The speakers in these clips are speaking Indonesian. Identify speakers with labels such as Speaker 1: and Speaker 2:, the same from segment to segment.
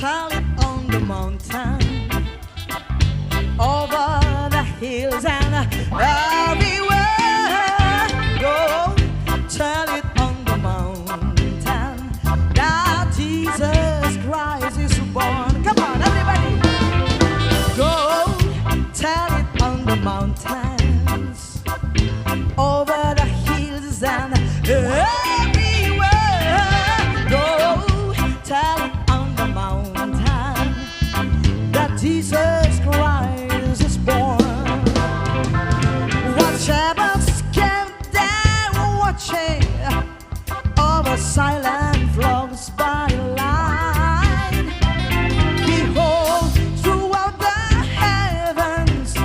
Speaker 1: tell it on the mountain, over the hills and everywhere. Go tell it on the mountain that Jesus Christ is born. Come on, everybody. Go tell it on the mountains, over the hills and everywhere. Go tell it on the mountain that Jesus Christ is born. What shepherds came there watching over silent flocks by line. Behold, throughout the heavens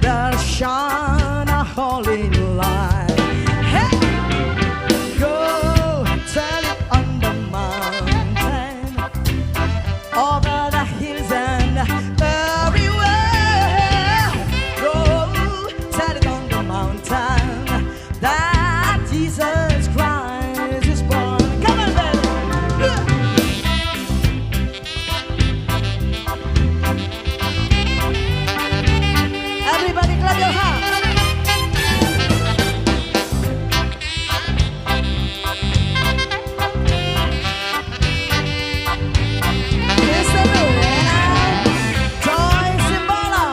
Speaker 1: there shone a holy light. Hey! Go tell it on the mountain, over the hills and everywhere. Go tell it on the mountain that Jesus Christ is born. Come on, baby. Everybody clap your hands. Mr. Rowena, Joy Simbola.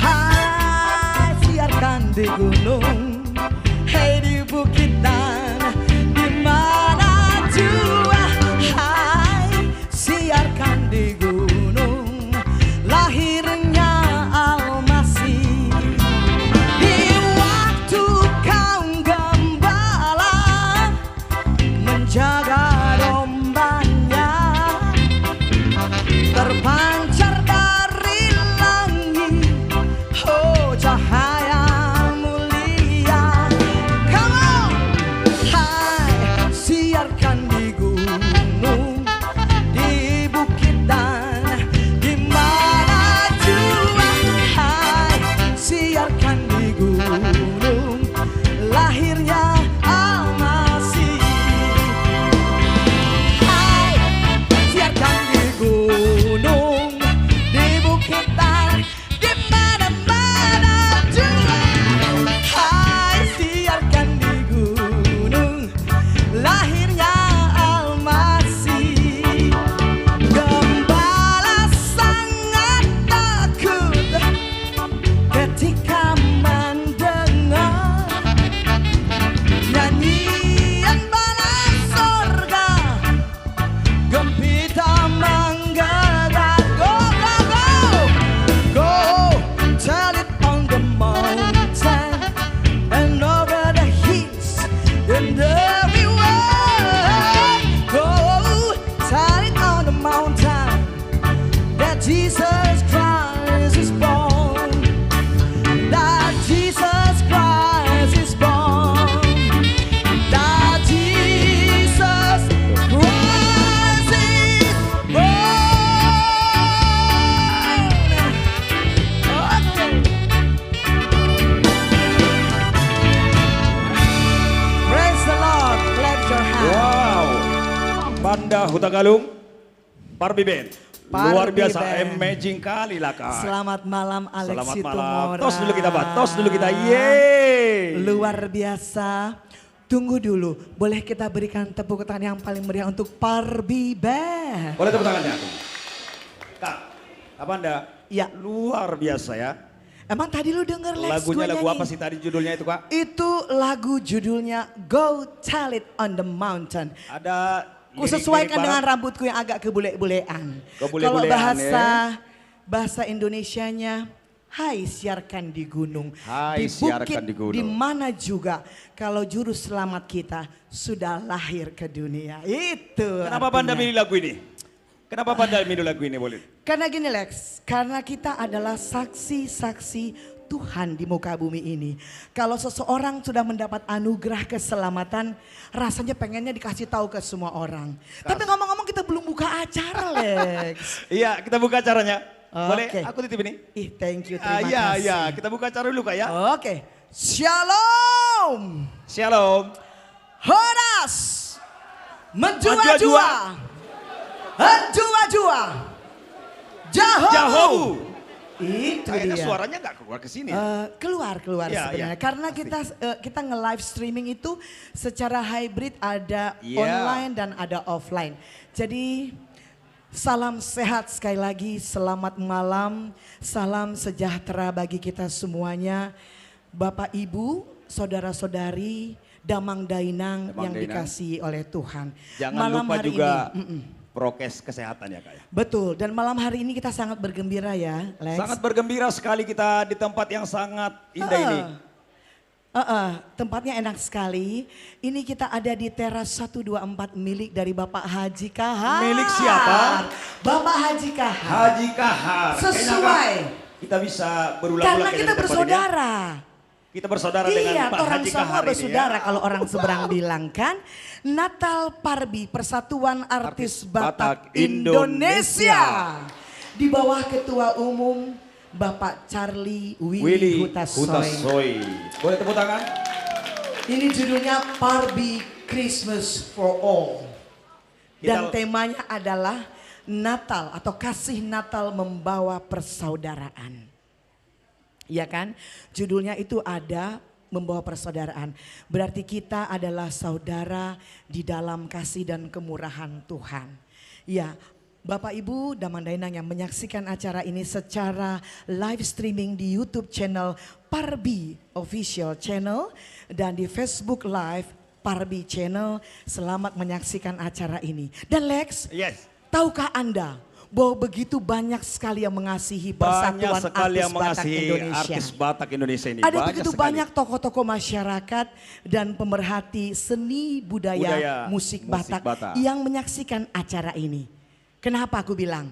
Speaker 1: Hai, siarkan di gunung, hei di bukit dan di mana jua. Hai, siarkan di gunung, lahirnya Almasih. Di waktu kaum gembala menjaga dombanya, terpancar dari langit, oh cahaya mulia. Come on, hai, siarkan di gunung, di bukit dan di mana jua. Hai, siarkan di gunung, lahirnya Almasih. Hai, siarkan di gunung, di bukit dan di mana-mana jua. Hai, siarkan di gunung, lahirnya Almasih. Gembala sangat takut ketika mendengar nyanyian bala sorga, gempita menggelegar. Go, go, go, go, tell it on the mountain and over the hills and everywhere. Go, tell it on the mountain that Jesus Christ is born. That Jesus Christ is born. That Jesus Christ is born. Okay. Praise the Lord. Clap your hands.
Speaker 2: Wow, Banda Huta Galung, Parbi Band. Luar
Speaker 1: Parbi
Speaker 2: biasa,
Speaker 1: Band.
Speaker 2: amazing kali lah kak.
Speaker 1: Selamat malam Alex
Speaker 2: Selamat
Speaker 1: Situmorang.
Speaker 2: malam. Tos dulu kita, Pak. Tos dulu kita. Yeay.
Speaker 1: Luar biasa. Tunggu dulu, boleh kita berikan tepuk tangan yang paling meriah untuk Parbi Band.
Speaker 2: Boleh tepuk tangannya? Kak, apa Anda?
Speaker 1: Ya.
Speaker 2: Luar biasa ya.
Speaker 1: Emang tadi lu denger Lex
Speaker 2: Lagunya
Speaker 1: gua
Speaker 2: lagu
Speaker 1: nyanyi?
Speaker 2: apa sih tadi judulnya itu kak?
Speaker 1: Itu lagu judulnya Go Tell It on the Mountain.
Speaker 2: Ada
Speaker 1: Ku sesuaikan dengan rambutku yang agak kebule-bulean. Kalau
Speaker 2: Kebule-bulean,
Speaker 1: bahasa Indonesianya Hai siarkan di gunung,
Speaker 2: Hai,
Speaker 1: di bukit,
Speaker 2: siarkan di gunung.
Speaker 1: di mana juga. Kalau juru selamat kita sudah lahir ke dunia. Itu
Speaker 2: Kenapa Banda
Speaker 1: artinya.
Speaker 2: milih lagu ini? Kenapa Banda milih lagu ini, boleh?
Speaker 1: Karena gini Lex, karena kita adalah saksi-saksi Tuhan di muka bumi ini. Kalau seseorang sudah mendapat anugerah keselamatan, rasanya pengennya dikasih tahu ke semua orang. Tapi ngomong-ngomong kita belum buka acara Lex.
Speaker 2: Iya, kita buka acaranya. Boleh
Speaker 1: Oke.
Speaker 2: aku titip ini?
Speaker 1: Ih thank you, terima
Speaker 2: Iya,
Speaker 1: kasih.
Speaker 2: iya, kita buka acara dulu Kak ya.
Speaker 1: Oke, Shalom.
Speaker 2: Shalom.
Speaker 1: Horas. Menjua-jua. Menjua-jua. Jahobu.
Speaker 2: Jahobu.
Speaker 1: Itu
Speaker 2: Kayaknya
Speaker 1: dia.
Speaker 2: suaranya nggak keluar ke sini.
Speaker 1: Keluar
Speaker 2: Iya,
Speaker 1: sebenarnya
Speaker 2: iya,
Speaker 1: karena
Speaker 2: pasti.
Speaker 1: kita nge-live streaming itu secara hybrid, ada
Speaker 2: Iya.
Speaker 1: online dan ada offline. Jadi salam sehat sekali lagi, selamat malam, salam sejahtera bagi kita semuanya. Bapak Ibu, saudara-saudari, Damang Dainang
Speaker 2: Damang
Speaker 1: yang
Speaker 2: Dainang.
Speaker 1: dikasihi oleh Tuhan.
Speaker 2: Jangan lupa
Speaker 1: hari
Speaker 2: juga
Speaker 1: ini,
Speaker 2: prokes kesehatan ya Kak ya.
Speaker 1: betul, dan malam hari ini kita sangat bergembira ya Lex.
Speaker 2: Sangat bergembira sekali kita di tempat yang sangat indah ini.
Speaker 1: Tempatnya enak sekali. Ini kita ada di teras 124 milik dari Bapak Haji Kahar.
Speaker 2: Milik siapa?
Speaker 1: Bapak Haji Kahar.
Speaker 2: Haji Kahar.
Speaker 1: Sesuai.
Speaker 2: Kita bisa berulang-ulang
Speaker 1: Karena
Speaker 2: kayaknya
Speaker 1: kita
Speaker 2: di tempat ini ya.
Speaker 1: bersaudara.
Speaker 2: Kita bersaudara
Speaker 1: Iya,
Speaker 2: dengan Pak
Speaker 1: orang
Speaker 2: Haji
Speaker 1: semua
Speaker 2: Kahar ini
Speaker 1: bersaudara
Speaker 2: ya.
Speaker 1: kalau orang seberang bilang kan. Natal Parbi, Persatuan Artis Batak Indonesia. Di bawah Ketua Umum Bapak Charlie Willy Hutasoy.
Speaker 2: Boleh tepuk tangan?
Speaker 1: Ini judulnya Parbi Christmas for All. Dan temanya adalah Natal atau kasih Natal membawa persaudaraan. Ya kan? Judulnya itu ada membawa persaudaraan. Berarti kita adalah saudara di dalam kasih dan kemurahan Tuhan. Ya, Bapak Ibu Damang Dainang yang menyaksikan acara ini secara live streaming di YouTube channel Parbi Official Channel dan di Facebook Live Parbi Channel, selamat menyaksikan acara ini. Dan Lex,
Speaker 2: Yes.
Speaker 1: tahukah Anda bahwa begitu banyak sekali yang mengasihi
Speaker 2: Banyak
Speaker 1: Persatuan
Speaker 2: sekali
Speaker 1: Artis
Speaker 2: yang
Speaker 1: Batak
Speaker 2: mengasihi
Speaker 1: Indonesia.
Speaker 2: artis Batak Indonesia ini.
Speaker 1: Ada begitu
Speaker 2: sekali.
Speaker 1: banyak tokoh-tokoh masyarakat dan pemerhati seni budaya musik Batak yang menyaksikan acara ini. Kenapa aku bilang?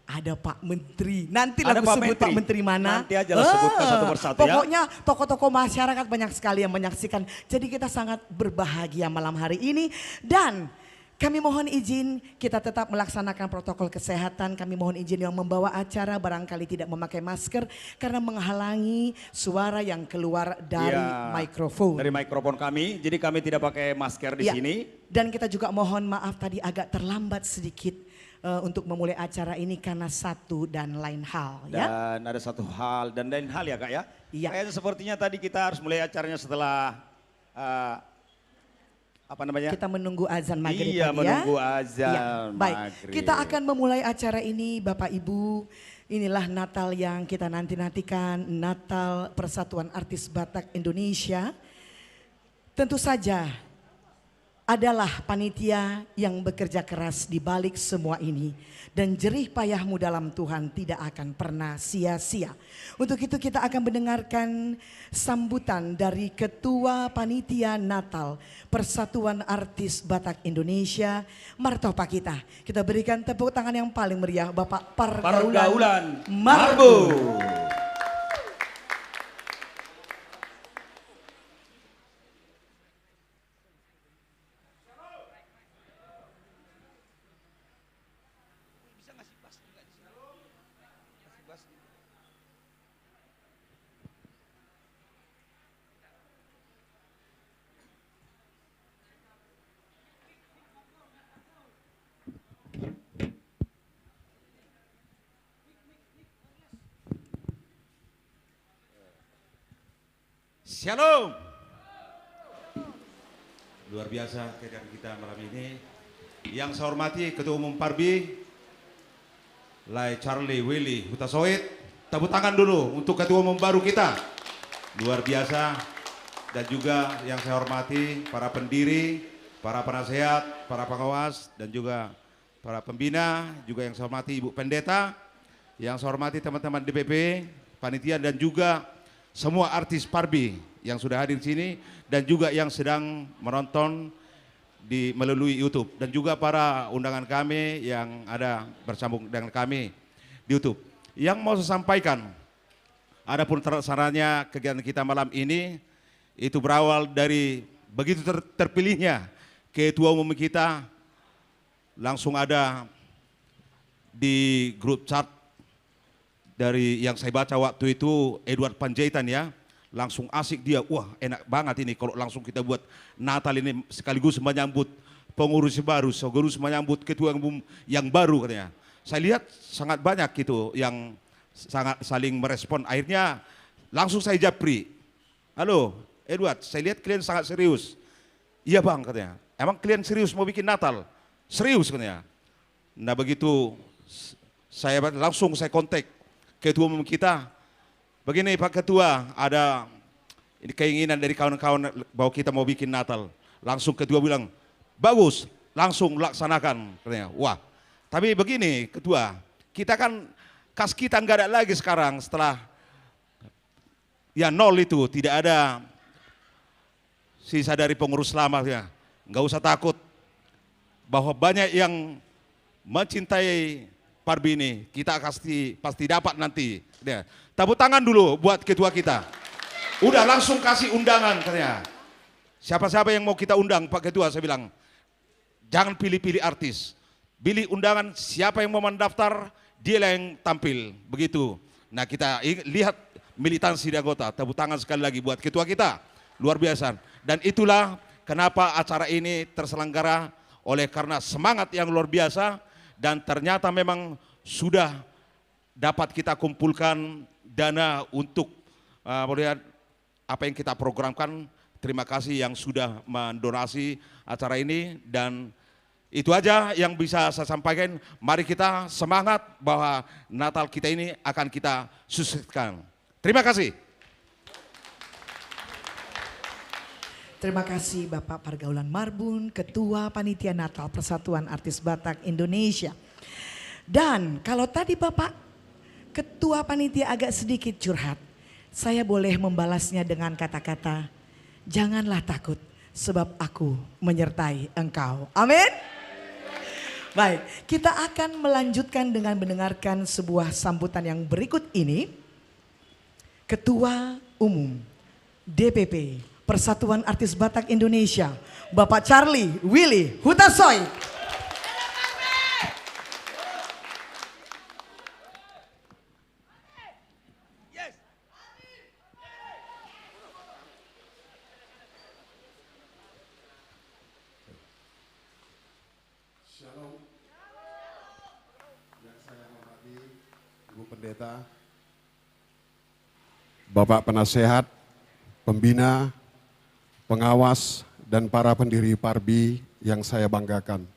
Speaker 1: Ada Pak Menteri. Nanti
Speaker 2: Ada
Speaker 1: lagu
Speaker 2: Pak
Speaker 1: sebut
Speaker 2: Menteri.
Speaker 1: Pak Menteri mana.
Speaker 2: Nanti aja lah sebutkan satu persatu ya.
Speaker 1: Pokoknya tokoh-tokoh masyarakat banyak sekali yang menyaksikan. Jadi kita sangat berbahagia malam hari ini. Dan kami mohon izin kita tetap melaksanakan protokol kesehatan. Kami mohon izin yang membawa acara barangkali tidak memakai masker karena menghalangi suara yang keluar dari
Speaker 2: Iya,
Speaker 1: mikrofon.
Speaker 2: Dari mikrofon kami, jadi kami tidak pakai masker di
Speaker 1: Ya,
Speaker 2: sini.
Speaker 1: dan kita juga mohon maaf tadi agak terlambat sedikit untuk memulai acara ini karena satu dan lain hal ya.
Speaker 2: Dan ada satu hal dan lain hal ya Kak ya.
Speaker 1: Iya.
Speaker 2: Kayaknya sepertinya tadi kita harus mulai acaranya setelah apa namanya?
Speaker 1: Kita menunggu azan maghrib
Speaker 2: Iya,
Speaker 1: tadi
Speaker 2: menunggu
Speaker 1: ya.
Speaker 2: azan
Speaker 1: Iya, baik.
Speaker 2: maghrib.
Speaker 1: Kita akan memulai acara ini Bapak Ibu. Inilah Natal yang kita nanti-nantikan, Natal Persatuan Artis Batak Indonesia. Tentu saja adalah panitia yang bekerja keras di balik semua ini. Dan jerih payahmu dalam Tuhan tidak akan pernah sia-sia. Untuk itu kita akan mendengarkan sambutan dari Ketua Panitia Natal Persatuan Artis Batak Indonesia, martopa kita. Kita berikan tepuk tangan yang paling meriah Bapak
Speaker 2: Pergaulan
Speaker 1: Marbu.
Speaker 3: Shalom. Luar biasa kehadiran kita malam ini. Yang saya hormati Ketua Umum Parbi, Lai Charlie Willy Hutasoy. Tepuk tangan dulu untuk Ketua Umum baru kita. Luar biasa. Dan juga yang saya hormati para pendiri, para penasehat, para pengawas, dan juga para pembina. Juga yang saya hormati Ibu Pendeta. Yang saya hormati teman-teman DPP, panitia dan juga semua artis Parbi yang sudah hadir di sini dan juga yang sedang menonton melalui YouTube dan juga para undangan kami yang ada bersambung dengan kami di YouTube. Yang mau saya sampaikan, adapun terlaksananya kegiatan kita malam ini itu berawal dari begitu terpilihnya ketua umum kita, langsung ada di grup chat dari yang saya baca waktu itu Edward Panjaitan ya, langsung asik dia, wah enak banget ini kalau langsung kita buat Natal ini sekaligus menyambut pengurus baru, sekaligus menyambut ketua umum yang baru katanya. Saya lihat sangat banyak gitu yang sangat saling merespon, akhirnya langsung saya japri, halo Edward, saya lihat kalian sangat serius. Iya bang katanya, emang kalian serius mau bikin Natal? Serius katanya. Nah begitu saya langsung saya kontak ketua umum kita. Begini Pak Ketua, ada ini keinginan dari kawan-kawan bahwa kita mau bikin Natal. Langsung ketua bilang, bagus, langsung laksanakan. Katanya, wah, tapi begini Ketua, kita kan kas kita nggak ada lagi sekarang setelah ya nol itu, tidak ada sisa dari pengurus lama ya. Nggak usah takut bahwa banyak yang mencintai Parbi ini, kita pasti dapat nanti. Ya. Tepuk tangan dulu buat ketua kita. Udah langsung kasih undangan katanya. Siapa-siapa yang mau kita undang Pak Ketua, saya bilang, jangan pilih-pilih artis. Pilih undangan, siapa yang mau mendaftar, dia yang tampil. Begitu. Nah kita lihat militansi di anggota. Tepuk tangan sekali lagi buat ketua kita. Luar biasa. Dan itulah kenapa acara ini terselenggara oleh karena semangat yang luar biasa. Dan ternyata memang sudah dapat kita kumpulkan dana untuk melihat apa yang kita programkan. Terima kasih yang sudah mendonasi acara ini dan itu aja yang bisa saya sampaikan. Mari kita semangat bahwa Natal kita ini akan kita sukseskan. Terima kasih.
Speaker 1: Terima kasih Bapak Pargaulan Marbun, Ketua Panitia Natal Persatuan Artis Batak Indonesia. Dan kalau tadi Bapak Ketua Panitia agak sedikit curhat, saya boleh membalasnya dengan kata-kata, janganlah takut sebab aku menyertai engkau. Amin. Baik, kita akan melanjutkan dengan mendengarkan sebuah sambutan yang berikut ini. Ketua Umum DPP Persatuan Artis Batak Indonesia, Bapak Charlie Willy Hutasoit.
Speaker 4: Shalom. Yang saya hormati Ibu Pendeta, Bapak Penasehat, Pembina, pengawas, dan para pendiri Parbi yang saya banggakan.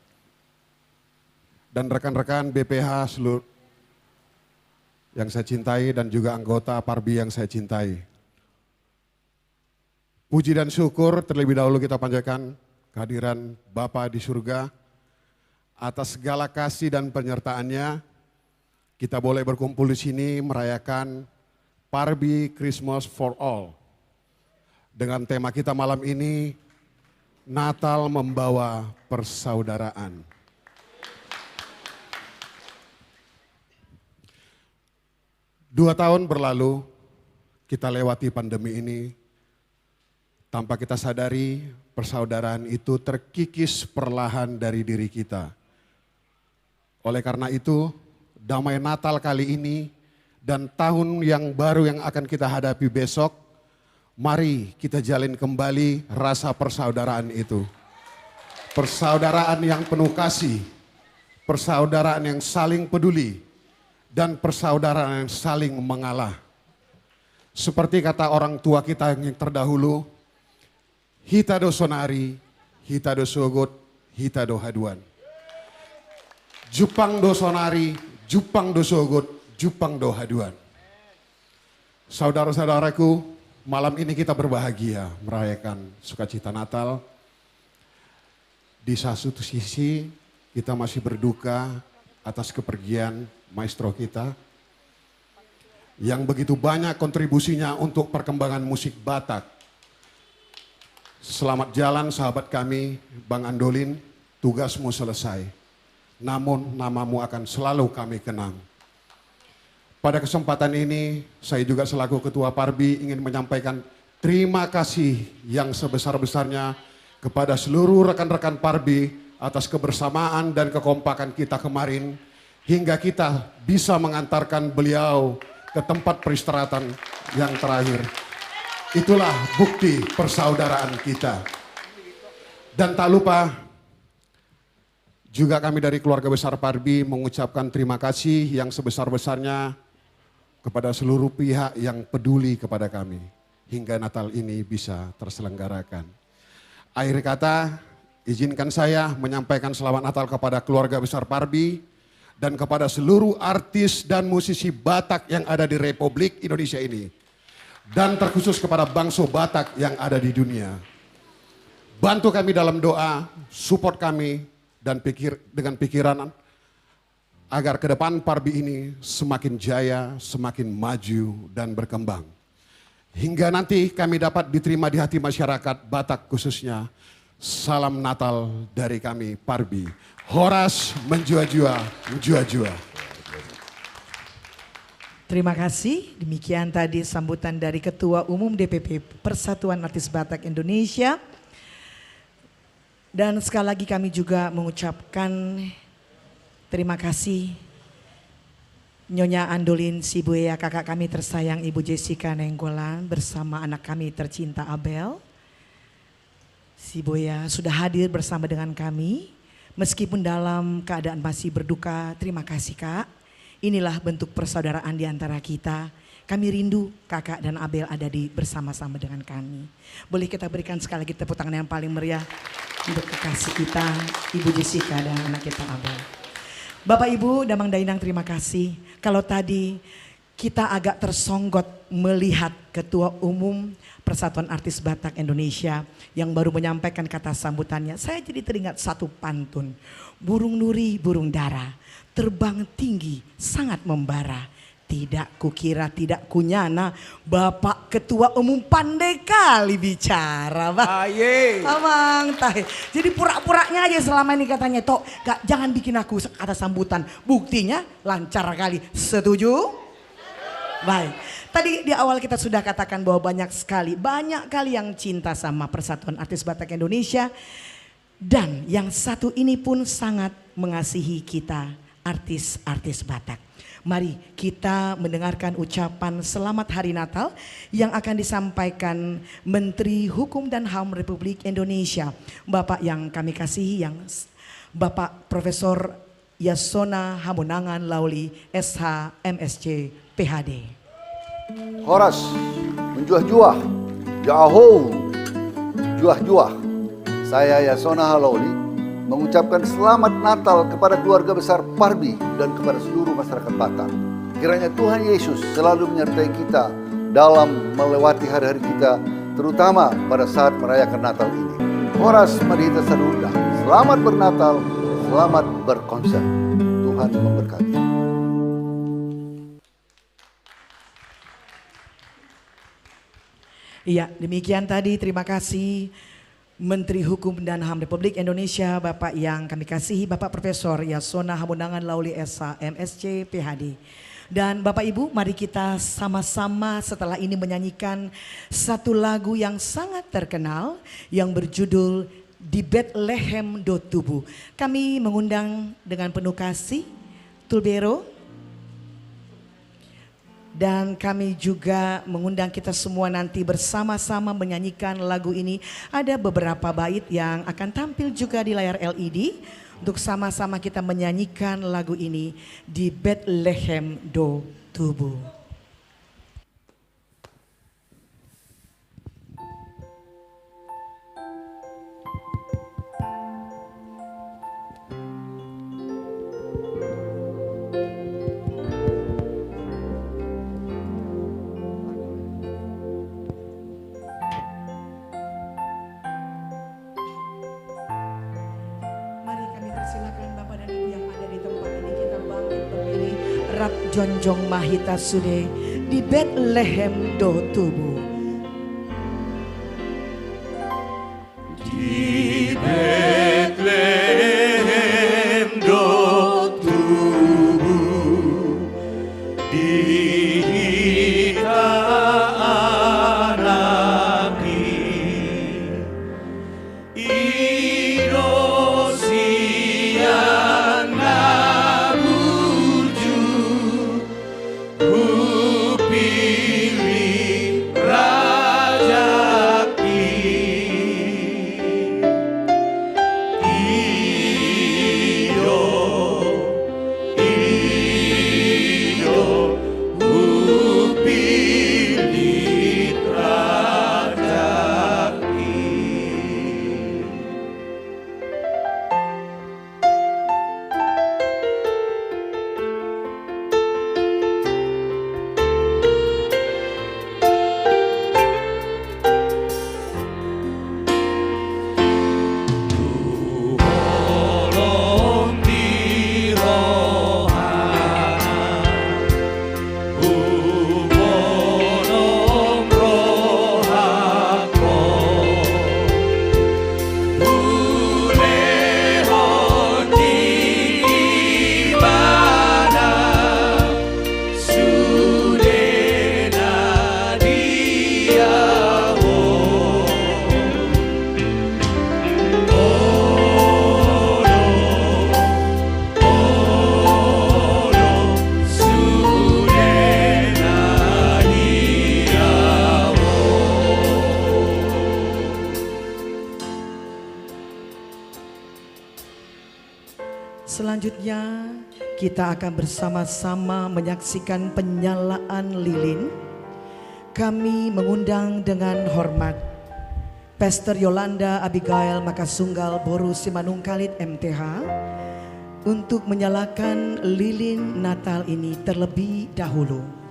Speaker 4: Dan rekan-rekan BPH seluruh yang saya cintai dan juga anggota Parbi yang saya cintai. Puji dan syukur terlebih dahulu kita panjatkan kehadiran Bapa di surga. Atas segala kasih dan penyertaannya, kita boleh berkumpul di sini merayakan Parbi Christmas for All. Dengan tema kita malam ini, Natal membawa persaudaraan. Dua tahun berlalu, kita lewati pandemi ini, tanpa kita sadari persaudaraan itu terkikis perlahan dari diri kita. Oleh karena itu, damai Natal kali ini dan tahun yang baru yang akan kita hadapi besok, mari kita jalin kembali rasa persaudaraan itu. Persaudaraan yang penuh kasih, persaudaraan yang saling peduli, dan persaudaraan yang saling mengalah. Seperti kata orang tua kita yang terdahulu, hitado sonari, hitado sogot, hitado haduan. Jupang do sonari, jupang do sogot, jupang do haduan. Saudara-saudaraku, malam ini kita berbahagia merayakan sukacita Natal. Di satu sisi kita masih berduka atas kepergian maestro kita. yang begitu banyak kontribusinya untuk perkembangan musik Batak. Selamat jalan sahabat kami, Bang Andolin, tugasmu selesai. Namun namamu akan selalu kami kenang. Pada kesempatan ini, saya juga selaku Ketua Parbi ingin menyampaikan terima kasih yang sebesar-besarnya kepada seluruh rekan-rekan Parbi atas kebersamaan dan kekompakan kita kemarin, hingga kita bisa mengantarkan beliau ke tempat peristirahatan yang terakhir. Itulah bukti persaudaraan kita. Dan tak lupa, juga kami dari keluarga besar Parbi mengucapkan terima kasih yang sebesar-besarnya kepada seluruh pihak yang peduli kepada kami, hingga Natal ini bisa terselenggarakan. Akhir kata, izinkan saya menyampaikan selamat Natal kepada keluarga besar Parbi dan kepada seluruh artis dan musisi Batak yang ada di Republik Indonesia ini. Dan terkhusus kepada bangsa Batak yang ada di dunia. Bantu kami dalam doa, support kami dan dengan pikiran agar ke depan Parbi ini semakin jaya, semakin maju dan berkembang. Hingga nanti kami dapat diterima di hati masyarakat Batak khususnya. Salam Natal dari kami Parbi. Horas menjua-jua, menjua-jua.
Speaker 1: Terima kasih. Demikian tadi sambutan dari Ketua Umum DPP Persatuan Artis Batak Indonesia. Dan sekali lagi kami juga mengucapkan terima kasih Nyonya Andolin Sibuya, kakak kami tersayang Ibu Jessica Nenggolan bersama anak kami tercinta Abel. Sibuya sudah hadir bersama dengan kami meskipun dalam keadaan masih berduka. Terima kasih Kak. Inilah bentuk persaudaraan di antara kita. Kami rindu kakak dan Abel ada bersama-sama dengan kami. Boleh kita berikan sekali lagi tepuk tangan yang paling meriah untuk kekasih kita Ibu Jessica dan anak kita Abel. Bapak Ibu Damang Dainang, terima kasih. Kalau tadi kita agak tersonggot melihat Ketua Umum Persatuan Artis Batak Indonesia yang baru menyampaikan kata sambutannya, saya jadi teringat satu pantun. Burung nuri, burung dara, terbang tinggi, sangat membara. Tidak kukira, tidak kunyana, Bapak Ketua Umum pandai kali bicara.
Speaker 2: Aye.
Speaker 1: Abang, tahe. Jadi pura-puranya aja selama ini katanya, Tok, jangan bikin aku kata sambutan. Buktinya lancar kali. Setuju? Baik. Tadi di awal kita sudah katakan bahwa banyak kali yang cinta sama Persatuan Artis Batak Indonesia. Dan yang satu ini pun sangat mengasihi kita, artis-artis Batak. Mari kita mendengarkan ucapan selamat hari Natal yang akan disampaikan Menteri Hukum dan HAM Republik Indonesia. Bapak yang kami kasihi, yang Bapak Profesor Yasona Hamunangan Lauli SH MSc PhD.
Speaker 5: Horas menjuah-juah, jauh juah-juah. Saya Yasona Lauli mengucapkan selamat Natal kepada keluarga besar Parbi dan kepada seluruh masyarakat Batak. Kiranya Tuhan Yesus selalu menyertai kita dalam melewati hari-hari kita, terutama pada saat merayakan Natal ini. Horas Madhita Sadunda, selamat bernatal, selamat berkonser. Tuhan memberkati.
Speaker 1: Iya, demikian tadi, terima kasih Menteri Hukum dan HAM Republik Indonesia, Bapak yang kami kasihi, Bapak Profesor Yasona Hamunangan Lauli SH MSc PhD. Dan Bapak Ibu, mari kita sama-sama setelah ini menyanyikan satu lagu yang sangat terkenal yang berjudul Di Bethlehem Do Tubuh. Kami mengundang dengan penuh kasih Tulbero. Dan kami juga mengundang kita semua nanti bersama-sama menyanyikan lagu ini. Ada beberapa bait yang akan tampil juga di layar LED. Untuk sama-sama kita menyanyikan lagu ini Di Bethlehem Do Tubuh. Rap Jonjong Mahita Sude di Bethlehem do tubuh.
Speaker 2: Di Bethlehem do tubuh, dihita anaki, Indosian nabuju, kupilih rajaki.
Speaker 1: Selanjutnya kita akan bersama-sama menyaksikan penyalaan lilin. Kami mengundang dengan hormat Pastor Yolanda Abigail Makasunggal Boru Simanungkalit MTH untuk menyalakan lilin Natal ini terlebih dahulu.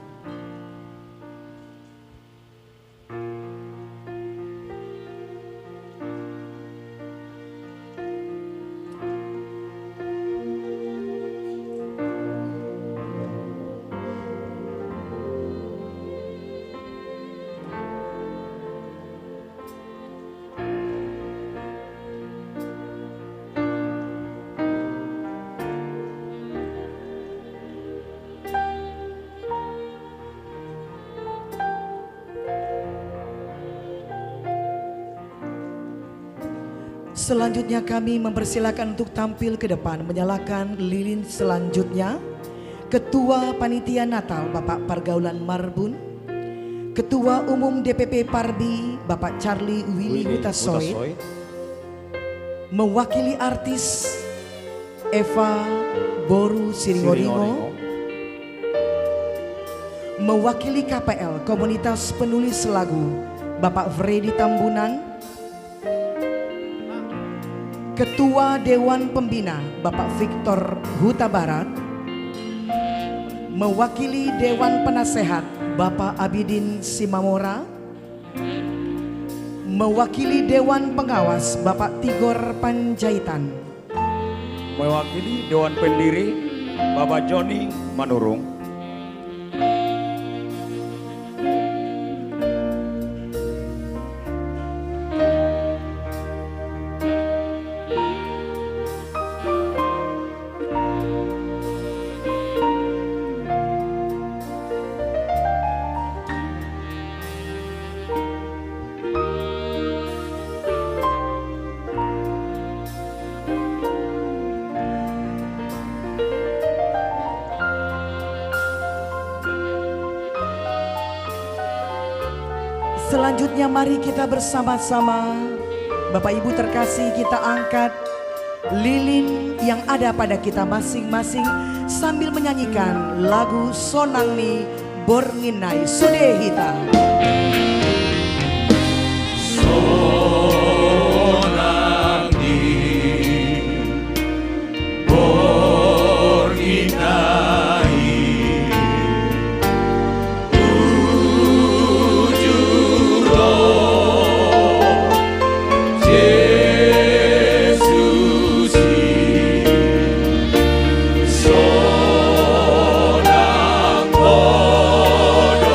Speaker 1: Selanjutnya kami mempersilakan untuk tampil ke depan menyalakan lilin selanjutnya Ketua Panitia Natal Bapak Pergaulan Marbun, Ketua Umum DPP Parbi Bapak Charlie Willy Hutasoit, mewakili artis Eva Boru Siringoringo, mewakili KPL Komunitas Penulis Lagu Bapak Freddy Tambunan, Ketua Dewan Pembina Bapak Victor Huta Barat, mewakili Dewan Penasehat Bapak Abidin Simamora, mewakili Dewan Pengawas Bapak Tigor Panjaitan,
Speaker 2: Mewakili Dewan Pendiri Bapak Joni Manurung,
Speaker 1: Selanjutnya mari kita bersama-sama Bapak Ibu terkasih kita angkat lilin yang ada pada kita masing-masing sambil menyanyikan lagu Sonangni Bornginai Sudehita.
Speaker 2: Sonang bodo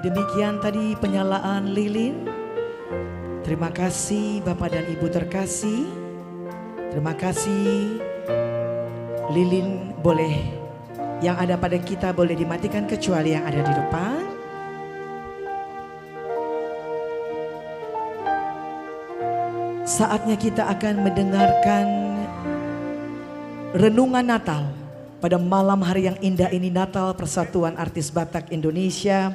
Speaker 1: Demikian tadi penyalaan lilin. Terima kasih Bapak dan Ibu terkasih. Terima kasih. Lilin boleh, yang ada pada kita boleh dimatikan kecuali yang ada di depan. Saatnya kita akan mendengarkan renungan Natal pada malam hari yang indah ini, Natal Persatuan Artis Batak Indonesia.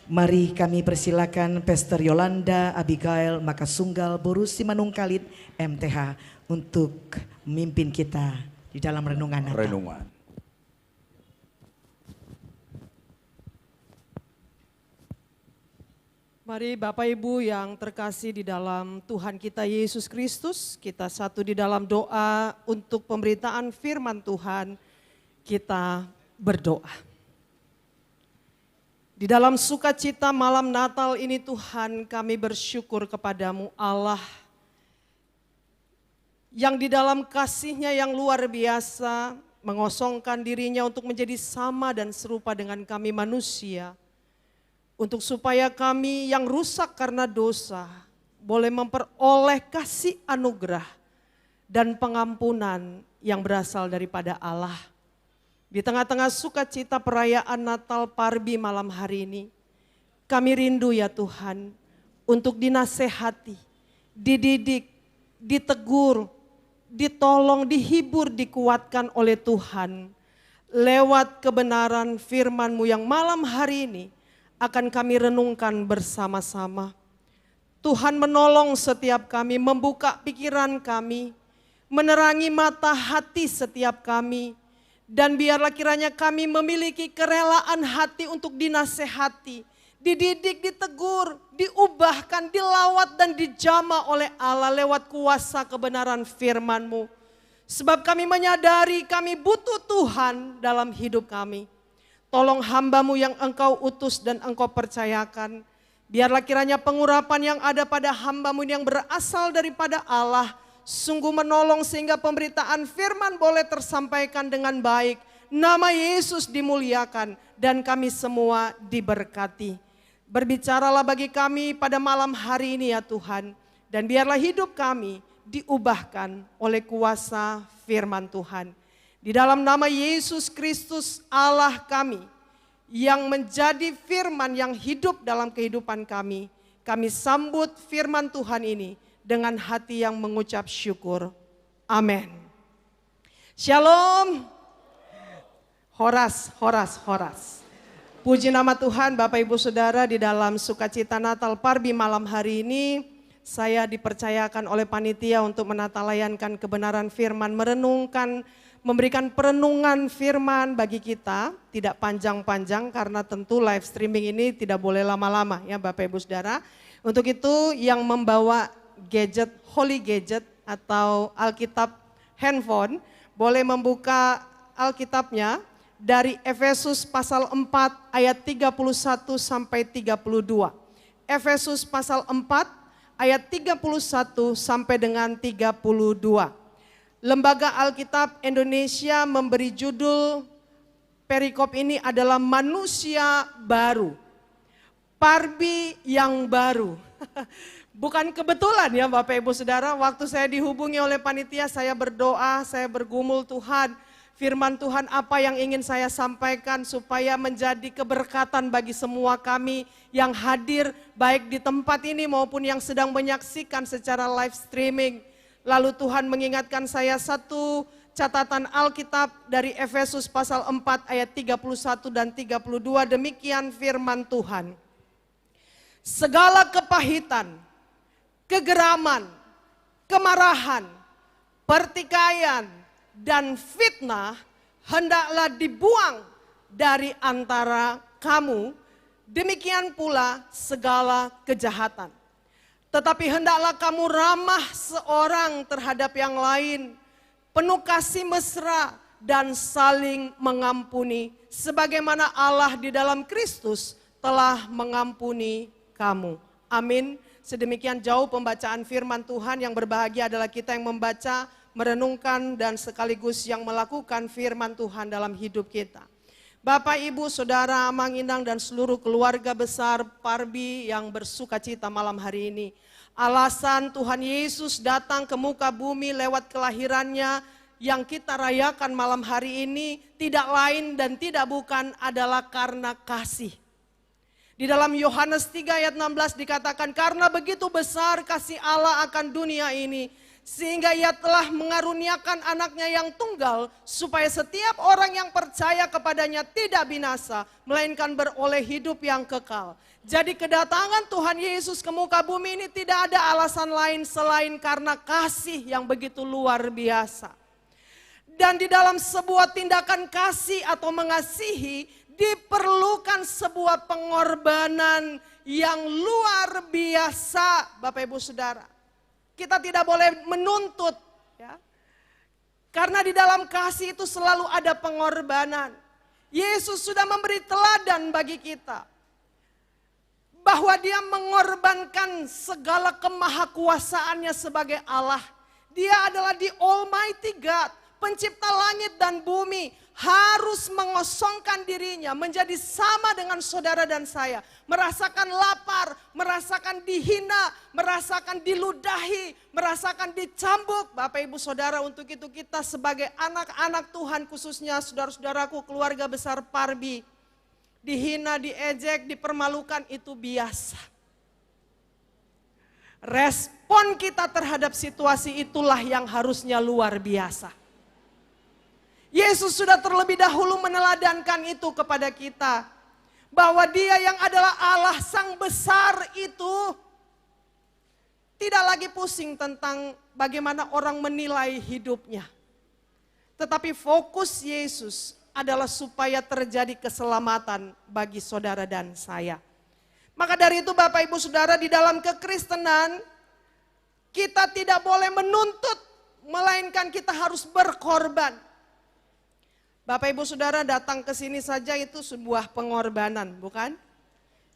Speaker 1: Mari kami persilakan Pastor Yolanda Abigail Makasunggal Boru Simanungkalit MTH untuk memimpin kita di dalam renungan Natal.
Speaker 2: Renungan.
Speaker 6: Mari Bapak Ibu yang terkasih di dalam Tuhan kita Yesus Kristus, kita satu di dalam doa untuk pemberitaan firman Tuhan, kita berdoa. Di dalam sukacita malam Natal ini Tuhan, kami bersyukur kepadamu Allah, yang di dalam kasih-Nya yang luar biasa mengosongkan dirinya untuk menjadi sama dan serupa dengan kami manusia, untuk supaya kami yang rusak karena dosa boleh memperoleh kasih anugerah dan pengampunan yang berasal daripada Allah. Di tengah-tengah sukacita perayaan Natal Parbi malam hari ini, kami rindu ya Tuhan untuk dinasehati, dididik, ditegur, ditolong, dihibur, dikuatkan oleh Tuhan lewat kebenaran firman-Mu yang malam hari ini akan kami renungkan bersama-sama. Tuhan menolong setiap kami, membuka pikiran kami, menerangi mata hati setiap kami. Dan biarlah kiranya kami memiliki kerelaan hati untuk dinasehati, dididik, ditegur, diubahkan, dilawat dan dijamah oleh Allah lewat kuasa kebenaran firman-Mu. Sebab kami menyadari kami butuh Tuhan dalam hidup kami. Tolong hamba-Mu yang Engkau utus dan Engkau percayakan. Biarlah kiranya pengurapan yang ada pada hamba-Mu yang berasal daripada Allah sungguh menolong sehingga pemberitaan firman boleh tersampaikan dengan baik. Nama Yesus dimuliakan dan kami semua diberkati. Berbicaralah bagi kami pada malam hari ini ya Tuhan. Dan biarlah hidup kami diubahkan oleh kuasa firman Tuhan. Di dalam nama Yesus Kristus Allah kami yang menjadi firman yang hidup dalam kehidupan kami. Kami sambut firman Tuhan ini dengan hati yang mengucap syukur. Amin. Shalom. Horas, horas, horas. Puji nama Tuhan Bapak Ibu Saudara, di dalam sukacita Natal Parbi malam hari ini, saya dipercayakan oleh panitia untuk menatalayankan kebenaran firman, merenungkan, memberikan perenungan firman bagi kita. Tidak panjang-panjang karena tentu live streaming ini tidak boleh lama-lama ya Bapak Ibu Saudara. Untuk itu yang membawa gadget, holy gadget atau Alkitab handphone, boleh membuka Alkitabnya dari Efesus pasal 4 ayat 31 sampai 32. Efesus pasal 4 ayat 31 sampai dengan 32. Lembaga Alkitab Indonesia memberi judul perikop ini adalah manusia baru. Parbi yang baru. Bukan kebetulan ya Bapak Ibu Saudara, waktu saya dihubungi oleh panitia, saya berdoa, saya bergumul, Tuhan, firman Tuhan apa yang ingin saya sampaikan supaya menjadi keberkatan bagi semua kami yang hadir baik di tempat ini maupun yang sedang menyaksikan secara live streaming. Lalu Tuhan mengingatkan saya satu catatan Alkitab dari Efesus pasal 4 ayat 31 dan 32, demikian firman Tuhan. Segala kepahitan, kegeraman, kemarahan, pertikaian, dan fitnah hendaklah dibuang dari antara kamu, demikian pula segala kejahatan. Tetapi hendaklah kamu ramah seorang terhadap yang lain, penuh kasih mesra dan saling mengampuni, sebagaimana Allah di dalam Kristus telah mengampuni kamu. Amin. Sedemikian jauh pembacaan firman Tuhan. Yang berbahagia adalah kita yang membaca, merenungkan, dan sekaligus yang melakukan firman Tuhan dalam hidup kita. Bapak, Ibu, Saudara, Amang Indang dan seluruh keluarga besar Parbi yang bersuka cita malam hari ini. Alasan Tuhan Yesus datang ke muka bumi lewat kelahirannya yang kita rayakan malam hari ini tidak lain dan tidak bukan adalah karena kasih. Di dalam Yohanes 3 ayat 16 dikatakan, karena begitu besar kasih Allah akan dunia ini, sehingga ia telah mengaruniakan anaknya yang tunggal, supaya setiap orang yang percaya kepadanya tidak binasa, melainkan beroleh hidup yang kekal. Jadi kedatangan Tuhan Yesus ke muka bumi ini tidak ada alasan lain selain karena kasih yang begitu luar biasa. Dan di dalam sebuah tindakan kasih atau mengasihi, diperlukan sebuah pengorbanan yang luar biasa, Bapak Ibu Saudara. Kita tidak boleh menuntut, ya. Karena di dalam kasih itu selalu ada pengorbanan. Yesus sudah memberi teladan bagi kita. Bahwa dia mengorbankan segala kemahakuasaannya sebagai Allah. Dia adalah the Almighty God, pencipta langit dan bumi. Harus mengosongkan dirinya menjadi sama dengan saudara dan saya. Merasakan lapar, merasakan dihina, merasakan diludahi, merasakan dicambuk. Bapak Ibu Saudara, untuk itu kita sebagai anak-anak Tuhan, khususnya saudara-saudaraku keluarga besar Parbi, dihina, diejek, dipermalukan itu biasa. Respon kita terhadap situasi itulah yang harusnya luar biasa. Yesus sudah terlebih dahulu meneladankan itu kepada kita. Bahwa dia yang adalah Allah sang besar itu tidak lagi pusing tentang bagaimana orang menilai hidupnya. Tetapi fokus Yesus adalah supaya terjadi keselamatan bagi saudara dan saya. Maka dari itu Bapak Ibu Saudara, di dalam kekristenan kita tidak boleh menuntut, melainkan kita harus berkorban. Bapak Ibu Saudara, datang ke sini saja itu sebuah pengorbanan, bukan?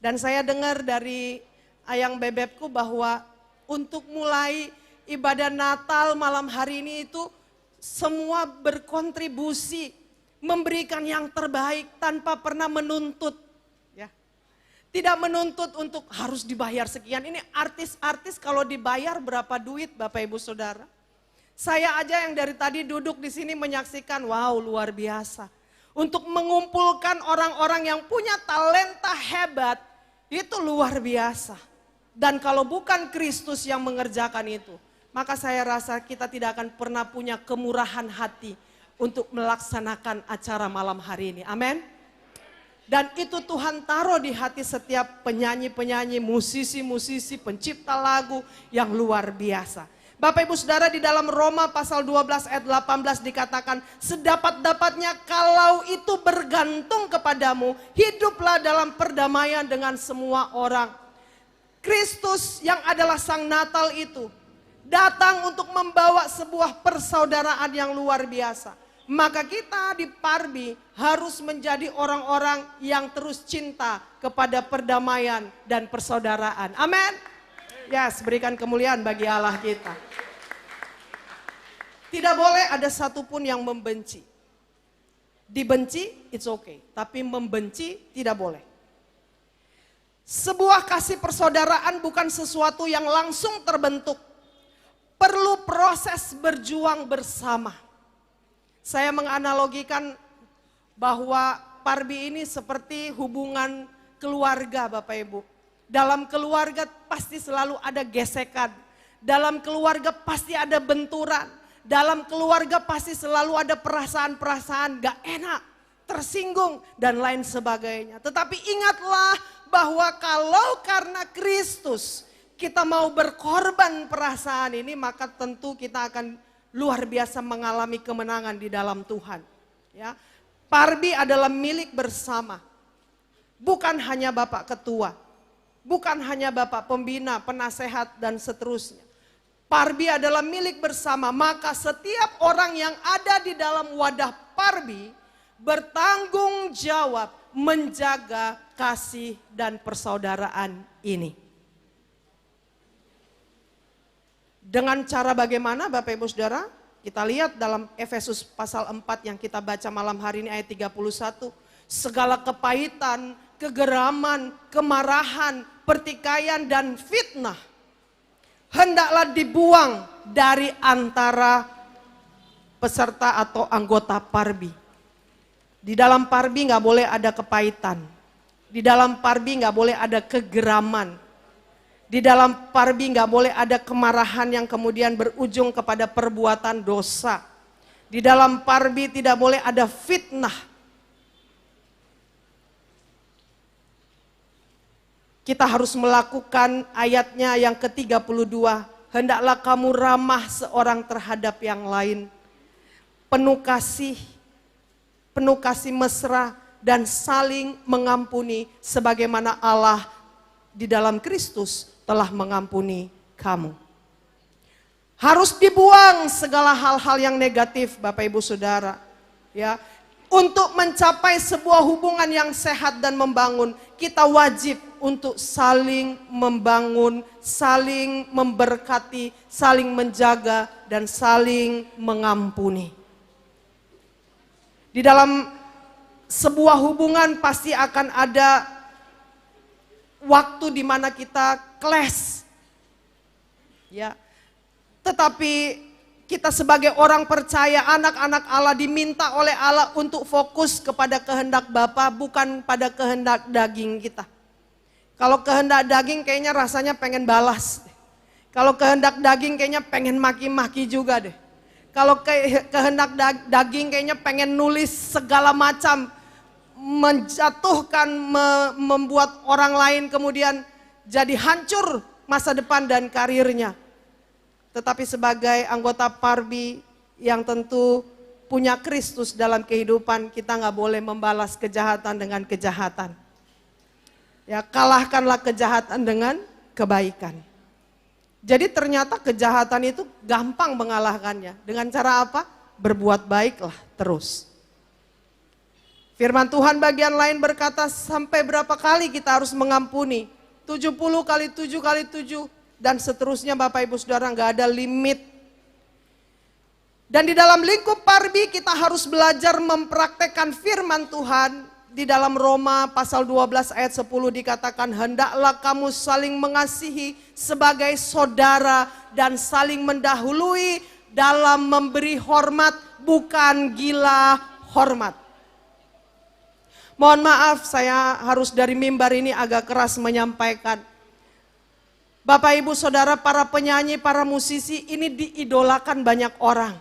Speaker 6: Dan saya dengar dari ayang bebekku bahwa untuk mulai ibadah Natal malam hari ini itu semua berkontribusi, memberikan yang terbaik tanpa pernah menuntut. Ya. Tidak menuntut untuk harus dibayar sekian. Ini artis-artis kalau dibayar berapa duit Bapak Ibu Saudara? Saya aja yang dari tadi duduk di sini menyaksikan, wow luar biasa. Untuk mengumpulkan orang-orang yang punya talenta hebat, itu luar biasa. Dan kalau bukan Kristus yang mengerjakan itu, maka saya rasa kita tidak akan pernah punya kemurahan hati untuk melaksanakan acara malam hari ini. Amin. Dan itu Tuhan taruh di hati setiap penyanyi-penyanyi, musisi-musisi, pencipta lagu yang luar biasa. Bapak Ibu Saudara, di dalam Roma pasal 12 ayat 18 dikatakan, sedapat-dapatnya kalau itu bergantung kepadamu, hiduplah dalam perdamaian dengan semua orang. Kristus yang adalah Sang Natal itu datang untuk membawa sebuah persaudaraan yang luar biasa. Maka kita di Parbi harus menjadi orang-orang yang terus cinta kepada perdamaian dan persaudaraan. Amin. Yes, berikan kemuliaan bagi Allah kita. Tidak boleh ada satupun yang membenci. Dibenci, it's okay. Tapi membenci tidak boleh. Sebuah kasih persaudaraan bukan sesuatu yang langsung terbentuk. Perlu proses berjuang bersama. Saya menganalogikan bahwa Parbi ini seperti hubungan keluarga Bapak Ibu. Dalam keluarga pasti selalu ada gesekan. Dalam keluarga pasti ada benturan. Dalam keluarga pasti selalu ada perasaan-perasaan gak enak, tersinggung dan lain sebagainya. Tetapi ingatlah bahwa kalau karena Kristus kita mau berkorban perasaan ini, maka tentu kita akan luar biasa mengalami kemenangan di dalam Tuhan. Ya, Parbi adalah milik bersama. Bukan hanya Bapak Ketua. Bukan hanya Bapak Pembina, Penasehat dan seterusnya. Parbi adalah milik bersama, maka setiap orang yang ada di dalam wadah Parbi bertanggung jawab menjaga kasih dan persaudaraan ini. Dengan cara bagaimana Bapak Ibu Saudara? Kita lihat dalam Efesus pasal 4 yang kita baca malam hari ini ayat 31. segala kepahitan, kegeraman, kemarahan, pertikaian, dan fitnah hendaklah dibuang dari antara peserta atau anggota Parbi. Di dalam Parbi nggak boleh ada kepahitan. Di dalam Parbi nggak boleh ada kegeraman. Di dalam Parbi nggak boleh ada kemarahan yang kemudian berujung kepada perbuatan dosa. Di dalam Parbi tidak boleh ada fitnah. Kita harus melakukan ayatnya yang ke-32. Hendaklah kamu ramah seorang terhadap yang lain. Penuh kasih mesra dan saling mengampuni sebagaimana Allah di dalam Kristus telah mengampuni kamu. Harus dibuang segala hal-hal yang negatif, Bapak Ibu Saudara. Ya, untuk mencapai sebuah hubungan yang sehat dan membangun, kita wajib untuk saling membangun, saling memberkati, saling menjaga, dan saling mengampuni. Di dalam sebuah hubungan pasti akan ada waktu di mana kita clash. Ya. Tetapi kita sebagai orang percaya, anak-anak Allah diminta oleh Allah untuk fokus kepada kehendak Bapa, bukan pada kehendak daging kita. Kalau kehendak daging kayaknya rasanya pengen balas. Kalau kehendak daging kayaknya pengen maki-maki juga deh. Kalau kehendak daging kayaknya pengen nulis segala macam, menjatuhkan, membuat orang lain kemudian jadi hancur masa depan dan karirnya. Tetapi sebagai anggota Parbi yang tentu punya Kristus dalam kehidupan, kita nggak boleh membalas kejahatan dengan kejahatan. Ya, kalahkanlah kejahatan dengan kebaikan. Jadi ternyata kejahatan itu gampang mengalahkannya. Dengan cara apa? Berbuat baiklah terus. Firman Tuhan bagian lain berkata, sampai berapa kali kita harus mengampuni? 70 kali 7 kali 7 dan seterusnya, Bapak Ibu Saudara, nggak ada limit. Dan di dalam lingkup Parbi kita harus belajar mempraktekkan firman Tuhan. Di dalam Roma pasal 12 ayat 10 dikatakan, hendaklah kamu saling mengasihi sebagai saudara dan saling mendahului dalam memberi hormat, bukan gila hormat. Mohon maaf, saya harus dari mimbar ini agak keras menyampaikan. Bapak Ibu Saudara, para penyanyi, para musisi ini diidolakan banyak orang.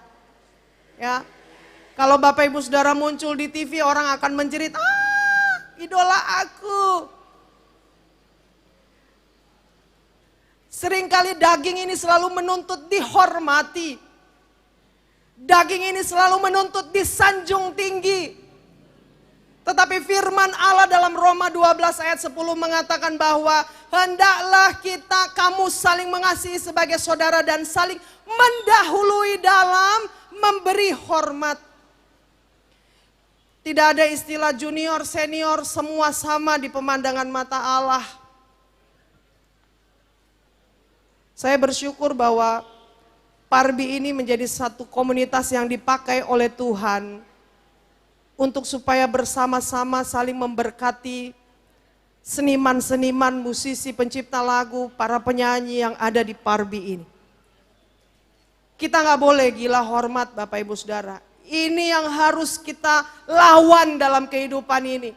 Speaker 6: Ya. Kalau Bapak Ibu Saudara muncul di TV, orang akan menjerit, idola aku. Seringkali daging ini selalu menuntut dihormati. Daging ini selalu menuntut disanjung tinggi. Tetapi firman Allah dalam Roma 12 ayat 10 mengatakan bahwa hendaklah kamu saling mengasihi sebagai saudara dan saling mendahului dalam memberi hormat. Tidak ada istilah junior, senior, semua sama di pemandangan mata Allah. Saya bersyukur bahwa Parbi ini menjadi satu komunitas yang dipakai oleh Tuhan untuk supaya bersama-sama saling memberkati seniman-seniman, musisi, pencipta lagu, para penyanyi yang ada di Parbi ini. Kita nggak boleh gila hormat, Bapak Ibu Saudara. Ini yang harus kita lawan dalam kehidupan ini.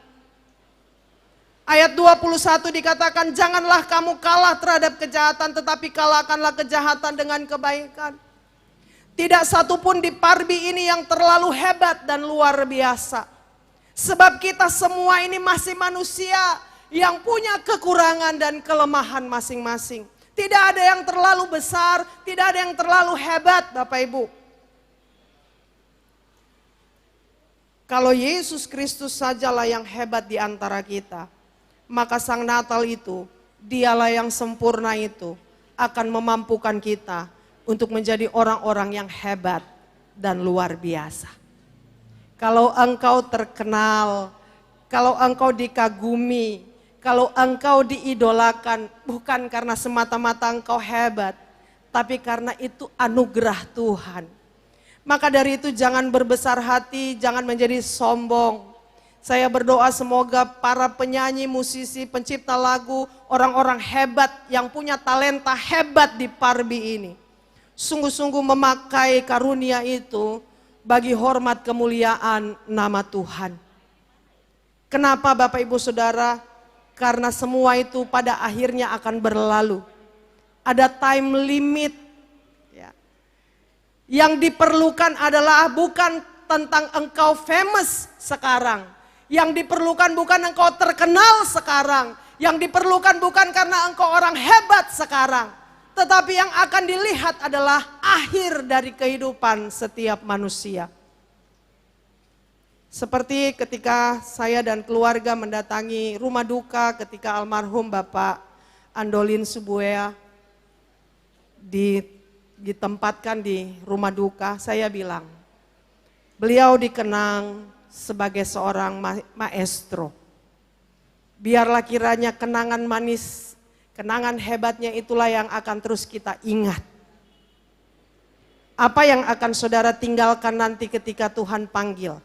Speaker 6: Ayat 21 dikatakan, janganlah kamu kalah terhadap kejahatan, tetapi kalahkanlah kejahatan dengan kebaikan. Tidak satupun di Parbi ini yang terlalu hebat dan luar biasa. Sebab kita semua ini masih manusia yang punya kekurangan dan kelemahan masing-masing. Tidak ada yang terlalu besar, tidak ada yang terlalu hebat, Bapak Ibu. Kalau Yesus Kristus sajalah yang hebat di antara kita, maka Sang Natal itu, dialah yang sempurna itu, akan memampukan kita untuk menjadi orang-orang yang hebat dan luar biasa. Kalau engkau terkenal, kalau engkau dikagumi, kalau engkau diidolakan, bukan karena semata-mata engkau hebat, tapi karena itu anugerah Tuhan. Maka dari itu jangan berbesar hati, jangan menjadi sombong. Saya berdoa semoga para penyanyi, musisi, pencipta lagu, orang-orang hebat yang punya talenta hebat di Parbi ini sungguh-sungguh memakai karunia itu bagi hormat kemuliaan nama Tuhan. Kenapa Bapak Ibu Saudara? Karena semua itu pada akhirnya akan berlalu. Ada time limit. Ya. Yang diperlukan adalah bukan tentang engkau famous sekarang. Yang diperlukan bukan engkau terkenal sekarang. Yang diperlukan bukan karena engkau orang hebat sekarang. Tetapi yang akan dilihat adalah akhir dari kehidupan setiap manusia. Seperti ketika saya dan keluarga mendatangi rumah duka ketika almarhum Bapak Andolin Subuea ditempatkan di rumah duka, saya bilang, beliau dikenang sebagai seorang maestro. Biarlah kiranya kenangan manis, kenangan hebatnya itulah yang akan terus kita ingat. Apa yang akan saudara tinggalkan nanti ketika Tuhan panggil?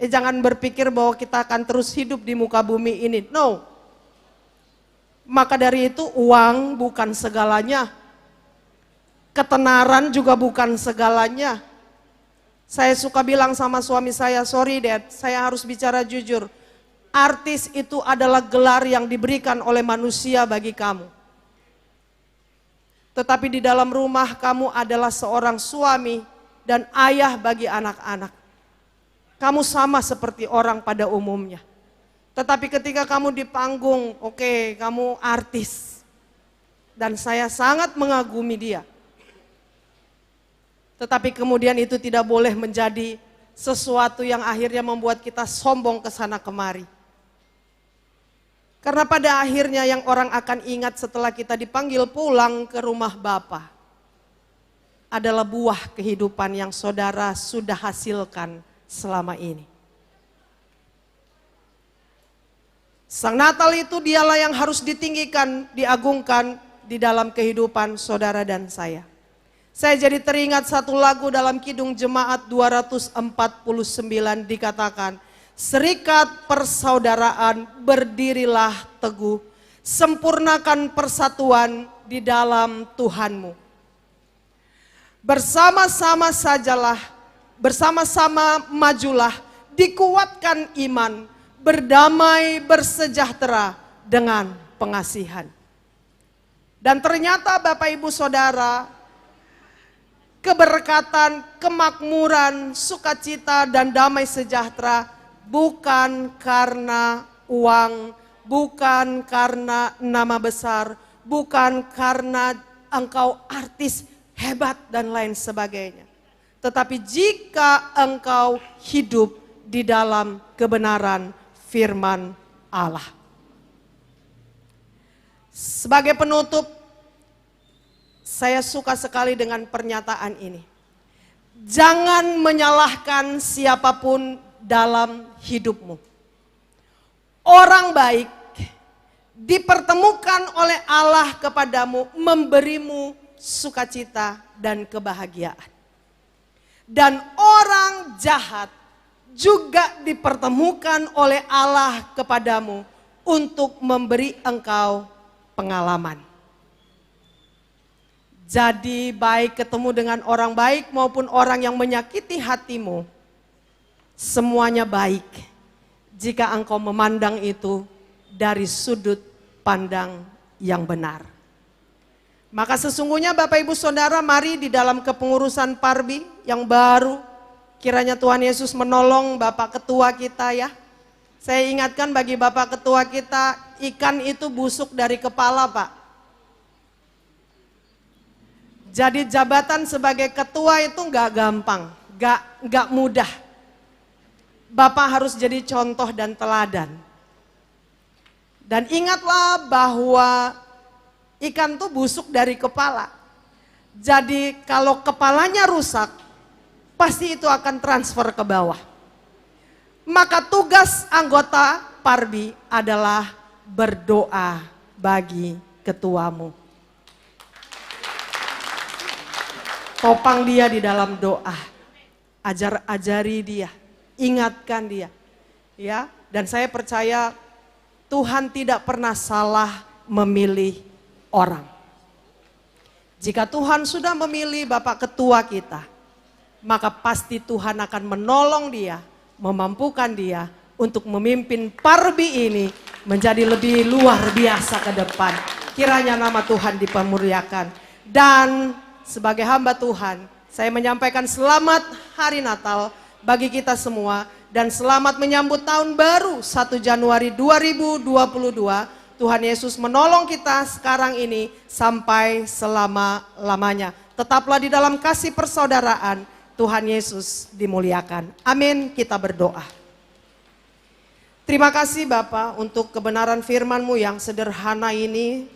Speaker 6: Jangan berpikir bahwa kita akan terus hidup di muka bumi ini. No. Maka dari itu uang bukan segalanya. Ketenaran juga bukan segalanya. Saya suka bilang sama suami saya, sorry Dad, saya harus bicara jujur. Artis itu adalah gelar yang diberikan oleh manusia bagi kamu. Tetapi di dalam rumah kamu adalah seorang suami dan ayah bagi anak-anak. Kamu sama seperti orang pada umumnya. Tetapi ketika kamu di panggung, oke, kamu artis. Dan saya sangat mengagumi dia. Tetapi kemudian itu tidak boleh menjadi sesuatu yang akhirnya membuat kita sombong ke sana kemari. Karena pada akhirnya yang orang akan ingat setelah kita dipanggil pulang ke rumah Bapa adalah buah kehidupan yang saudara sudah hasilkan selama ini. Sang Natal itu dialah yang harus ditinggikan, diagungkan di dalam kehidupan saudara dan saya. Saya jadi teringat satu lagu dalam Kidung Jemaat 249 dikatakan, serikat persaudaraan berdirilah teguh, sempurnakan persatuan di dalam Tuhanmu. Bersama-sama sajalah, bersama-sama majulah, dikuatkan iman, berdamai bersejahtera dengan pengasihan. Dan ternyata Bapak Ibu Saudara, keberkatan, kemakmuran, sukacita dan damai sejahtera bukan karena uang, bukan karena nama besar, bukan karena engkau artis hebat dan lain sebagainya. Tetapi jika engkau hidup di dalam kebenaran firman Allah. Sebagai penutup, saya suka sekali dengan pernyataan ini. Jangan menyalahkan siapapun dalam hidupmu. Orang baik dipertemukan oleh Allah kepadamu, memberimu sukacita dan kebahagiaan. Dan orang jahat juga dipertemukan oleh Allah kepadamu untuk memberi engkau pengalaman. Jadi baik ketemu dengan orang baik maupun orang yang menyakiti hatimu, semuanya baik jika engkau memandang itu dari sudut pandang yang benar. Maka sesungguhnya Bapak Ibu Saudara, mari di dalam kepengurusan Parbi yang baru, kiranya Tuhan Yesus menolong Bapak Ketua kita ya. Saya ingatkan bagi Bapak Ketua kita, ikan itu busuk dari kepala Pak. Jadi jabatan sebagai ketua itu gak gampang, gak mudah. Bapak harus jadi contoh dan teladan. Dan ingatlah bahwa ikan tuh busuk dari kepala. Jadi kalau kepalanya rusak, pasti itu akan transfer ke bawah. Maka tugas anggota Parbi adalah berdoa bagi ketuamu. Topang dia di dalam doa. Ajari dia, ingatkan dia. ya. Dan saya percaya Tuhan tidak pernah salah memilih orang. Jika Tuhan sudah memilih Bapak Ketua kita, maka pasti Tuhan akan menolong dia, memampukan dia untuk memimpin Parbi ini menjadi lebih luar biasa ke depan. Kiranya nama Tuhan dipermuliakan. Dan sebagai hamba Tuhan, saya menyampaikan selamat hari Natal bagi kita semua. Dan selamat menyambut tahun baru 1 Januari 2022. Tuhan Yesus menolong kita sekarang ini sampai selama-lamanya. Tetaplah di dalam kasih persaudaraan. Tuhan Yesus dimuliakan. Amin. Kita berdoa. Terima kasih Bapa untuk kebenaran firman-Mu yang sederhana ini,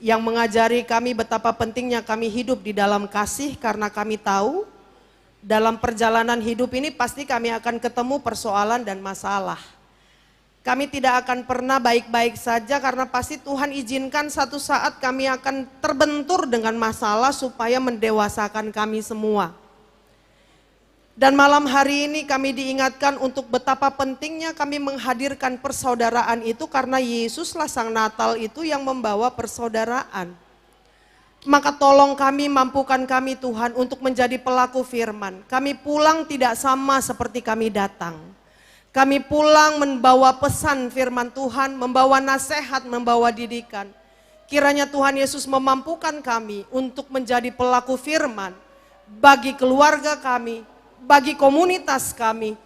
Speaker 6: yang mengajari kami betapa pentingnya kami hidup di dalam kasih, karena kami tahu dalam perjalanan hidup ini pasti kami akan ketemu persoalan dan masalah. Kami tidak akan pernah baik-baik saja karena pasti Tuhan izinkan satu saat kami akan terbentur dengan masalah supaya mendewasakan kami semua. Dan malam hari ini kami diingatkan untuk betapa pentingnya kami menghadirkan persaudaraan itu, karena Yesuslah Sang Natal itu yang membawa persaudaraan. Maka tolong kami, mampukan kami Tuhan untuk menjadi pelaku firman. Kami pulang tidak sama seperti kami datang. Kami pulang membawa pesan firman Tuhan, membawa nasihat, membawa didikan. Kiranya Tuhan Yesus memampukan kami untuk menjadi pelaku firman bagi keluarga kami, bagi komunitas kami,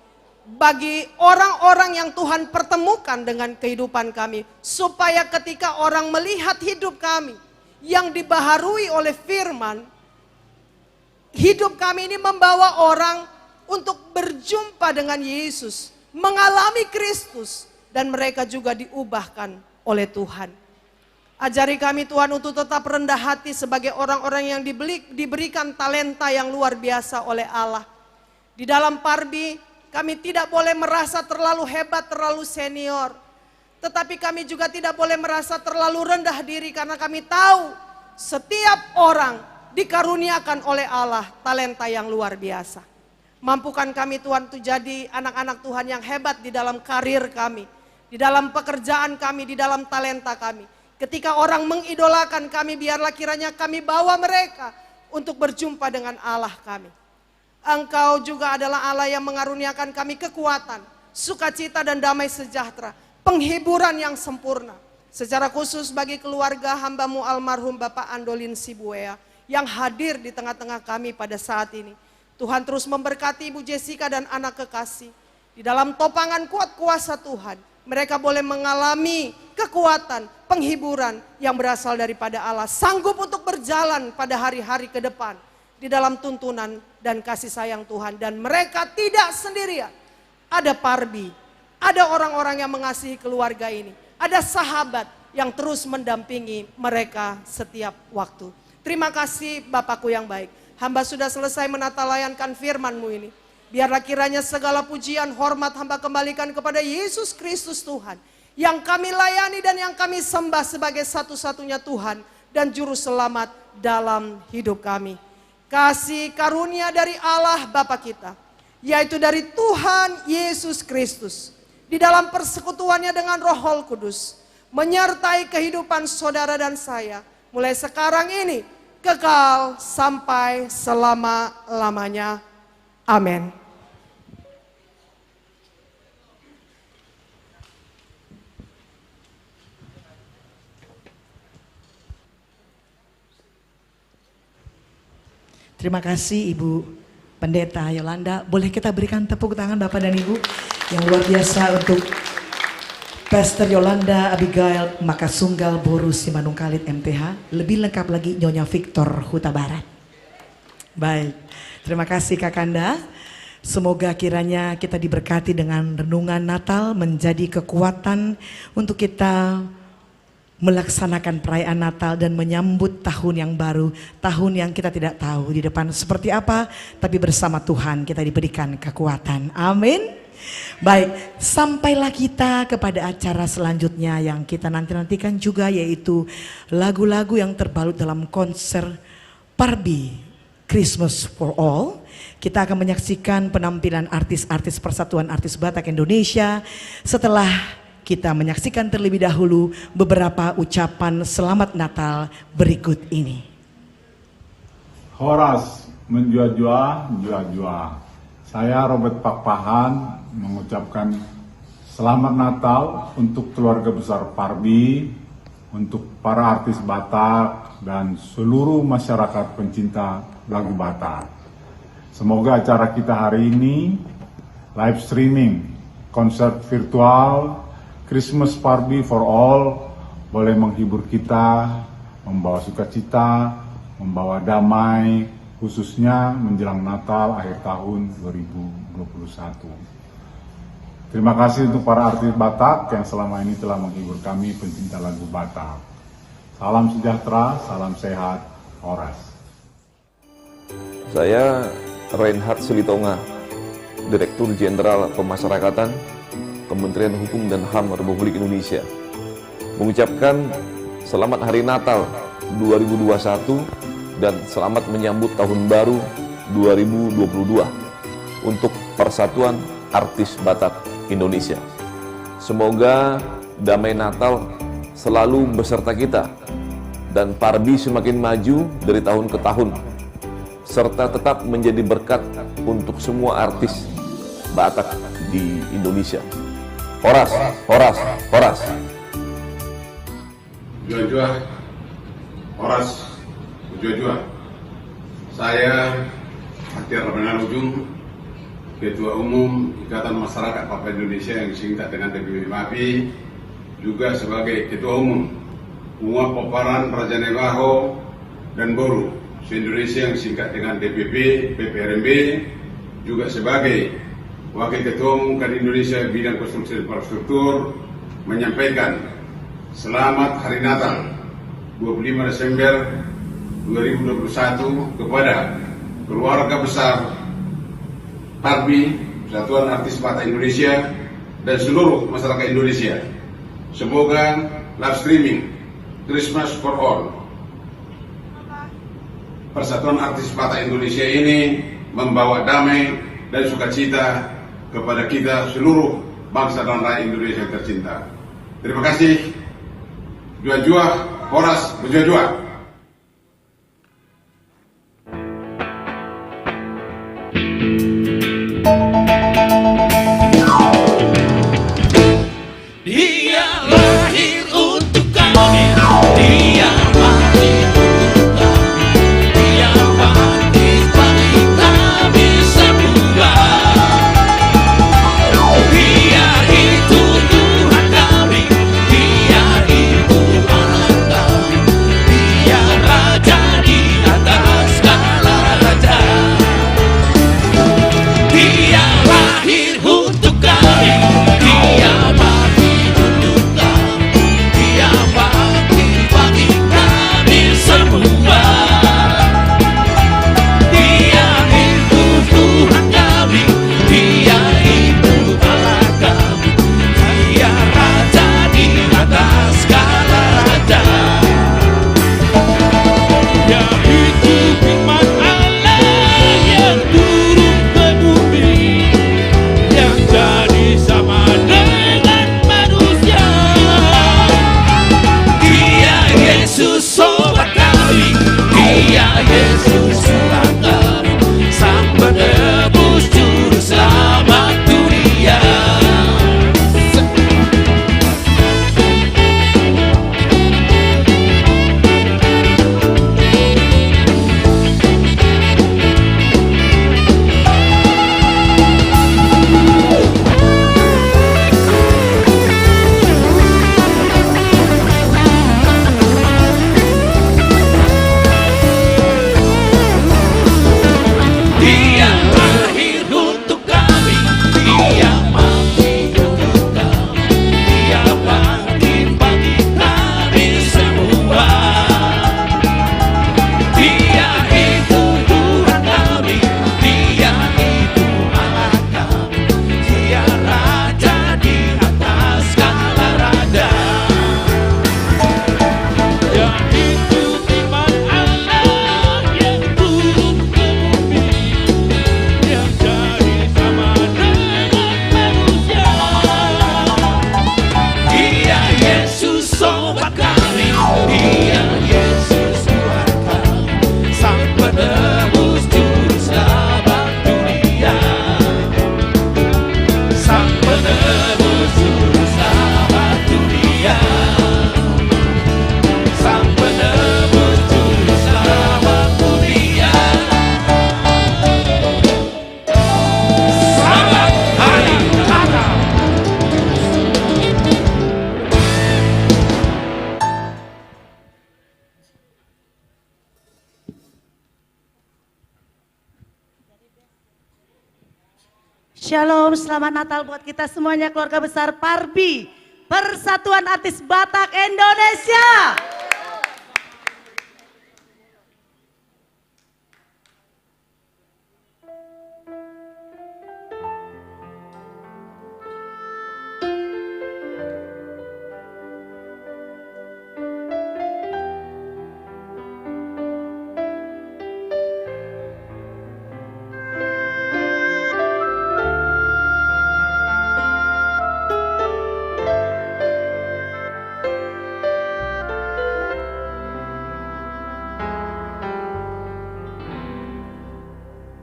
Speaker 6: bagi orang-orang yang Tuhan pertemukan dengan kehidupan kami. Supaya ketika orang melihat hidup kami yang dibaharui oleh firman, hidup kami ini membawa orang untuk berjumpa dengan Yesus, mengalami Kristus, dan mereka juga diubahkan oleh Tuhan. Ajari kami Tuhan untuk tetap rendah hati sebagai orang-orang yang diberikan talenta yang luar biasa oleh Allah. Di dalam Parbi kami tidak boleh merasa terlalu hebat, terlalu senior. Tetapi kami juga tidak boleh merasa terlalu rendah diri, karena kami tahu setiap orang dikaruniakan oleh Allah talenta yang luar biasa. Mampukan kami Tuhan untuk jadi anak-anak Tuhan yang hebat di dalam karir kami, di dalam pekerjaan kami, di dalam talenta kami. Ketika orang mengidolakan kami, biarlah kiranya kami bawa mereka untuk berjumpa dengan Allah kami. Engkau juga adalah Allah yang mengaruniakan kami kekuatan, sukacita dan damai sejahtera, penghiburan yang sempurna. Secara khusus bagi keluarga hamba-Mu almarhum Bapak Andolin Sibuea yang hadir di tengah-tengah kami pada saat ini. Tuhan terus memberkati Ibu Jessica dan anak kekasih. Di dalam topangan kuat kuasa Tuhan, mereka boleh mengalami kekuatan, penghiburan yang berasal daripada Allah. Sanggup untuk berjalan pada hari-hari ke depan di dalam tuntunan dan kasih sayang Tuhan. Dan mereka tidak sendirian. Ada Parbi, ada orang-orang yang mengasihi keluarga ini. Ada sahabat yang terus mendampingi mereka setiap waktu. Terima kasih Bapakku yang baik. Hamba sudah selesai menata layankan firman-Mu ini. Biarlah kiranya segala pujian, hormat hamba kembalikan kepada Yesus Kristus Tuhan. Yang kami layani dan yang kami sembah sebagai satu-satunya Tuhan dan Juru Selamat dalam hidup kami. Kasih karunia dari Allah Bapa kita, yaitu dari Tuhan Yesus Kristus, di dalam persekutuannya dengan Roh Kudus, menyertai kehidupan saudara dan saya, mulai sekarang ini, kekal sampai selama-lamanya. Amin.
Speaker 1: Terima kasih Ibu Pendeta Yolanda. Boleh kita berikan tepuk tangan Bapak dan Ibu yang luar biasa untuk Pastor Yolanda Abigail Makasunggal Boru Simanungkalit MTH. Lebih lengkap lagi Nyonya Victor Huta Barat. Baik, terima kasih Kakanda. Semoga kiranya kita diberkati dengan renungan Natal menjadi kekuatan untuk kita melaksanakan perayaan Natal dan menyambut tahun yang baru. Tahun yang kita tidak tahu di depan seperti apa, tapi bersama Tuhan kita diberikan kekuatan. Amin. Baik, sampailah kita kepada acara selanjutnya yang kita nanti-nantikan juga, yaitu lagu-lagu yang terbalut dalam konser Parbi Christmas for All. Kita akan menyaksikan penampilan artis-artis Persatuan Artis Batak Indonesia. Setelah kita menyaksikan terlebih dahulu beberapa ucapan selamat Natal berikut ini.
Speaker 7: Horas menjua-jua, jua-jua. Saya Robert Pakpahan mengucapkan selamat Natal untuk keluarga besar Parbi, untuk para artis Batak dan seluruh masyarakat pencinta lagu Batak. Semoga acara kita hari ini live streaming, konser virtual, Christmas Parbi for All boleh menghibur kita, membawa sukacita, membawa damai, khususnya menjelang Natal akhir tahun 2021. Terima kasih untuk para artis Batak yang selama ini telah menghibur kami pencinta lagu Batak. Salam sejahtera, salam sehat, Horas.
Speaker 8: Saya Reinhard Silitonga, Direktur Jenderal Pemasyarakatan Kementerian Hukum dan HAM Republik Indonesia, mengucapkan selamat Hari Natal 2021 dan selamat menyambut Tahun Baru 2022 untuk Persatuan Artis Batak Indonesia. Semoga damai Natal selalu beserta kita dan Parbi semakin maju dari tahun ke tahun, serta tetap menjadi berkat untuk semua artis Batak di Indonesia. Horas, horas, horas.
Speaker 9: Jua-jua, Horas, jua-jua. Saya Akhir Ramadan Ujung, Ketua Umum Ikatan Masyarakat Papua Indonesia yang disingkat dengan DPP MAPI, juga sebagai Ketua Umum Umat Paparan Raja Nebaho dan Boru se-Indonesia yang disingkat dengan DPP PPRMB, juga sebagai Wakil Ketua Umum KAN Indonesia Bidang Konstruksi Infrastruktur, menyampaikan selamat Hari Natal 25 Desember 2021 kepada keluarga besar Parbi, Persatuan Artis Batak Indonesia, dan seluruh masyarakat Indonesia. Semoga live streaming Christmas for All Persatuan Artis Batak Indonesia ini membawa damai dan sukacita kepada kita seluruh bangsa dan rakyat Indonesia yang tercinta. Terima kasih. Jua-jua, Horas, berjua-jua.
Speaker 10: Dia lahir untuk kami, dia mati untuk kami, dia bangkit bagi kami semua. Dia itu Tuhan kami, dia itu Allah kami, dia Raja di atas segala raja. Dia lahir untuk kami, dia mati untuk kami, dia bangkit bagi kami semua. Dia itu Tuhan kami, dia itu Allah kami, dia Raja di atas segala raja. Dia itu firman Allah yang turun ke bumi, yang jadi sama dengan manusia. Dia Yesus sobat kami, dia Yesus Tuhan kami, sang penebus juru selamat dunia.
Speaker 11: Shalom, selamat Natal buat kita semuanya, keluarga besar Parbi, Persatuan Artis Batak Indonesia.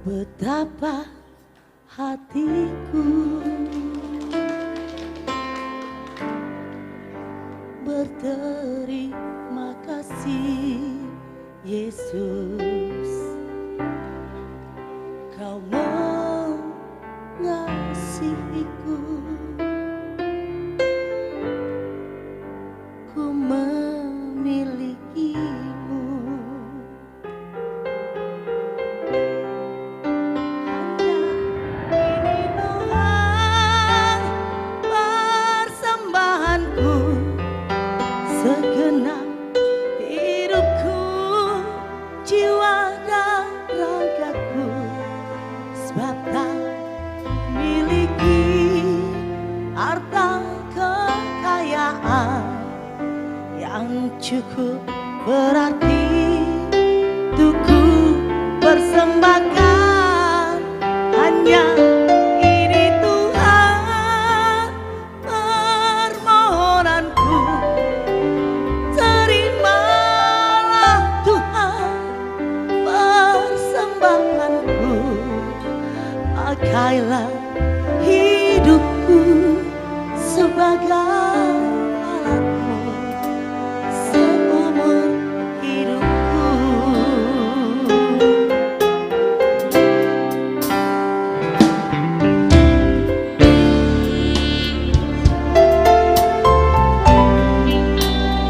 Speaker 11: Betapa hatiku berterima kasih, Yesus, Kau mengasihiku, ku memilikimu. Segenap hidupku, jiwa dan ragaku, sebab tak miliki harta kekayaan yang cukup berarti untuk ku persembahkan. Hanya ini Tuhan permohonanku. Pakailah hidupku sebagai alatmu seumur hidupku.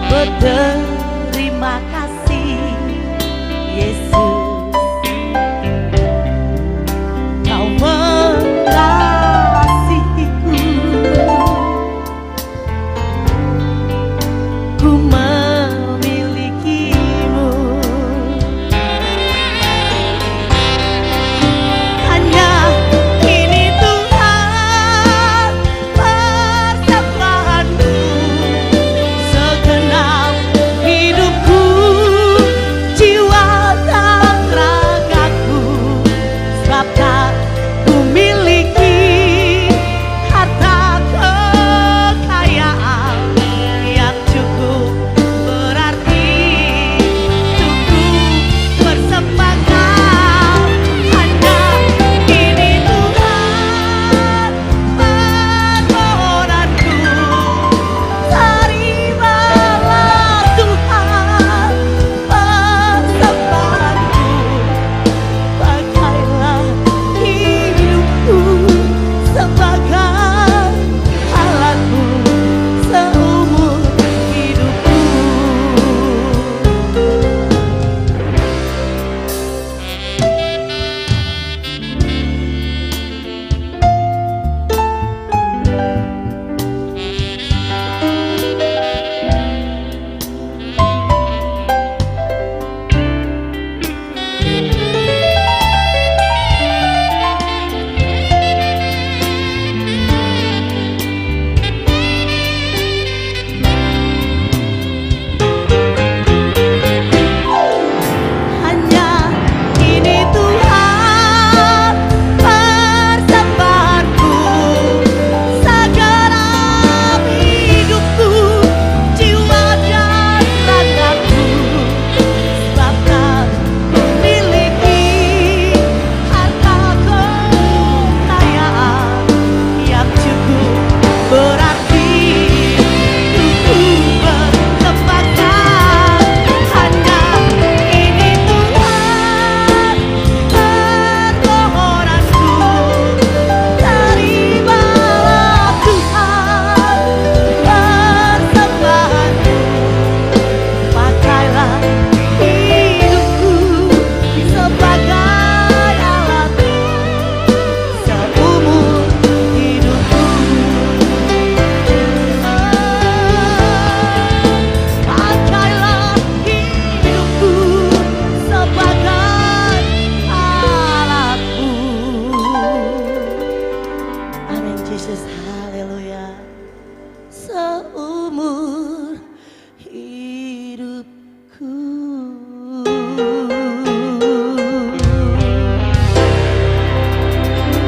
Speaker 11: Berterima kasih, Yesus.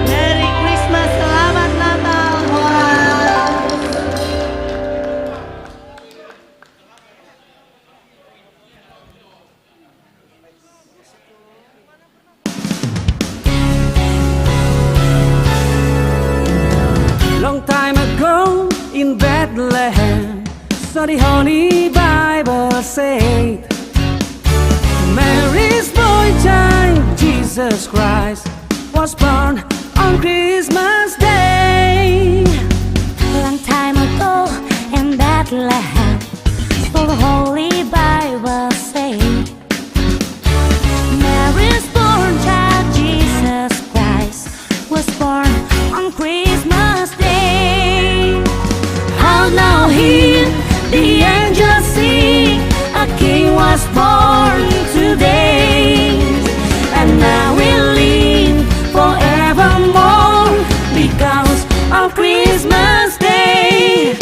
Speaker 11: Merry Christmas, selamat Natal, Horas.
Speaker 10: Long time ago in Bethlehem, so the Holy Bible said, Mary's boy child, Jesus Christ, was born on Christmas Day.
Speaker 12: Long time ago in Bethlehem, so the Holy Bible said, Mary's born child, Jesus Christ, was born on Christmas Day.
Speaker 10: How now hear the angels sing, a king was born today, and now we live forevermore because of Christmas Day.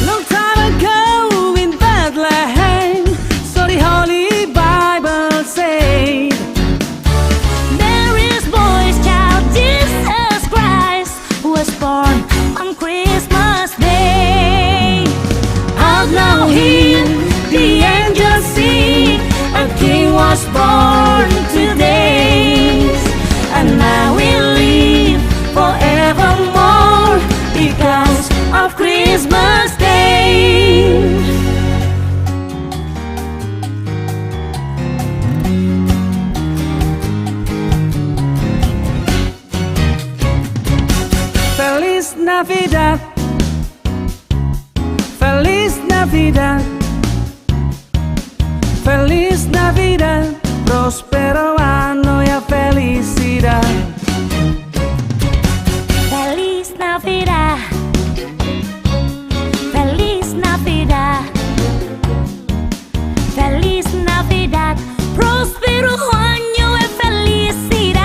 Speaker 10: Long time ago in Bethlehem, so the Holy Bible said,
Speaker 12: Mary's boy's child, Jesus Christ, was born on Christmas Day.
Speaker 10: out now hear the angels sing, a king was born today, and now we live forevermore because of Christmas Day. Feliz Navidad, Feliz Navidad, Feliz Navidad, próspero año y felicidad.
Speaker 12: Feliz Navidad, Feliz Navidad, Feliz Navidad, próspero año y felicidad.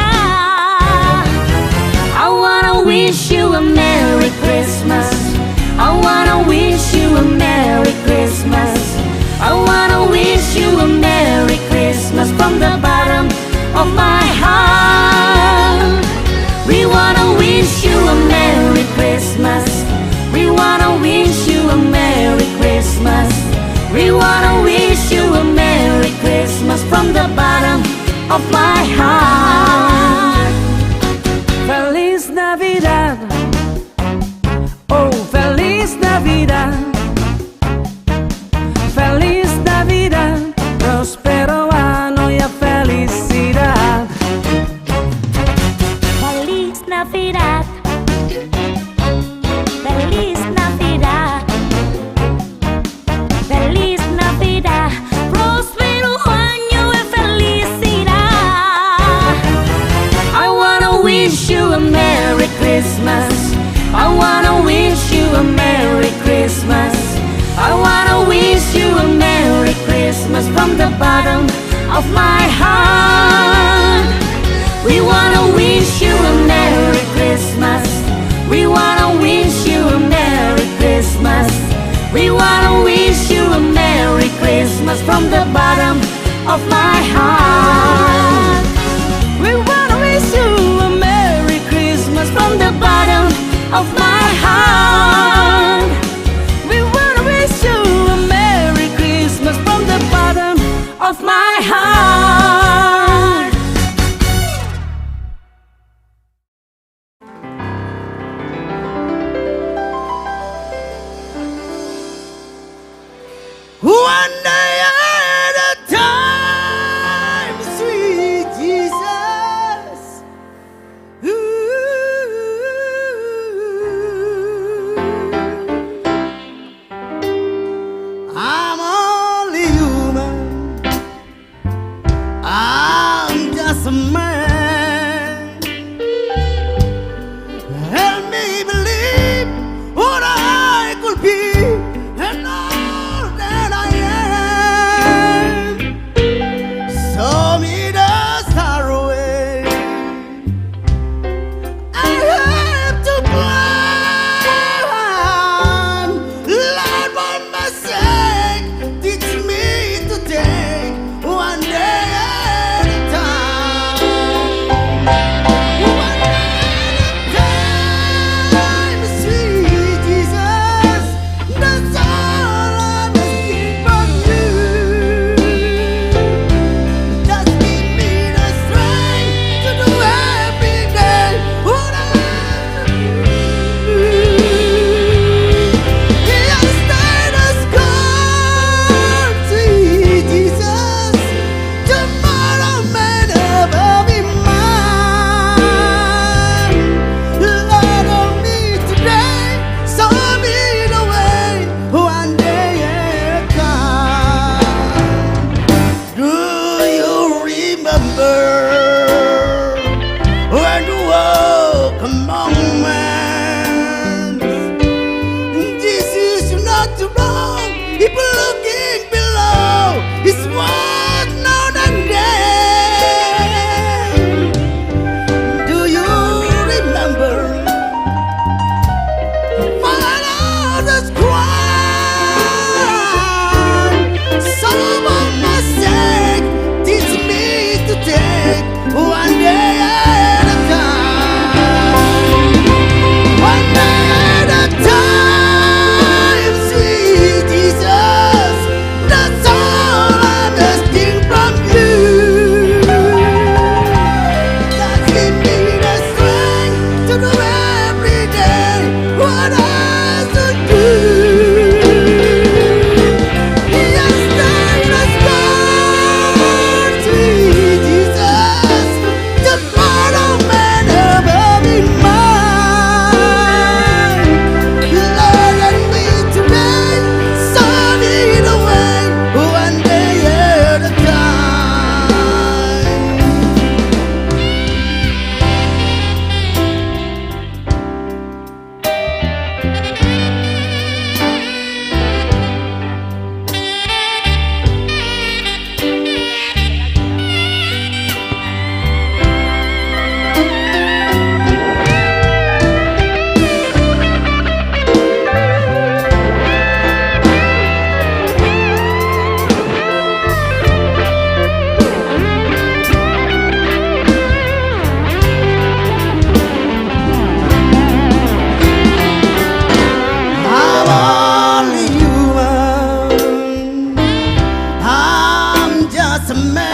Speaker 10: I wanna wish you a Merry Christmas. I wanna wish you a Merry Christmas. I wanna wish you a Merry Christmas from the bottom of my heart. We wanna wish you a Merry Christmas. We wanna wish you a Merry Christmas. We wanna wish you a Merry Christmas from the bottom of my heart. Feliz Navidad. Oh, Feliz Navidad. Feliz Navidad. Próspero año y felicidad.
Speaker 12: Feliz Navidad, Feliz Navidad, Feliz Navidad, próspero año y felicidad.
Speaker 10: I wanna wish you a Merry Christmas. I wanna wish you a Merry Christmas. I wanna wish you a Merry Christmas from the bottom of my heart. We wanna wish you a Merry Christmas. We wanna wish you a Merry Christmas. We wanna wish you a Merry Christmas from the bottom of my heart. We wanna wish you a Merry Christmas from the bottom of my heart. We wanna wish you a Merry Christmas from the bottom of my heart. One day at a time, sweet Jesus. I'm only human. I'm just a man. Help me believe what I could be and all that I am. Show me the star away. I have to climb. Lord, for my sake, teach me to take one day
Speaker 13: remember when you walk among men. This is not wrong. If looking below, it's what now than then. Do you remember? Father's cry. Someone must take, teach me to take one day at a time. One day at a time, sweet Jesus. That's all I'm asking from you. Just give me the strength to do every day what I should do. Yes, there is God, sweet Jesus. The part of man above in mine. Lord, let me today, show me the way, one day at a time. I'm only human. I'm just a man.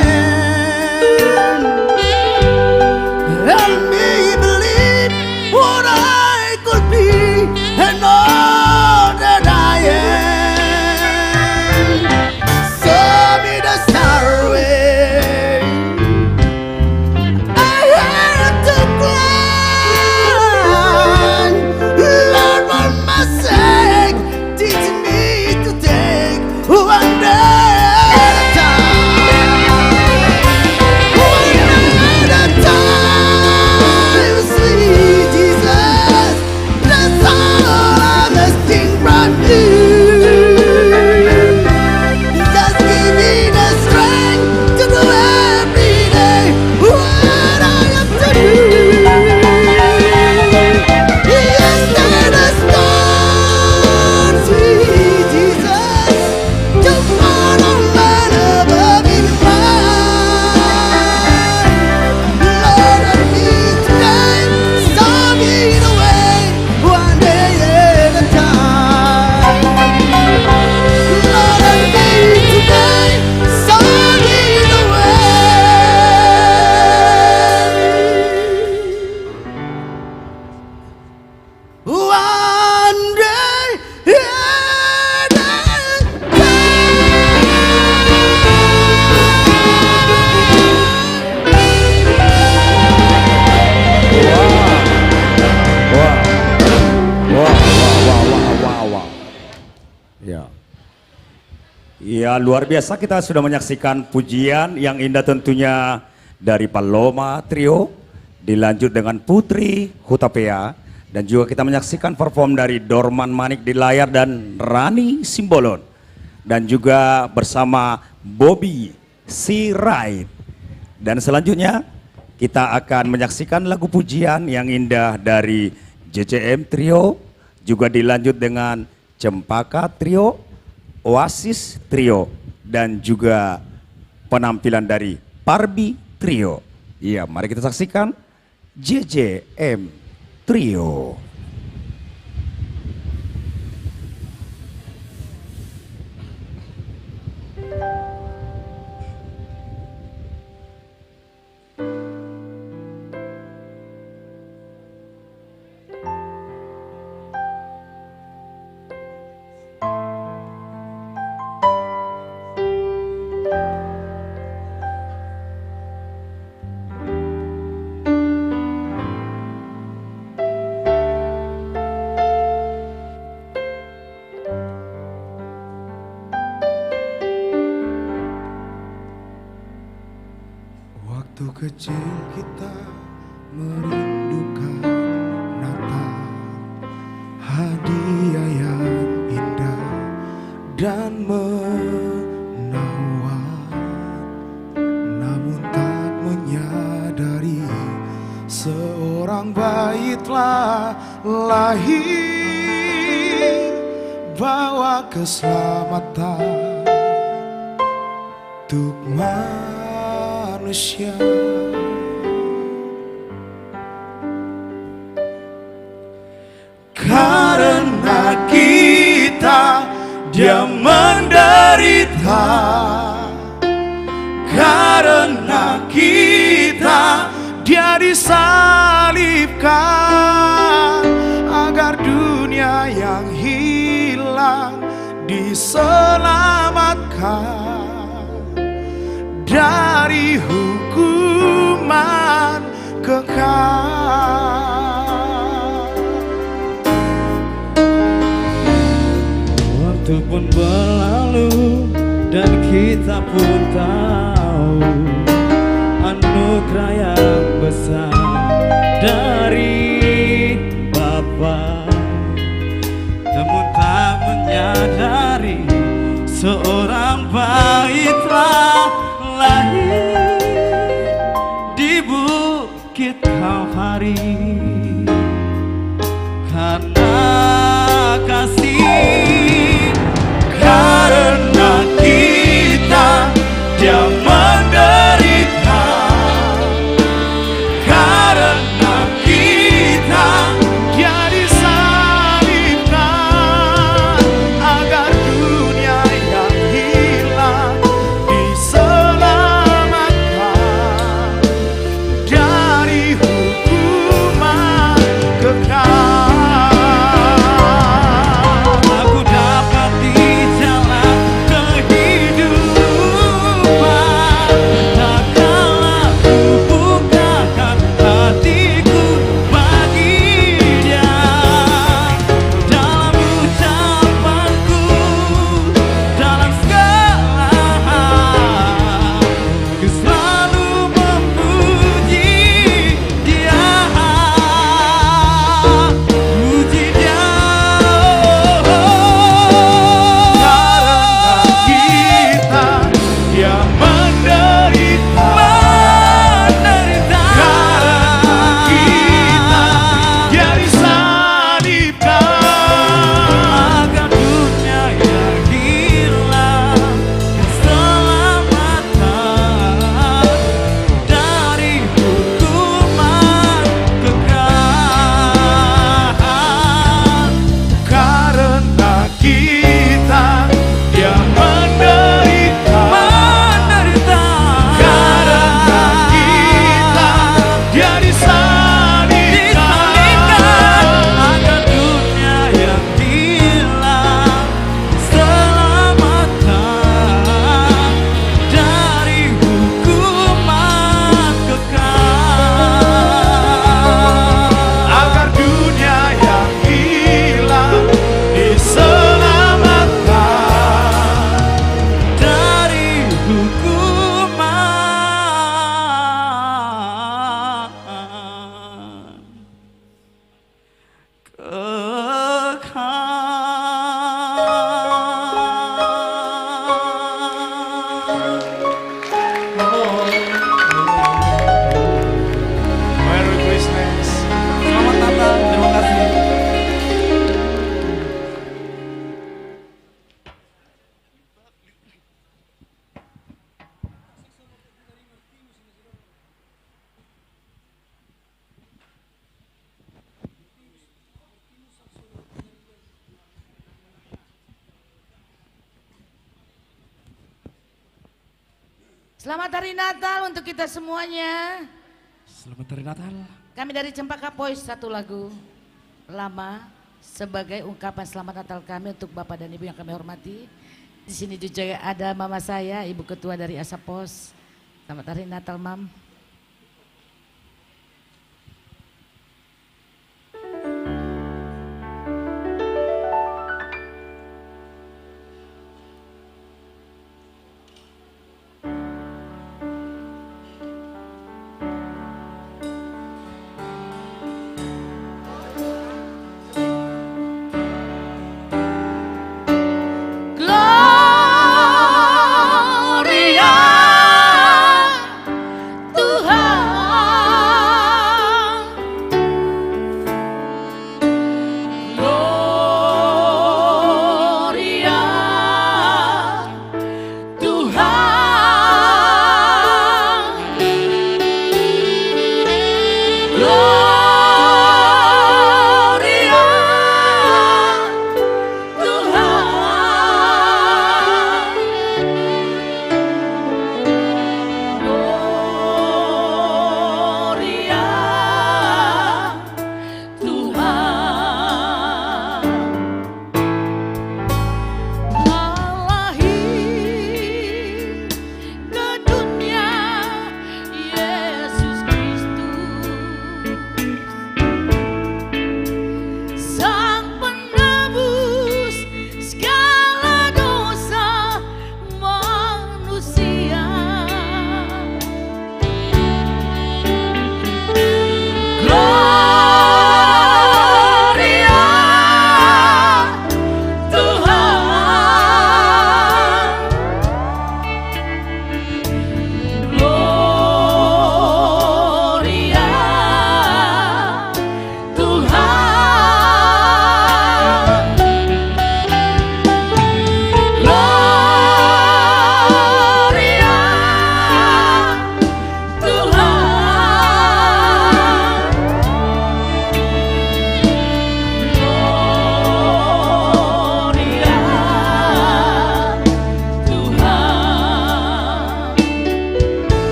Speaker 13: Help me believe what I could be and all that I am. Show me the star way. I had to climb. Lord, for my sake, teach me to take one day at a time. One day at a time, sweet Jesus. That's all I'm asking from you. Just give me the strength to do every day what I have to do. Yes, there is God, sweet Jesus. The part of man above in mine. Lord, let me today, show me the way, one day at a time. Lord, let me today, show me the way. One day at a
Speaker 2: Wow. Ya. Ya, luar biasa, kita sudah menyaksikan pujian yang indah tentunya dari Paloma Trio, dilanjut dengan Putri Hutapea, dan juga kita menyaksikan perform dari Dorman Manik di layar dan Rani Simbolon, dan juga bersama Bobby Sirait. Dan selanjutnya kita akan menyaksikan lagu pujian yang indah dari JCM Trio, juga dilanjut dengan Cempaka Trio, Oasis Trio, dan juga penampilan dari Parbi Trio. Iya, mari kita saksikan JJM Trio.
Speaker 14: Waktu kecil kita merindukan Natal, hadiah yang indah dan menawan. Namun tak menyadari seorang bayi telah lahir, bawa keselamatan untuk manusia. Karena kita dia menderita, karena kita dia disalibkan, agar dunia yang hilang diselamatkan dari hukuman kekal. Waktu pun berlalu dan kita pun tahu anugerah yang besar dari Bapa, namun tak menyadari seorang bayi telah lahir di Bukit Kalvari. Karena kasih, karena kita dia menderita, karena kita dia disalibkan, agar dunia yang hilang diselamatkan dari hukuman kekal. Aku dapat di jalan kehidupan, tak kalah ku bukakan hatiku bagi Dia. Dalam ucapanku, dalam segala hal, ku selalu memuji Dia, puji Dia. Karena kita dia menderita, karena kita dia disalibkan, agar dunia yang hilang keselamatan dari hukuman kekal. Karena kita dia menderita, karena kita dia disalibkan, agar dunia yang hilang keselamatan dari hukuman kekal. Agar dunia yang hilang diselamatkan dari hukuman Merry Christmas. Selamat Natal. Terima kasih.
Speaker 15: Selamat Hari Natal untuk kita semuanya.
Speaker 14: Selamat Hari Natal.
Speaker 15: Kami dari Cempaka Boys satu lagu lama sebagai ungkapan selamat Natal kami untuk Bapak dan Ibu yang kami hormati. Di sini juga ada mama saya, Ibu Ketua dari Asapos. Selamat Hari Natal, Mam.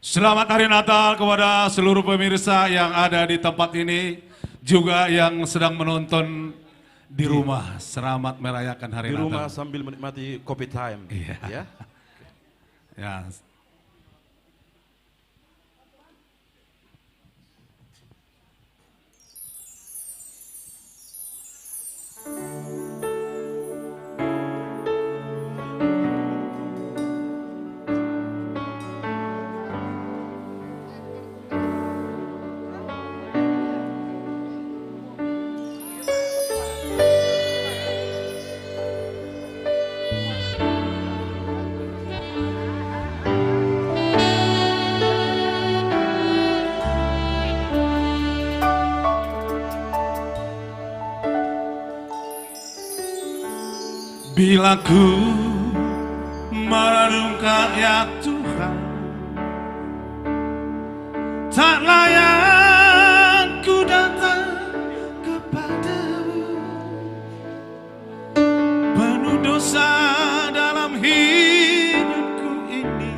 Speaker 3: Selamat Hari Natal kepada seluruh pemirsa yang ada di tempat ini, juga yang sedang menonton di rumah. Selamat merayakan Hari Natal.
Speaker 16: Di rumah sambil menikmati coffee time.
Speaker 3: Iya.
Speaker 16: Ya.
Speaker 3: Ya. Bila ku merenungkan ya Tuhan, tak layak ku datang kepadamu, penuh dosa dalam hidupku ini.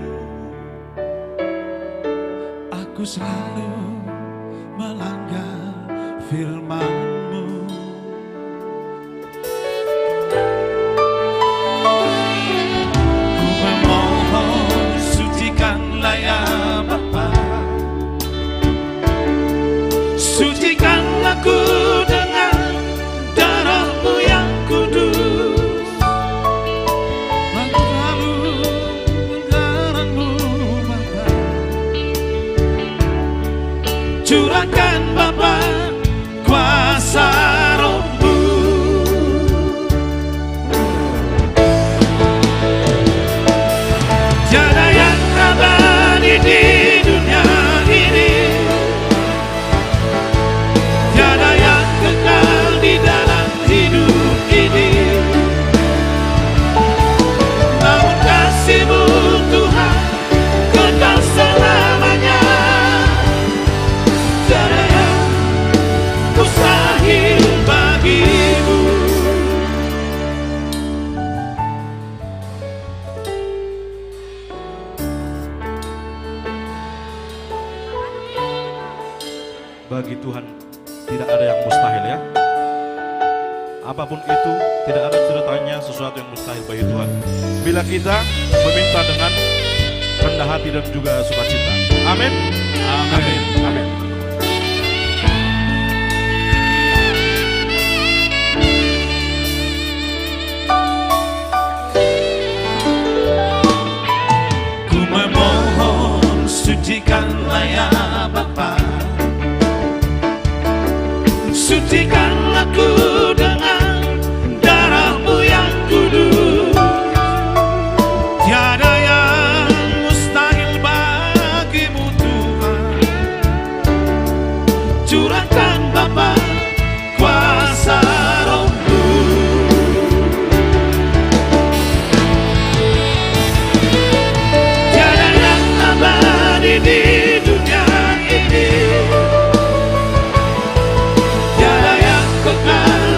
Speaker 3: Aku selalu melanggar firman-Mu. Ya Bapa, sucikan aku dengan darah-Mu yang kudus, lalu pelanggaran-Mu Bapa, curahkan Bapa kuasa Roh-Mu. Tiada yang abadi di dunia ini, tiada yang kekal di dalam hidup ini, namun kasih-Mu Tuhan kekal selamanya. Tiada yang mustahil bagi-Mu.
Speaker 16: Bagi Tuhan tidak ada yang mustahil ya. Apapun itu, tidak ada ceritanya sesuatu yang mustahil bagi Tuhan. Bila kita meminta dengan rendah hati dan juga sukacita. Amin. Amin. Amin. Ku memohon, sucikanlah ya Bapa, sucikan aku dengan darah-Mu yang kudus. Tiada yang mustahil bagi-Mu Tuhan. Curahkan Bapa kuasa Roh-Mu. Tiada yang abadi di dunia ini, tiada yang kekal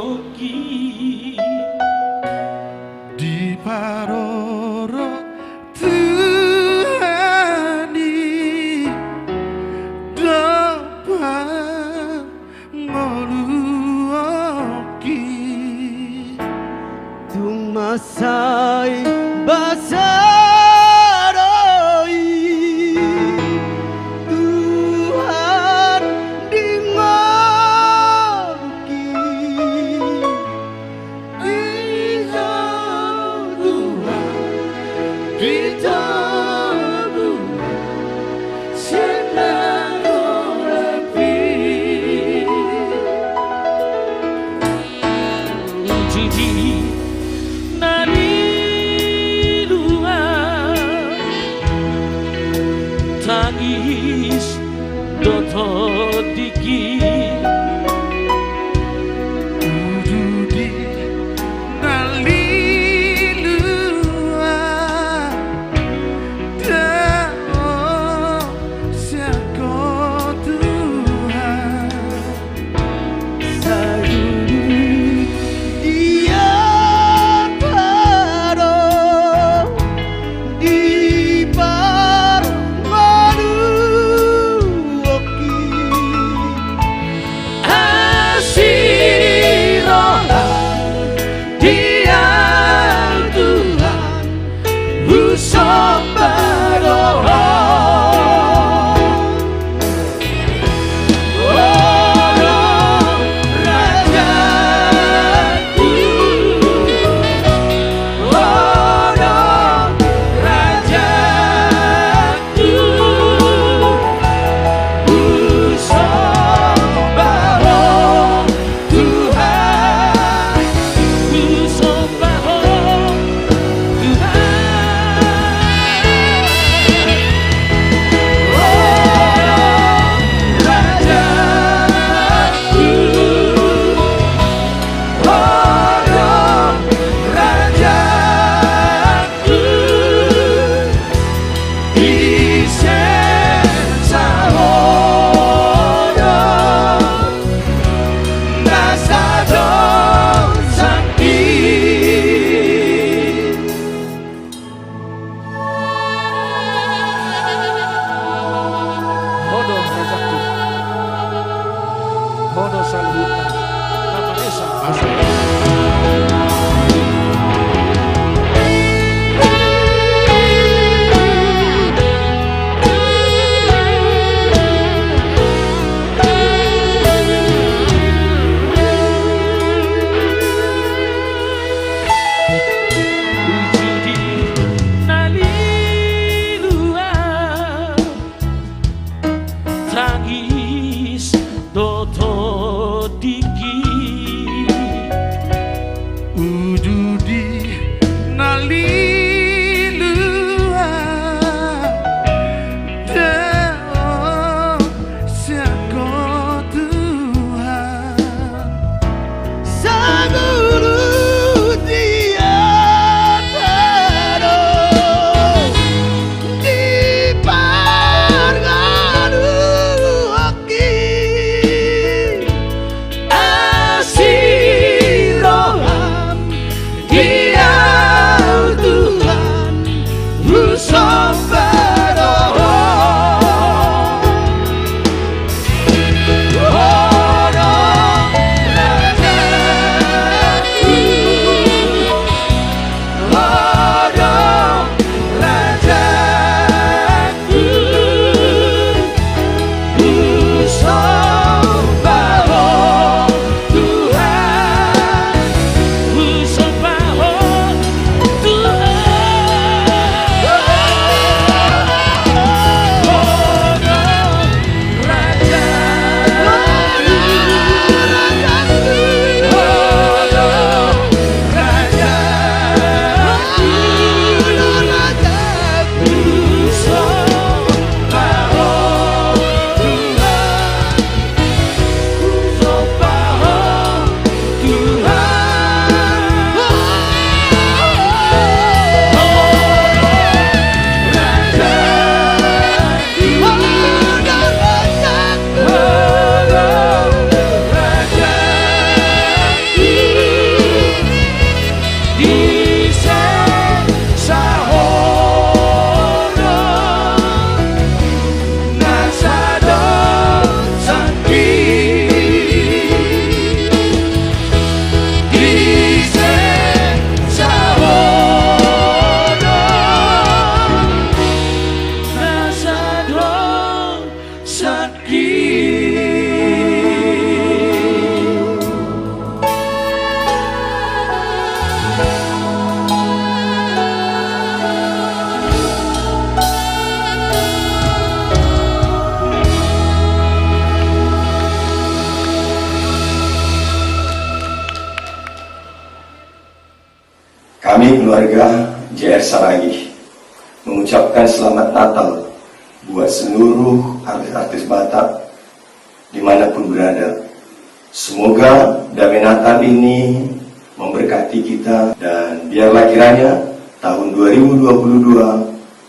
Speaker 14: Todioki di paroro Tuhani dapat ngoluoki
Speaker 13: Tumasai basaroi Tuhan dimauki Ditabu senang lebih
Speaker 14: Jadi nari luar Tangis doto dikit
Speaker 13: Ududi nali luar Dao siako Tuhan Sayuri dia paro di par manuoki
Speaker 17: Kami keluarga JR Saragih mengucapkan selamat Natal buat seluruh artis-artis Batak dimanapun berada. Semoga damai Natal ini memberkati kita dan biarlah kiranya tahun 2022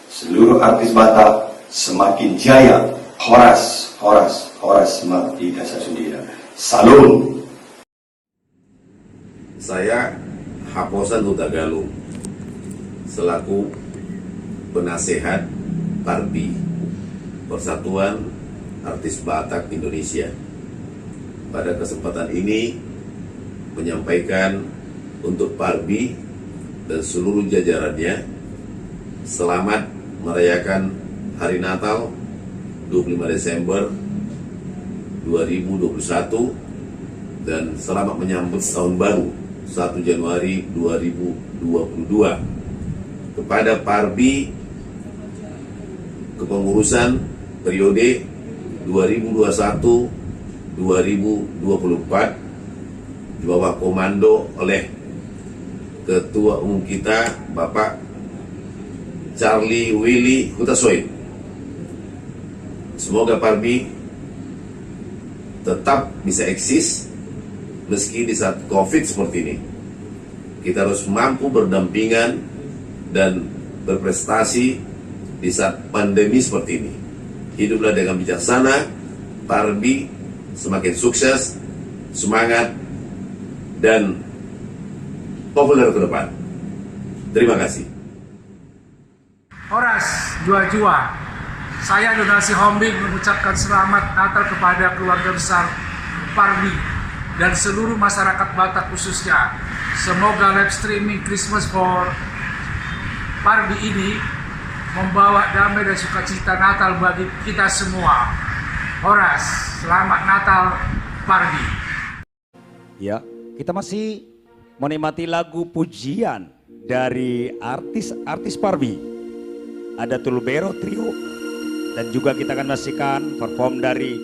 Speaker 17: seluruh artis Batak semakin jaya. Horas semakti dasa sundira. Salam.
Speaker 18: Saya Haposan Hutagalung selaku penasehat Parbi, Persatuan Artis Batak Indonesia. Pada kesempatan ini menyampaikan untuk Parbi dan seluruh jajarannya selamat merayakan Hari Natal 25 Desember 2021 dan selamat menyambut Tahun Baru 1 Januari 2022. Kepada Parbi, kepengurusan periode 2021-2024 di bawah komando oleh Ketua Umum kita Bapak Charlie Willy Hutasoit. Semoga Parbi tetap bisa eksis meski di saat COVID seperti ini. Kita harus mampu berdampingan dan berprestasi di saat pandemi seperti ini. Hiduplah dengan bijaksana, Parbi semakin sukses, semangat, dan populer ke depan. Terima kasih.
Speaker 19: Horas Jua-Jua. Saya Donasi Hombing mengucapkan selamat Natal kepada keluarga besar Parbi dan seluruh masyarakat Batak khususnya. Semoga live streaming Christmas for Parbi ini membawa damai dan sukacita Natal bagi kita semua. Horas, selamat Natal Parbi.
Speaker 2: Ya, kita masih menikmati lagu pujian dari artis-artis Parbi. Ada Tulbero Trio. Dan juga kita akan menyaksikan perform dari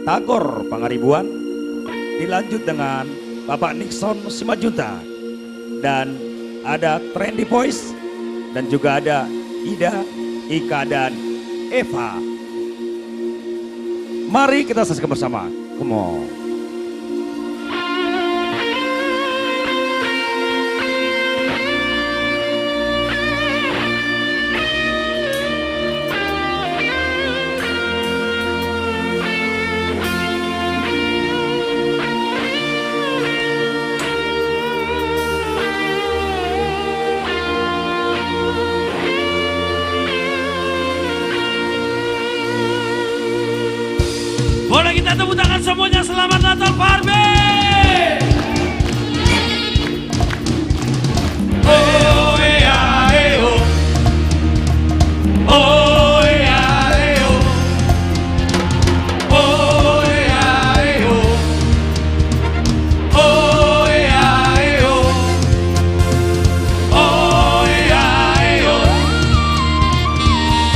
Speaker 2: Tagor Pangaribuan. Dilanjut dengan Bapak Nixon Simajuta. Dan ada Trendy Voice. Dan juga ada Ida, Ika, dan Eva. Mari kita saksikan bersama. Come on.
Speaker 14: Boleh kita tepuk tangan semuanya, selamat Natal Parbi. Oh ya oh. Oh ya oh. Oh ya oh. Oh ya oh. Oh ya oh.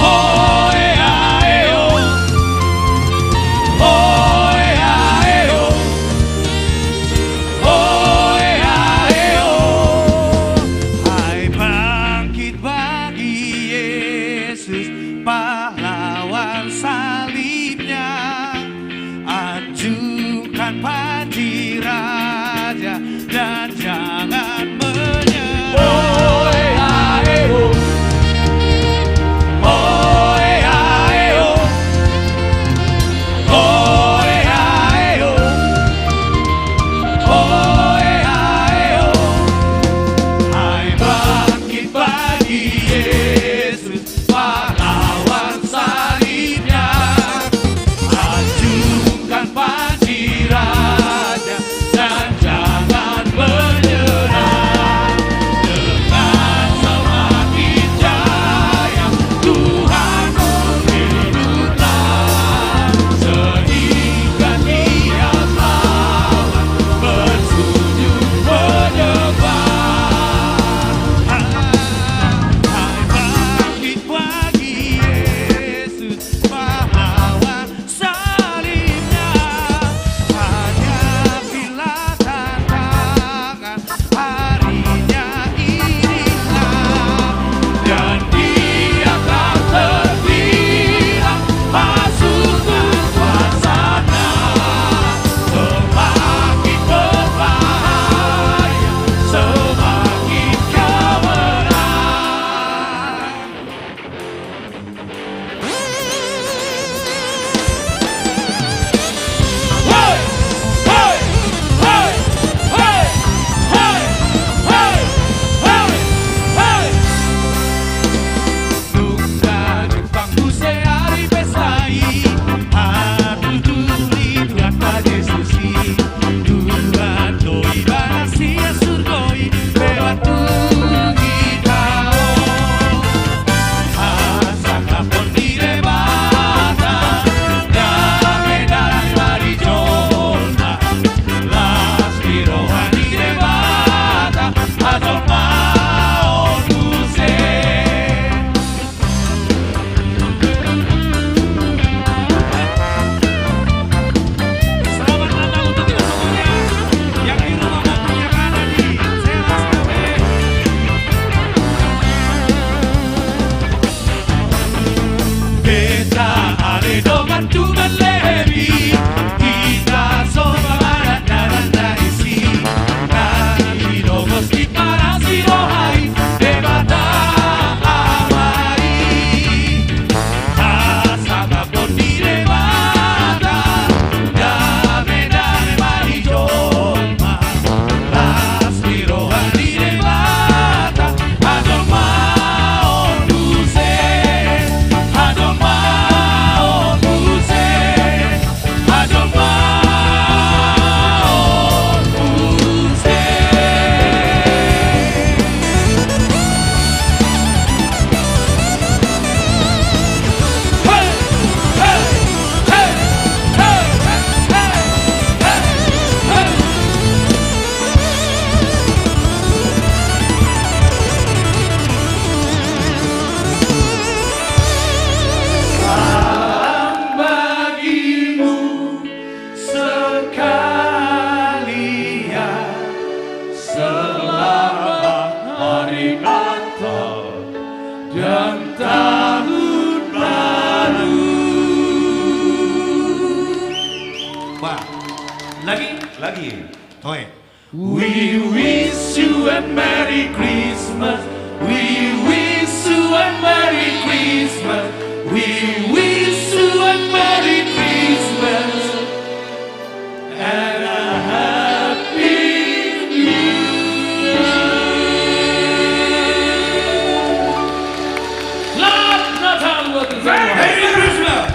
Speaker 14: Oh ya oh. Oh
Speaker 3: Lagi. Oke.
Speaker 14: We wish you a Merry Christmas. We wish you a Merry Christmas. We wish you a Merry Christmas and a Happy New Year. Selamat Natal buat kita semua. Merry Christmas.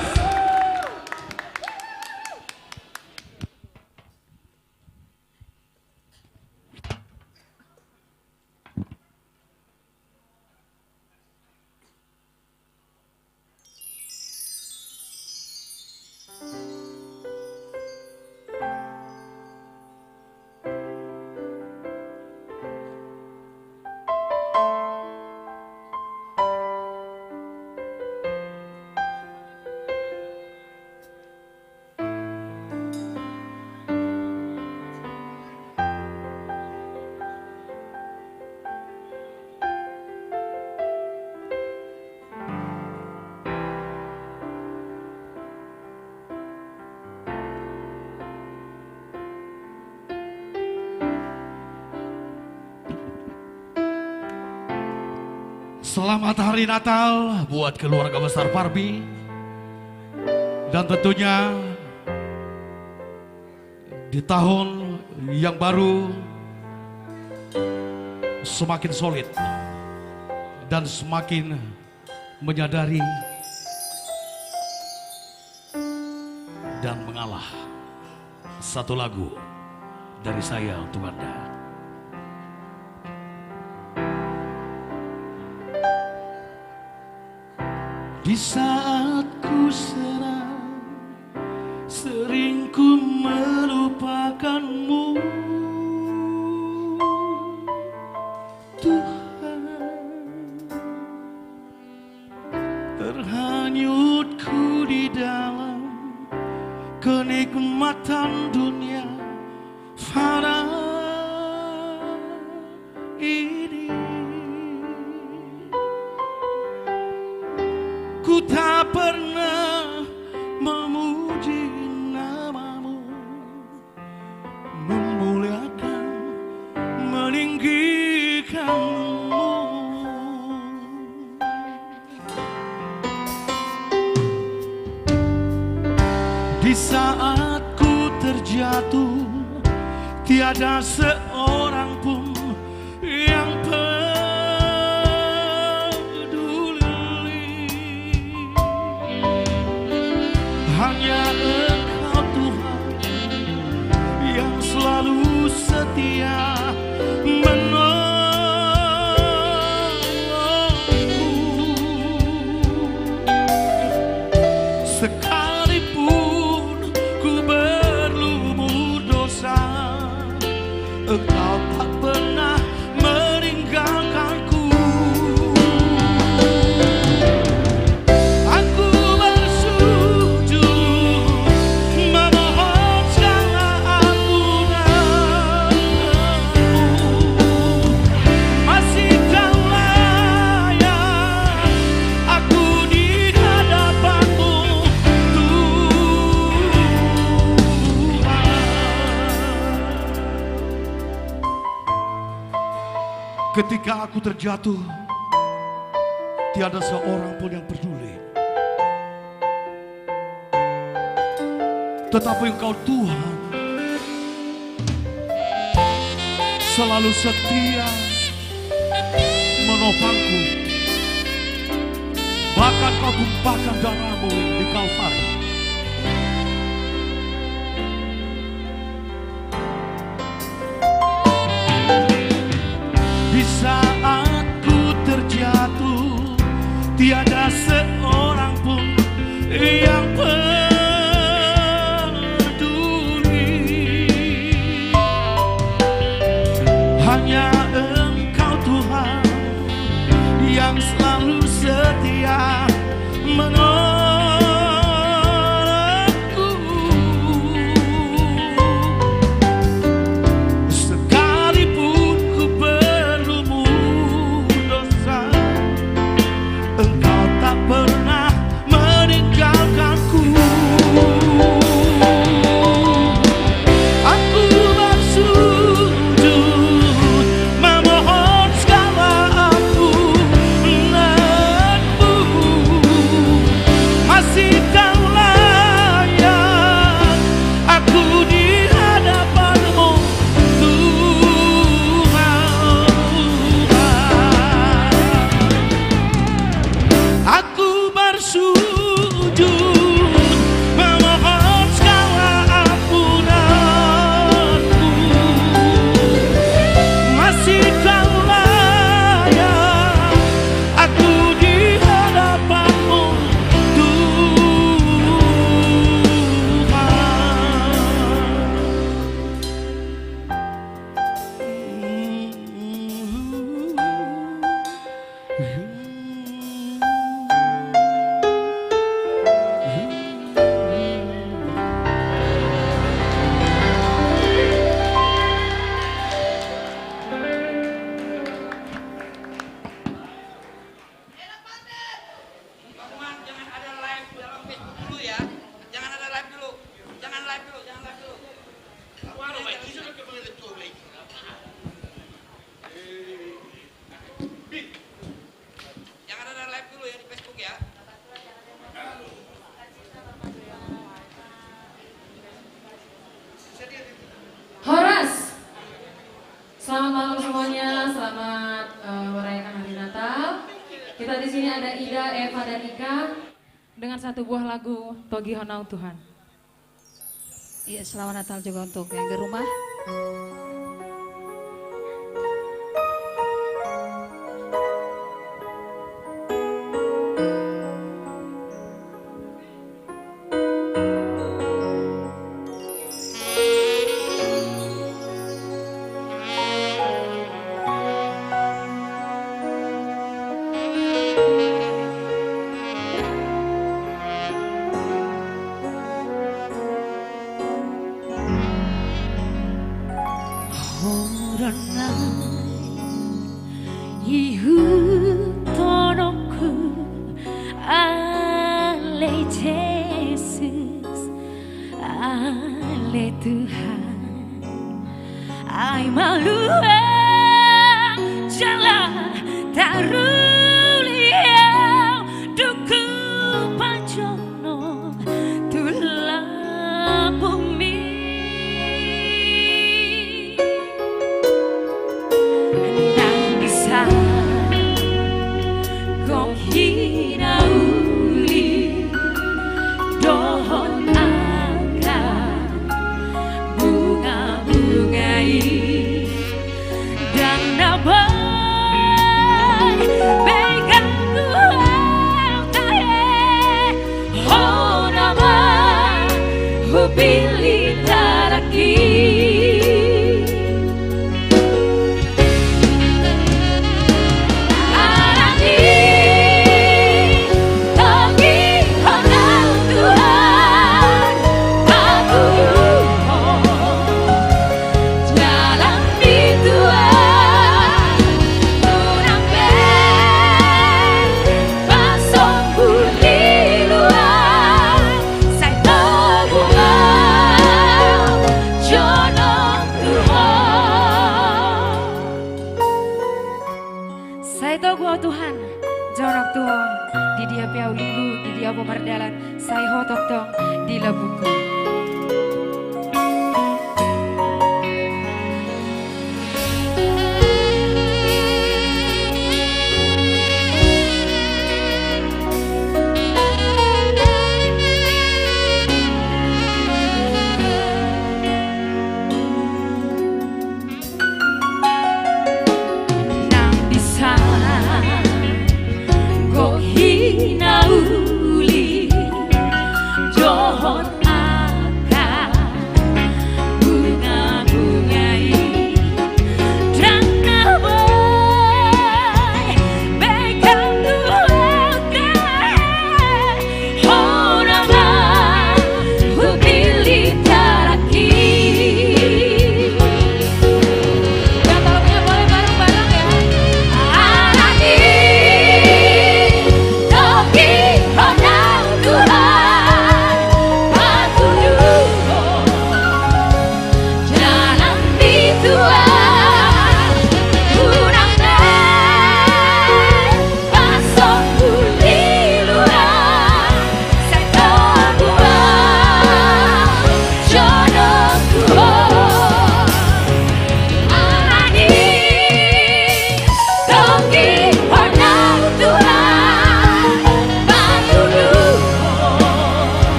Speaker 19: Selamat Hari Natal buat keluarga besar Parbi. Dan tentunya di tahun yang baru semakin solid dan semakin menyadari dan mengalah. Satu lagu dari saya untuk Anda. Di saat ku serang, sering ku melupakanmu, Tuhan. Terhanyut ku di dalam kenikmatan dunia fana ini. Ku tak pernah memuji namamu, memuliakan, meninggikanmu. Di saat ku terjatuh, tiada seorang pun yang hanya Engkau Tuhan yang selalu setia menolongku. Sekalipun ku berlumur dosa, Engkau tak pernah meninggalkanku. Ketika aku terjatuh, tiada seorang pun yang peduli. Tetapi Engkau Tuhan selalu setia menopangku. Bahkan Kau tumpahkan darah-Mu di Kalvari. Di saat ku terjatuh, tiada seorang pun yang peduli. Hanya Engkau Tuhan yang selalu setia menolongku. Sekalipun ku berlumur dosa, Engkau tak pernah meninggalkan.
Speaker 20: sini ada Ida, Eva, dan Ika dengan satu buah lagu Togi Honau Tuhan.
Speaker 21: Iya, selamat Natal juga untuk yang di rumah.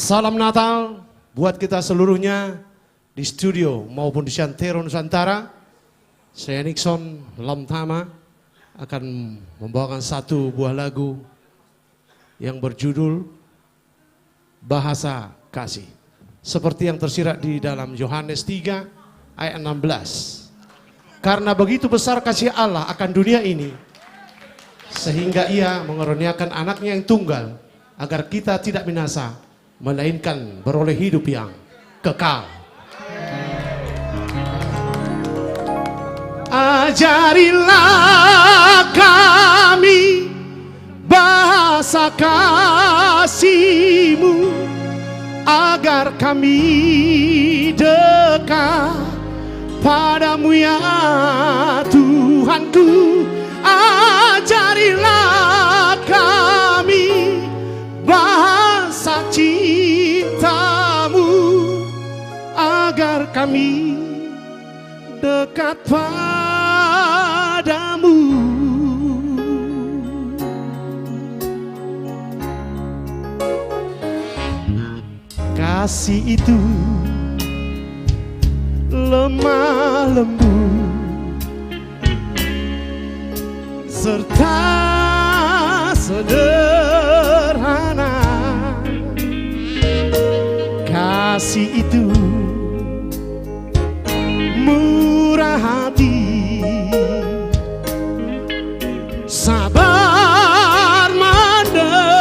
Speaker 22: Salam Natal buat kita seluruhnya di studio maupun di Santero Nusantara. Saya Nixon Lamtama akan membawakan satu buah lagu yang berjudul Bahasa Kasih. Seperti yang tersirat di dalam Yohanes 3 ayat 16. Karena begitu besar kasih Allah akan dunia ini, sehingga ia mengaruniakan anaknya yang tunggal, agar kita tidak binasa, melainkan beroleh hidup yang kekal. Ajarilah kami bahasa kasih-Mu, agar kami dekat padamu ya Tuhanku. Ajarilah kami bahasa cinta-Mu, agar kami dekat padamu. Kasih itu lemah lembut serta sederhana. Kasih itu murah hati, sabar menderita.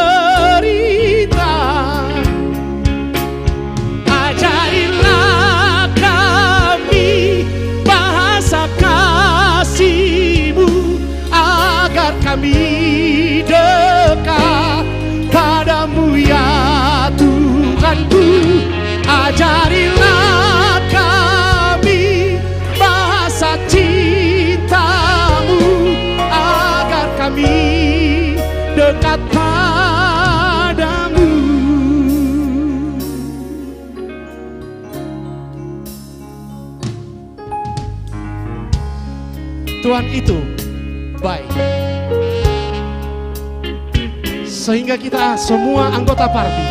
Speaker 22: Ajarilah kami bahasa kasih-Mu, agar kami dekat padamu ya Tuhanku. Ajarilah kami bahasa cinta-Mu, agar kami dekat padamu. Tuhan itu baik, sehingga kita semua anggota Parbi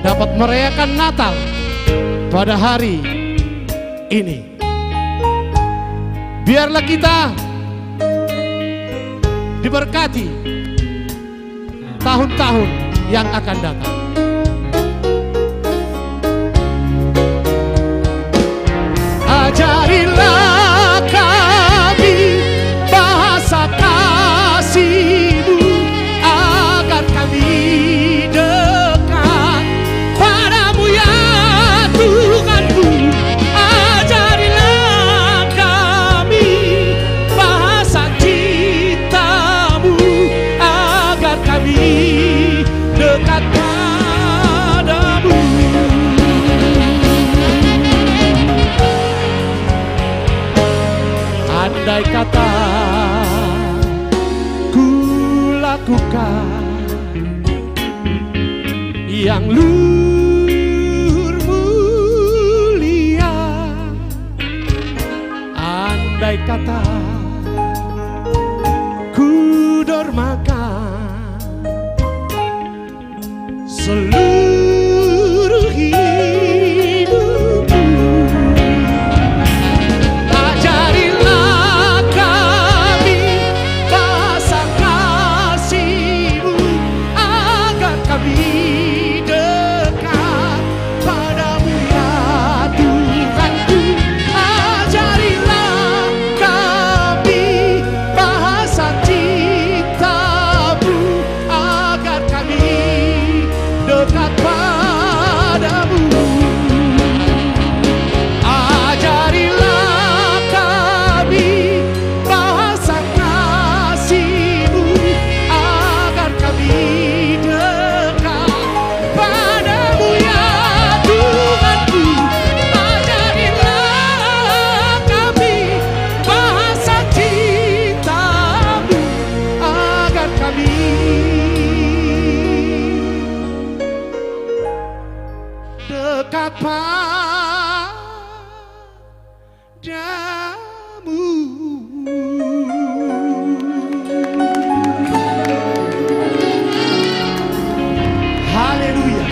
Speaker 22: dapat merayakan Natal pada hari ini. Biarlah kita diberkati tahun-tahun yang akan datang. Ajarilah kami bahasa kasih-Mu, agar kami dekat padamu ya Tuhanku. Ajarilah kami bahasa cinta-Mu, agar kami dekat padamu. Andai kata ku lakukan yang luhur mulia, andai kata ku dermakan seluruh hidupku. Ajarilah kami bahasa kasih-Mu, agar kami dekat padamu ya Tuhanku. Ajarilah kami bahasa cinta-Mu, agar kami dekat padamu. Ajarilah kami bahasa kasih-Mu, agar kami dekat padamu ya Tuhanku. Ajarilah kami bahasa cinta-Mu, agar kami dekat padamu. Haleluya.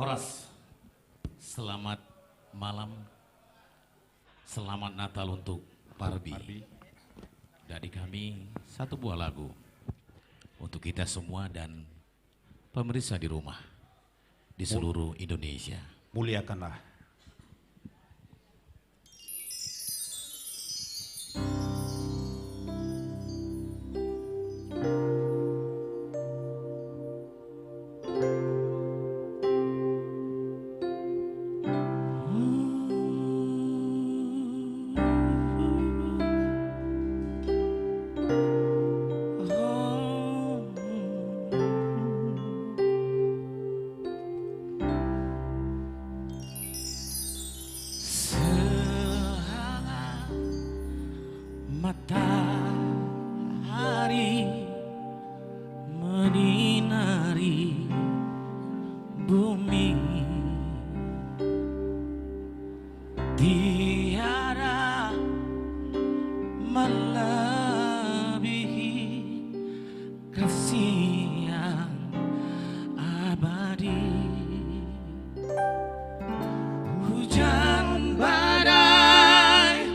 Speaker 4: Horas, selamat malam, selamat Natal untuk Parbi. Dari kami satu buah lagu untuk kita semua dan pemirsa di rumah di seluruh Indonesia.
Speaker 16: Muliakanlah.
Speaker 14: Matahari menyinari bumi, tiada melebihi kasih yang abadi. Hujan badai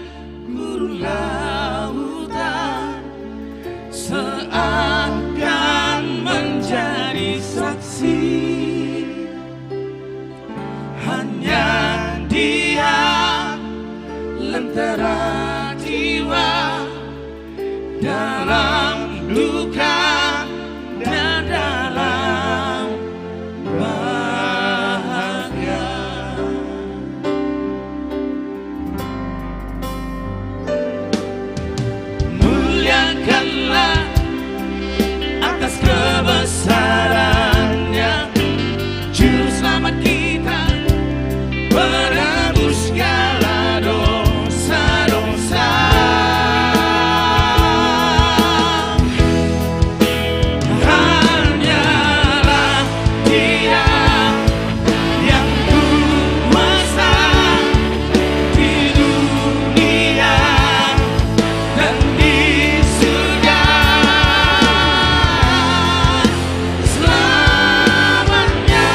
Speaker 14: gurun lautan seakan menjadi saksi. Hanya Dia lentera jiwa dalam duka dan dalam bahagia. Muliakanlah atas kebesarannya, Juru Selamat kita menebus segala dosa-dosa. Hanyalah Dia yang kuasa di dunia dan di surga. Selamanya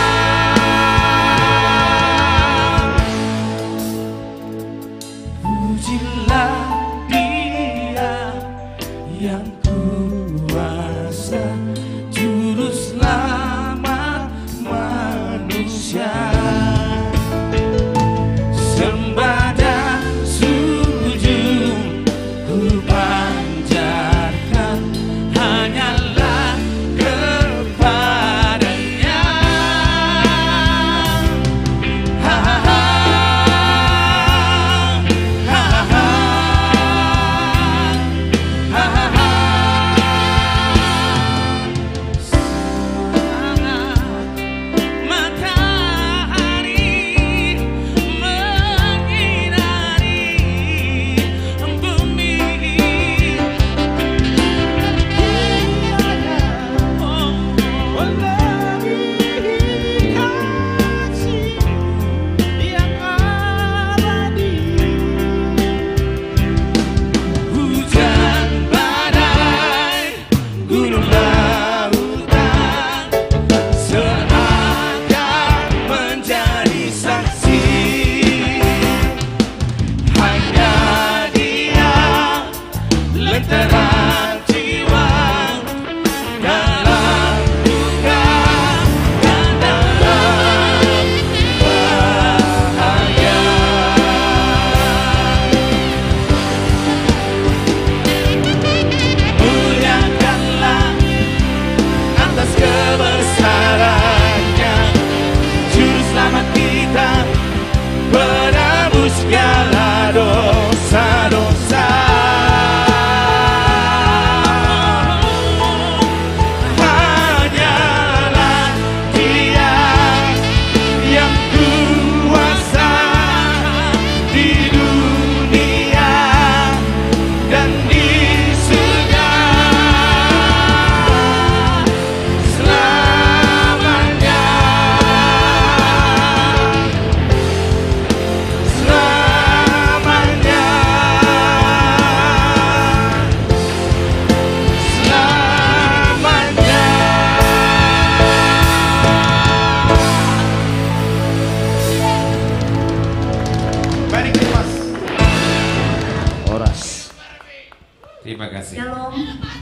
Speaker 4: kasih.
Speaker 5: Shalom,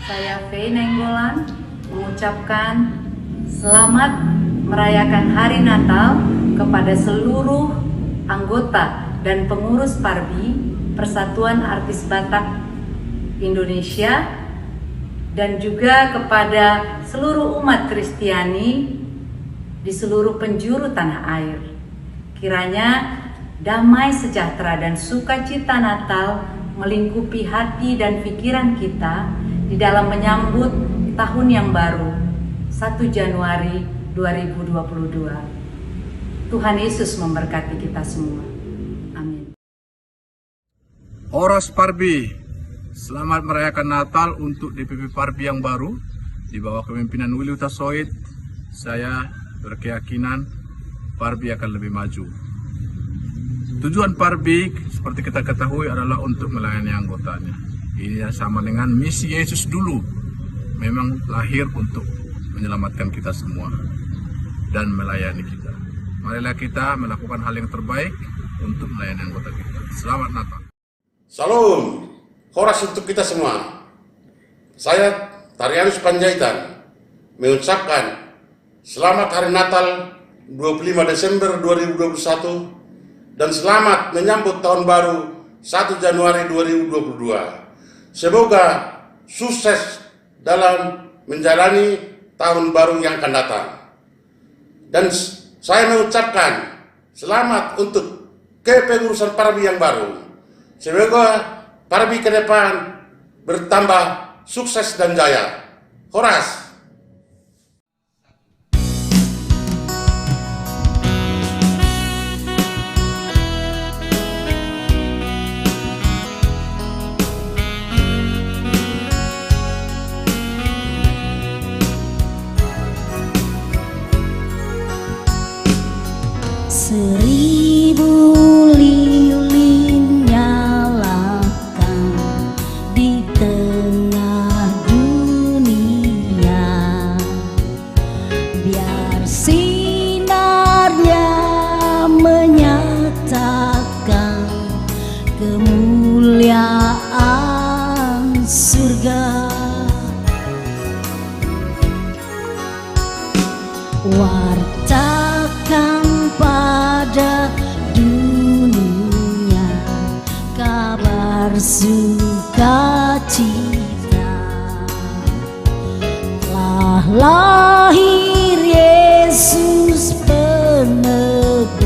Speaker 5: saya Fei Nenggolan mengucapkan selamat merayakan Hari Natal kepada seluruh anggota dan pengurus Parbi, Persatuan Artis Batak Indonesia, dan juga kepada seluruh umat Kristiani di seluruh penjuru tanah air. Kiranya damai sejahtera dan sukacita Natal melingkupi hati dan pikiran kita di dalam menyambut tahun yang baru, 1 Januari 2022. Tuhan Yesus memberkati kita semua. Amin.
Speaker 6: Horas Parbi, selamat merayakan Natal untuk DPP Parbi yang baru di bawah kepemimpinan Willy Hutasoit. Saya berkeyakinan Parbi akan lebih maju. Tujuan Parbi seperti kita ketahui adalah untuk melayani anggotanya. Ini sama dengan misi Yesus dulu, memang lahir untuk menyelamatkan kita semua dan melayani kita. Marilah kita melakukan hal yang terbaik untuk melayani anggota kita. Selamat Natal.
Speaker 23: Salam, horas untuk kita semua. Saya Tarianus Panjaitan mengucapkan selamat Hari Natal 25 Desember 2021 dan selamat menyambut tahun baru 1 Januari 2022. Semoga sukses dalam menjalani tahun baru yang akan datang. Dan saya mengucapkan selamat untuk kepengurusan Parbi yang baru. Semoga Parbi ke depan bertambah sukses dan jaya. Horas.
Speaker 12: Seribu lilin nyalakan di tengah dunia, biar sinarnya menyatakan kemuliaan surga. Wartakan pada dunia kabar sukacita, telah lahir Yesus penebus,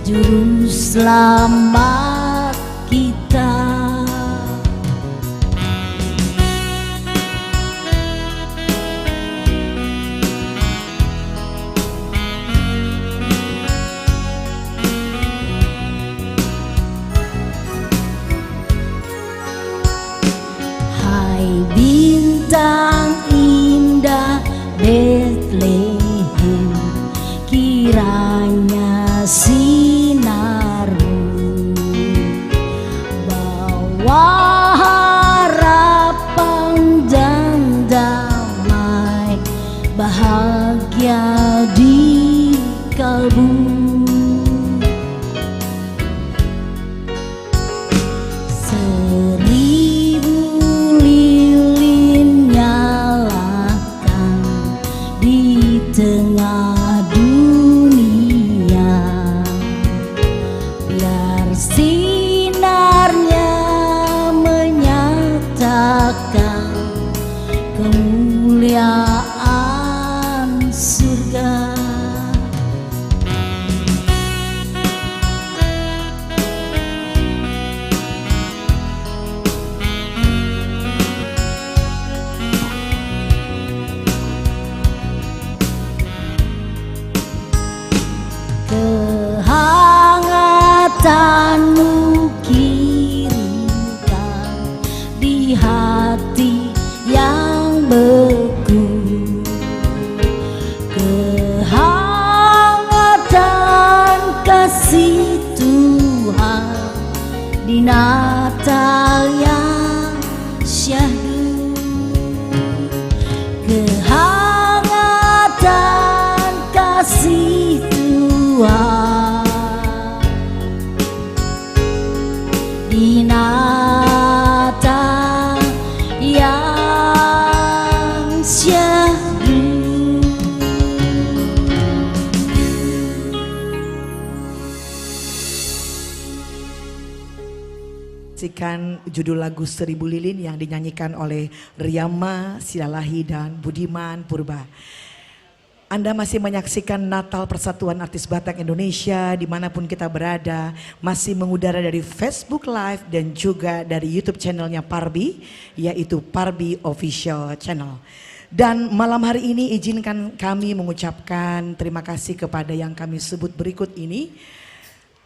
Speaker 12: juru selamat kita. Bintang indah Bethlehem, kiranya sinarmu bawa harapan dan damai, bahagia di kalbu. Tengah dunia, biar sinarnya menyatakan kemuliaan surga. Kehangatanmu kirimkan di hati yang beku, kehangatan kasih Tuhan di Natal yang syahdu, kehangatan kasih Tuhan di Natal
Speaker 1: menyaksikan judul lagu Seribu Lilin yang dinyanyikan oleh Riyama Silalahi dan Budiman Purba. Anda masih menyaksikan Natal Persatuan Artis Batak Indonesia dimanapun kita berada, masih mengudara dari Facebook Live dan juga dari YouTube channelnya Parbi, yaitu Parbi Official Channel. Dan malam hari ini izinkan kami mengucapkan terima kasih kepada yang kami sebut berikut ini.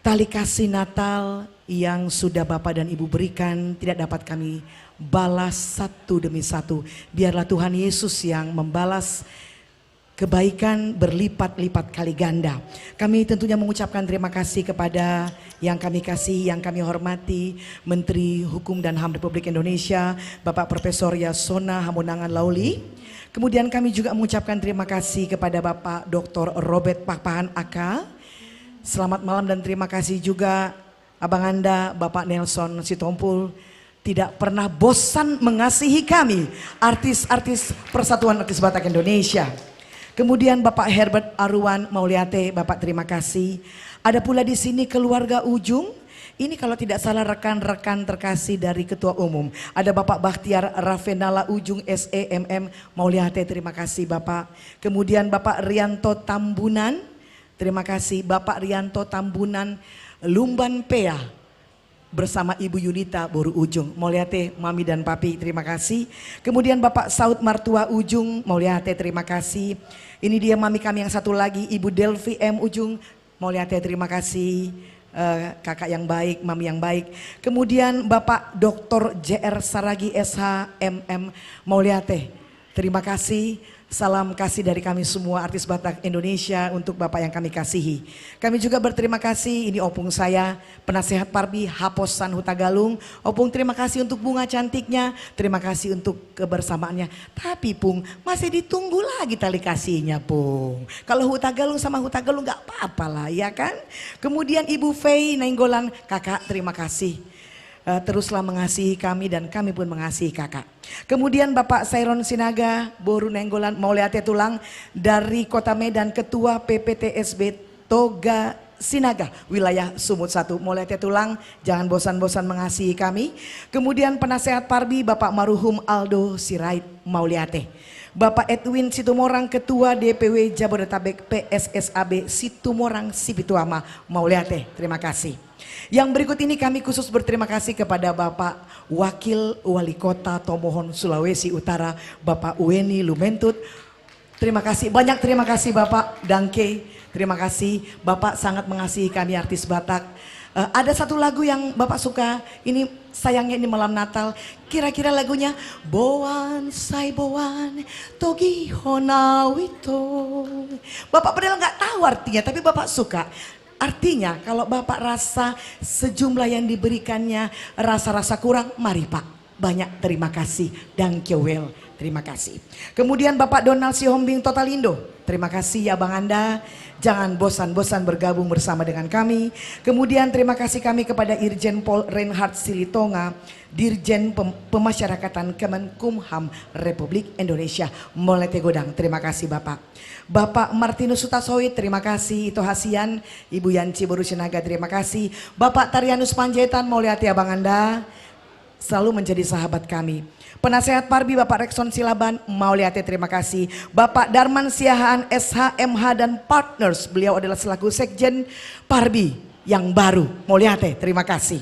Speaker 1: Tali kasih Natal yang sudah Bapak dan Ibu berikan tidak dapat kami balas satu demi satu. Biarlah Tuhan Yesus yang membalas kebaikan berlipat-lipat kali ganda. Kami tentunya mengucapkan terima kasih kepada yang kami kasih, yang kami hormati, Menteri Hukum dan HAM Republik Indonesia, Bapak Profesor Yasona Hamonangan Lauli. Kemudian kami juga mengucapkan terima kasih kepada Bapak Dr. Robert Pakpahan AK. Selamat malam dan terima kasih juga Abang Anda, Bapak Nelson Sitompul, tidak pernah bosan mengasihi kami, artis-artis Persatuan Artis Batak Indonesia. Kemudian Bapak Herbert Arwan Mauliate, Bapak terima kasih. Ada pula di sini keluarga Ujung. Ini kalau tidak salah rekan-rekan terkasih dari Ketua Umum. Ada Bapak Bakhtiar Ravenala Ujung SEMM Mauliate, terima kasih Bapak. Kemudian Bapak Rianto Tambunan, terima kasih Bapak Rianto Tambunan Lumban Pea bersama Ibu Yunita Boru Ujung. Mauliate Mami dan Papi, terima kasih. Kemudian Bapak Saud Martua Ujung Mauliate, terima kasih. Ini dia Mami kami yang satu lagi, Ibu Delvi M Ujung Mauliate, terima kasih. Kakak yang baik, Mami yang baik. Kemudian Bapak Dr. JR Saragi SHMM Mauliate, terima kasih. Salam kasih dari kami semua artis Batak Indonesia untuk Bapak yang kami kasihi. Kami juga berterima kasih, ini opung saya, penasehat Parbi Haposan Hutagalung. Opung terima kasih untuk bunga cantiknya, terima kasih untuk kebersamaannya. Tapi Pung, masih ditunggu lagi tali kasihnya Pung. Kalau Hutagalung sama Hutagalung gak apa-apa lah ya kan. Kemudian Ibu Fei Nainggolan, kakak terima kasih. Teruslah mengasihi kami dan kami pun mengasihi kakak. Kemudian Bapak Sairon Sinaga, Boru Nenggolan Mauliate Tulang dari Kota Medan, Ketua PPTSB Toga Sinaga, wilayah Sumut 1. Mauliate Tulang, jangan bosan-bosan mengasihi kami. Kemudian penasehat Parbi Bapak Maruhum Aldo Sirait Mauliate. Bapak Edwin Situmorang, Ketua DPW Jabodetabek PSSAB Situmorang Sipituama Mauliate, terima kasih. Yang berikut ini kami khusus berterima kasih kepada Bapak Wakil Wali Kota Tomohon Sulawesi Utara, Bapak Ueni Lumentut. Terima kasih, banyak terima kasih Bapak Dangke, terima kasih. Bapak sangat mengasihi kami artis Batak. Ada satu lagu yang Bapak suka, ini sayangnya ini malam Natal. Kira-kira lagunya Boan Sai Boan Togi Honawito. Bapak padahal nggak tahu artinya, tapi Bapak suka. Artinya kalau Bapak rasa sejumlah yang diberikannya rasa-rasa kurang, mari Pak. Banyak terima kasih. Dankjewel, terima kasih. Kemudian Bapak Donald Sihombing Totalindo, terima kasih ya Bang Anda. Jangan bosan-bosan bergabung bersama dengan kami. Kemudian terima kasih kami kepada Irjen Pol Reinhard Silitonga, Dirjen Pemasyarakatan Kemenkumham Republik Indonesia Molete Godang. Terima kasih Bapak. Bapak Martinus Sutasoid, terima kasih. Ito Hasian, Ibu Yanci Boru Sinaga, terima kasih. Bapak Tarianus Panjaitan, Mauliate Abang Anda, selalu menjadi sahabat kami. Penasehat Parbi Bapak Rekson Silaban, Mauliate, terima kasih. Bapak Darman Siahaan SHMH dan Partners, beliau adalah selaku Sekjen Parbi yang baru, Mauliate, terima kasih.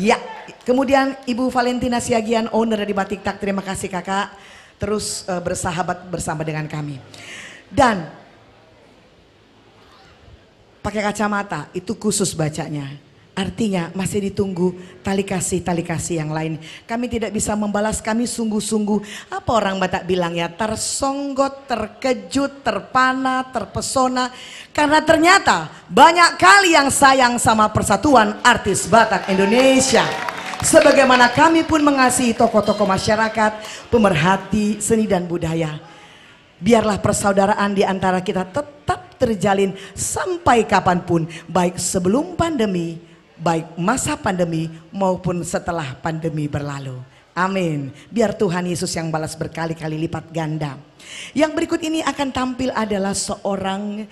Speaker 1: Ya, kemudian Ibu Valentina Siagian, owner dari Batik Tak, terima kasih kakak. Terus bersahabat bersama dengan kami. Dan pakai kacamata itu khusus bacanya. Artinya masih ditunggu tali kasih yang lain. Kami tidak bisa membalas, kami sungguh-sungguh, apa orang Batak bilang ya, tersonggot, terkejut, terpana, terpesona. Karena ternyata banyak kali yang sayang sama Persatuan Artis Batak Indonesia. Sebagaimana kami pun mengasihi tokoh-tokoh masyarakat, pemerhati seni dan budaya. Biarlah persaudaraan di antara kita tetap terjalin sampai kapanpun, baik sebelum pandemi, baik masa pandemi maupun setelah pandemi berlalu. Amin. Biar Tuhan Yesus yang balas berkali-kali lipat ganda. Yang berikut ini akan tampil adalah seorang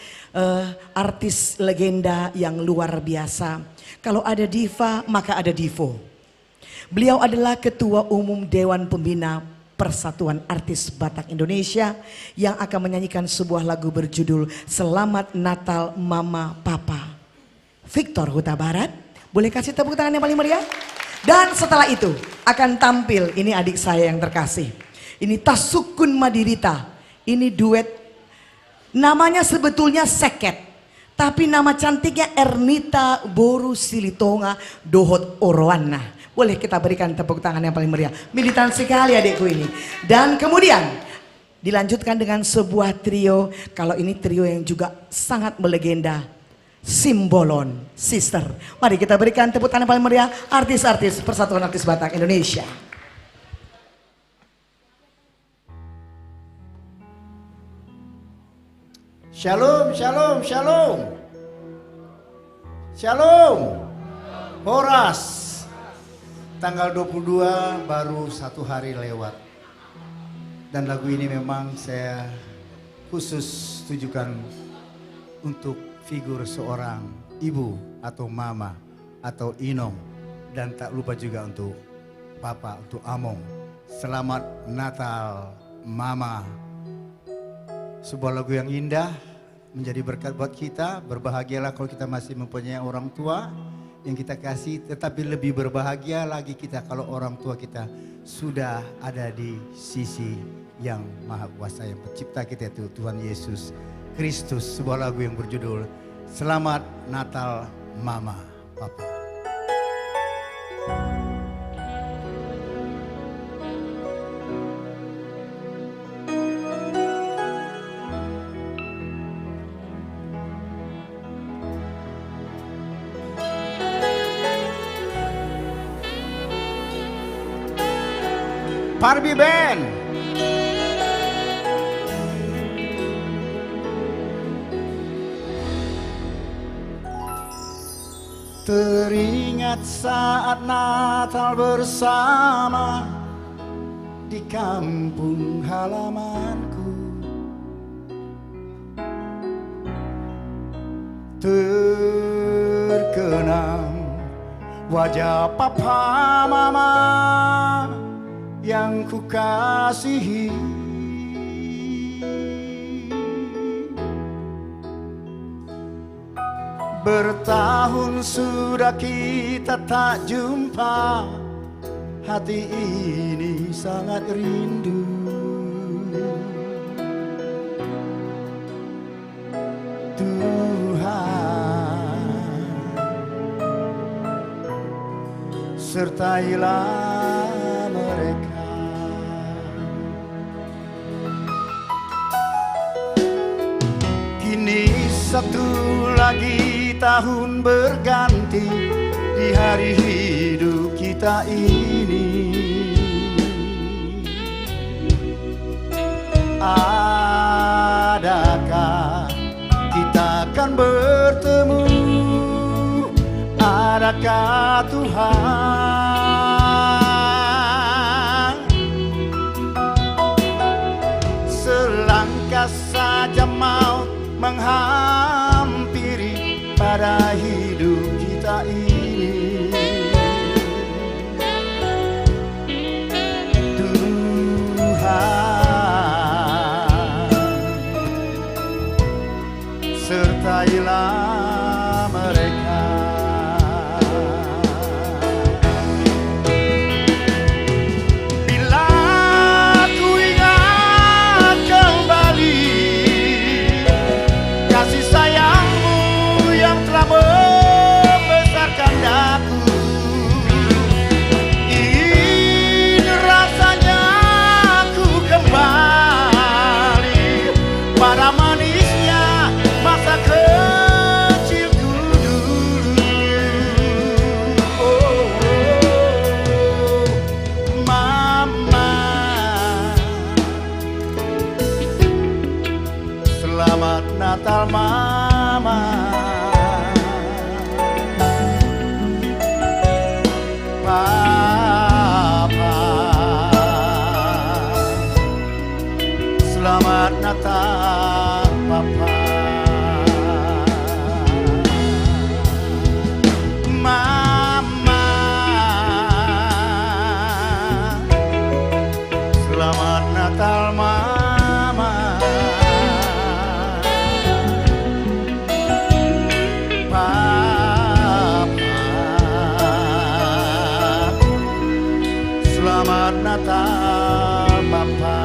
Speaker 1: artis legenda yang luar biasa. Kalau ada diva maka ada divo. Beliau adalah Ketua Umum Dewan Pembina Persatuan Artis Batak Indonesia yang akan menyanyikan sebuah lagu berjudul Selamat Natal Mama Papa. Victor Huta Barat, boleh kasih tepuk tangan yang paling meriah? Dan setelah itu akan tampil, ini adik saya yang terkasih. Ini Tasukun Madirita, ini duet, namanya sebetulnya Seket. Tapi nama cantiknya Ernita Boru Silitonga Dohot Oroana. Boleh kita berikan tepuk tangan yang paling meriah. Militan sekali adikku ini. Dan kemudian dilanjutkan dengan sebuah trio. Kalau ini trio yang juga sangat melegenda. Simbolon Sister. Mari kita berikan tepuk tangan yang paling meriah. Artis-artis Persatuan Artis Batak Indonesia.
Speaker 7: Shalom, shalom, shalom. Shalom. Horas. Tanggal 22 baru 1 hari lewat. Dan lagu ini memang saya khusus tujukan untuk figur seorang ibu atau mama atau inong. Dan tak lupa juga untuk papa, untuk among. Selamat Natal Mama. Sebuah lagu yang indah, menjadi berkat buat kita. Berbahagialah kalau kita masih mempunyai orang tua yang kita kasih, tetapi lebih berbahagia lagi kita kalau orang tua kita sudah ada di sisi yang maha kuasa, yang pencipta kita itu Tuhan Yesus Kristus. Sebuah lagu yang berjudul Selamat Natal Mama Papa. Parbi Band. Teringat saat Natal bersama di kampung halamanku, terkenang wajah papa mama yang ku kasihi. Bertahun sudah kita tak jumpa, hati ini sangat rindu. Tuhan, sertailah mereka. Kini satu lagi tahun berganti di hari hidup kita ini. Adakah kita akan bertemu? Adakah Tuhan? Selangkah saja maut menghampiri pada hidup kita ini. Tuhan, sertailah mereka. Bila ku ingat kembali kasih sayangmu yang telah membesarkan aku, Natal Bapa.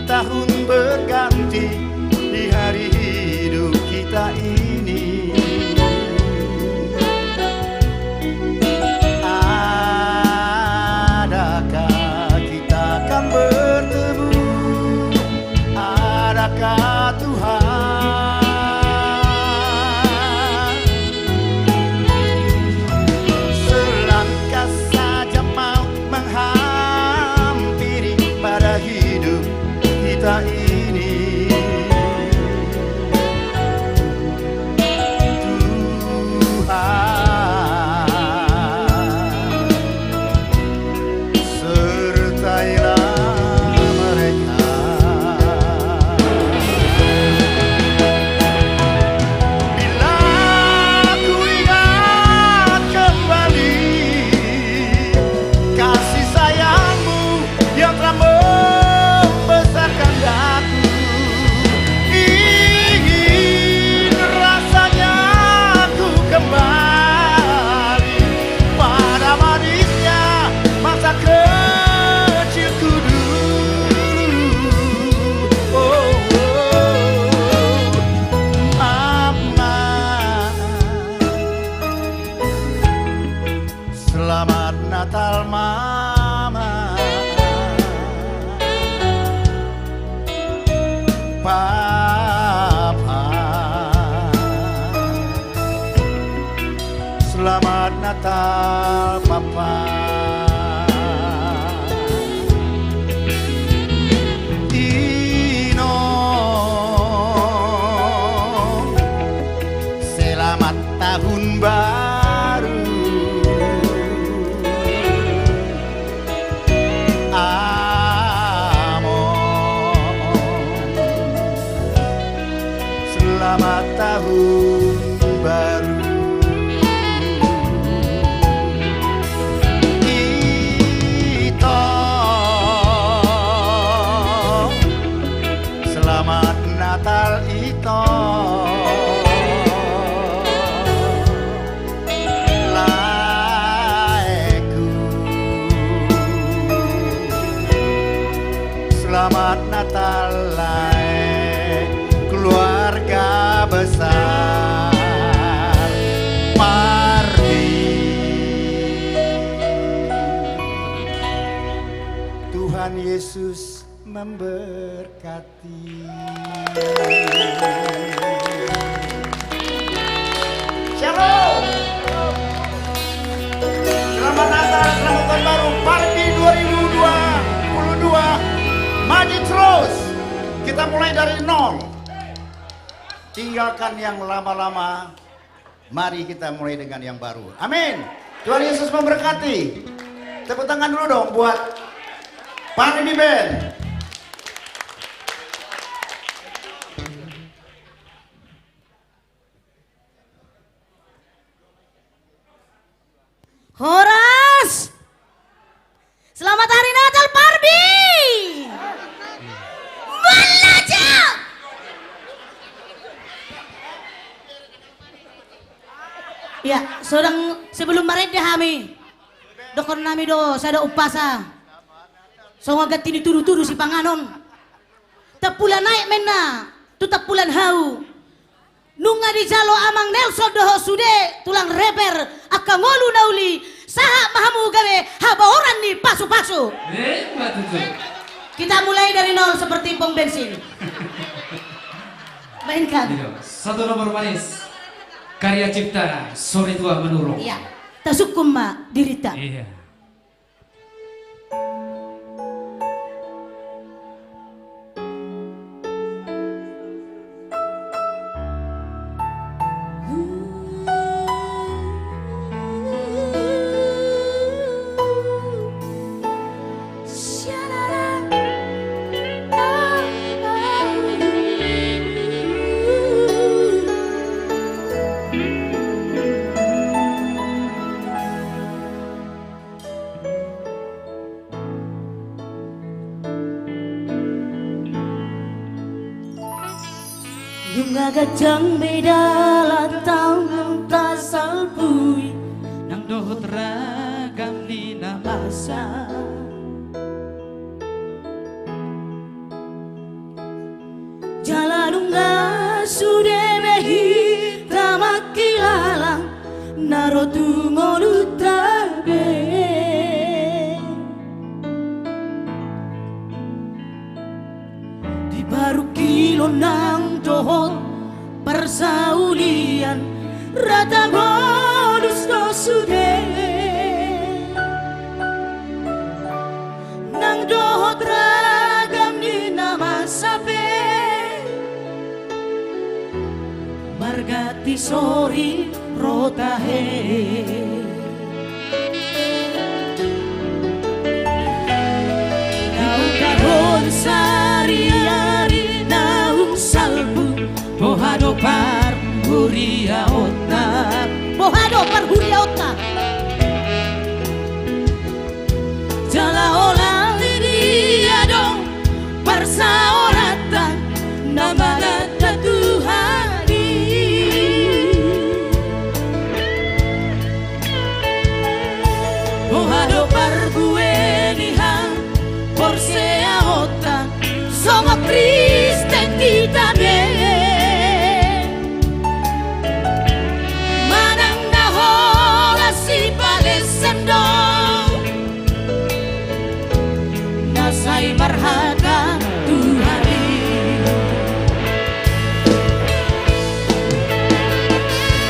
Speaker 7: Tahun berganti di hari hidup kita ini. Adakah kita akan bertemu? Adakah Tuhan? Selangkah saja mau menghampiri pada hidup kita ini. Tuhan, sertailah mereka. Bila ku ingat kembali kasih sayangmu yang telah membesarkan aku, ingin rasanya ku kembali pada manisnya masa kecilku dulu. Oh, Mama, selamat Natal Mama. Papa, selamat Natal Papa. Dino, selamat tahun baru. Selamat tahun baru. Ito, selamat Natal Ito. Laiku, selamat Natal Lai, keluarga besar Pardi. Tuhan Yesus memberkati. Shalom. Selamat Natal, selamat tahun baru Pardi 2022. Maju terus. Kita mulai dari nol. Tinggalkan yang lama-lama. Mari kita mulai dengan yang baru. Amin. Tuhan Yesus memberkati. Tepuk tangan dulu dong buat Pardi Band.
Speaker 12: Horas, selamat hari Natal Parbi. Belajar. Ya, sebelum mereka kami, dokter nami do, saya do upasa. Songo ganti dituduh-tuduh si panganon. Tepulan naik mena, tu tepulan hau. Nunga di jalo amang Nelson doho sude tulang reper akangolu nauli saha mahamu gawe haba orang ni pasu-pasu. Kita mulai dari nol seperti pom bensin. Mainkan.
Speaker 8: Satu nomor manis karya cipta sore tua menurun.
Speaker 12: Iya. Tasukum ma dirita.
Speaker 8: Iya.
Speaker 12: Yung agajang medalatang tasal bui
Speaker 8: nang dohot ragam di namasa.
Speaker 12: Jalanunga sudemehi tamakilalang narotungolu tabe. Di baru kilo nang dohot persaulian rata modus do sude nang dohot ragam di nama sape margati sori rotahe naung kahon sari-ari naung salbu Bohado par huria otak, bohado par huria otak. Jala olah lidia dong persaoratan nama nada Tuhani. Bohado par gue nihang porsea otak, somos Kristen kita be. Nasai marhaka Tuhani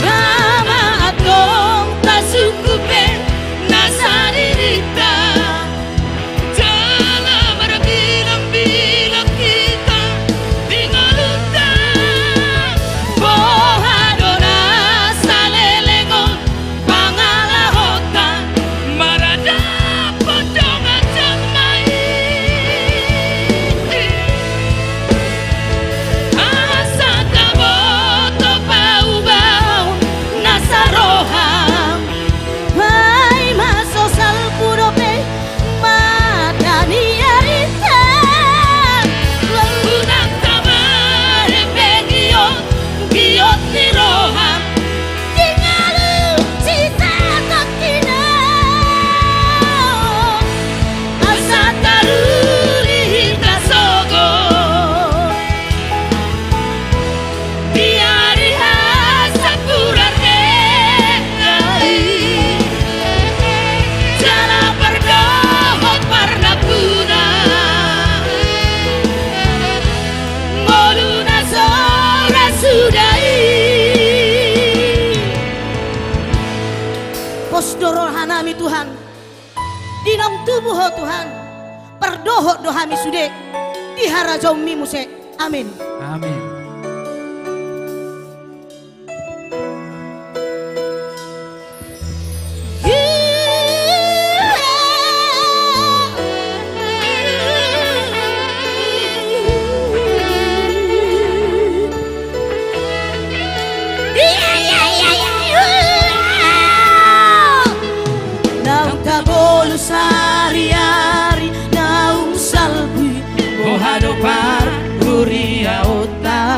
Speaker 12: Rama atong tasukupe nasaririta Jala marabilang-bilang kita Tingaluta Bohado na sa lelengon Pangalahota Marada podong atang Hanami Tuhan dinam tubuh Tuhan perdoho dohami sude dihara jaumi muse amin
Speaker 8: amin.
Speaker 12: Sari-ari naung salbu bohado par huria otak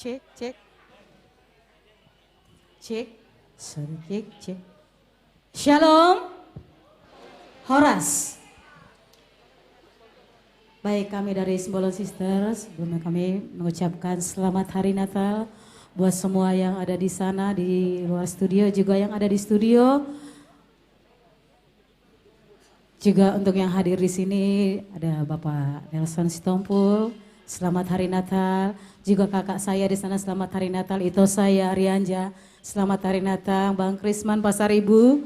Speaker 12: Cek. Shalom. Horas. Baik, kami dari Simbolon Sisters, sebelumnya kami mengucapkan selamat Hari Natal buat semua yang ada di sana, di luar studio, juga yang ada di studio. Juga untuk yang hadir di sini ada Bapak Nelson Sitompul, selamat Hari Natal. Juga kakak saya di sana, selamat Hari Natal. Itu saya Arianja, selamat Hari Natal. Bang Krisman Pasar Ibu,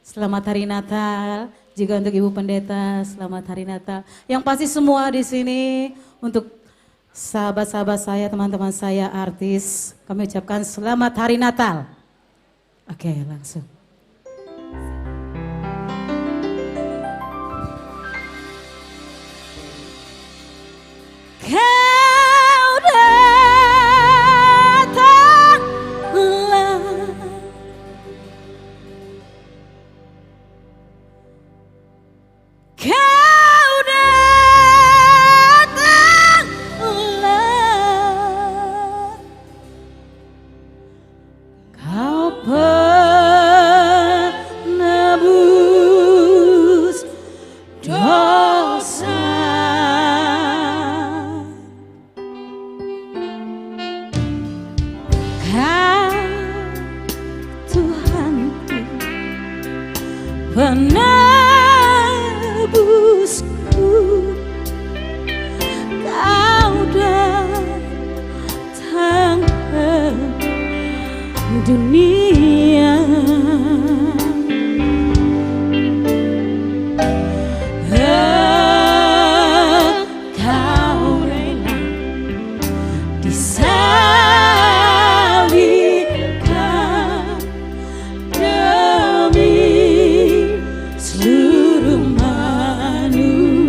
Speaker 12: selamat Hari Natal. Juga untuk Ibu Pendeta, selamat Hari Natal. Yang pasti semua di sini untuk sahabat-sahabat saya, teman-teman saya, artis, kami ucapkan selamat Hari Natal. Oke, langsung. Kau datanglah, kau datanglah, kau penebus dosa. Kau Tuhanku, penebusku, kau datang ke dunia. Kau rela disalibkan demi seluruh manusia.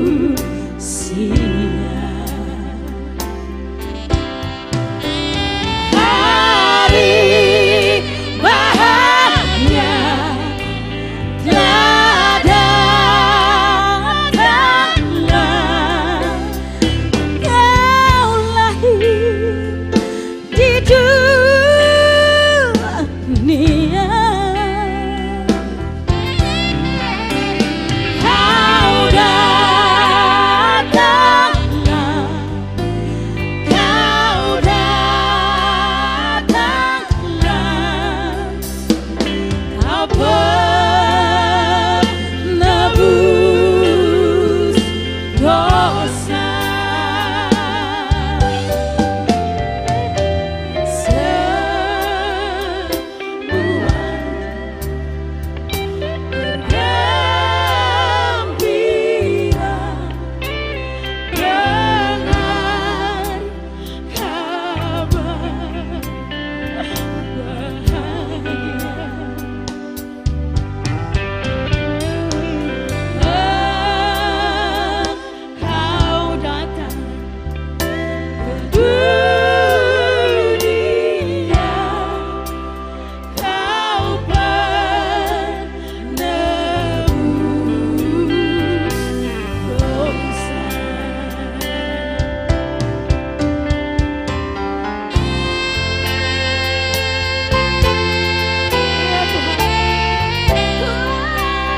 Speaker 12: Hari bahagia telah datanglah, kau lahir di dunia. Kau datanglah, kau datanglah, kau penebus dosa. Gembira dengan kabar bahagia. Kau datang ke dunia, kau penebus dosa.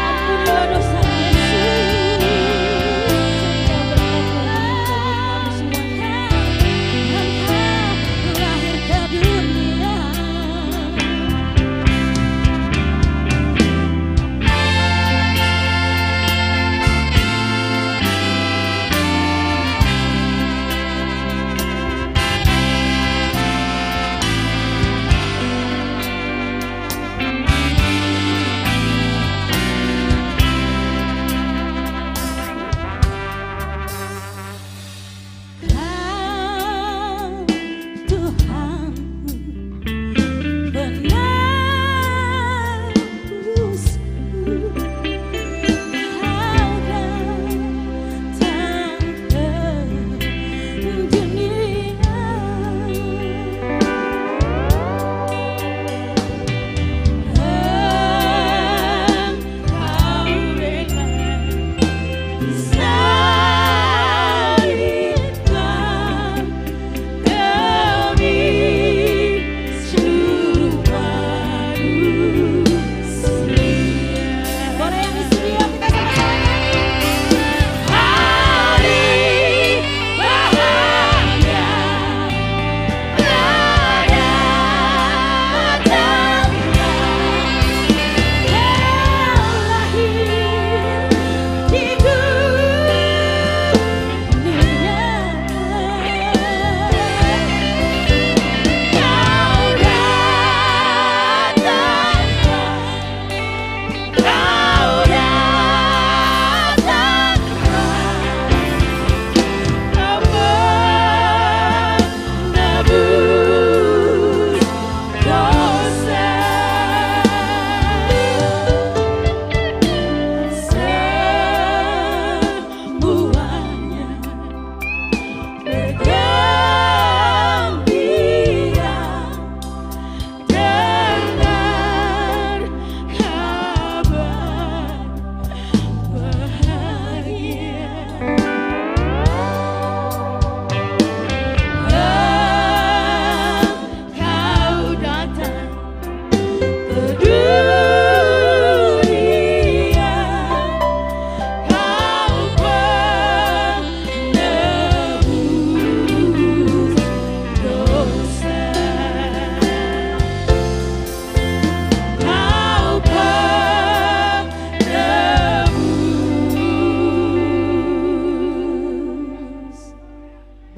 Speaker 12: Ampunilah dosa Yesus, Engkau lahir ke dunia. Kau Tuhan penebusku, kau datang ke dunia. Engkau rela disalibkan demi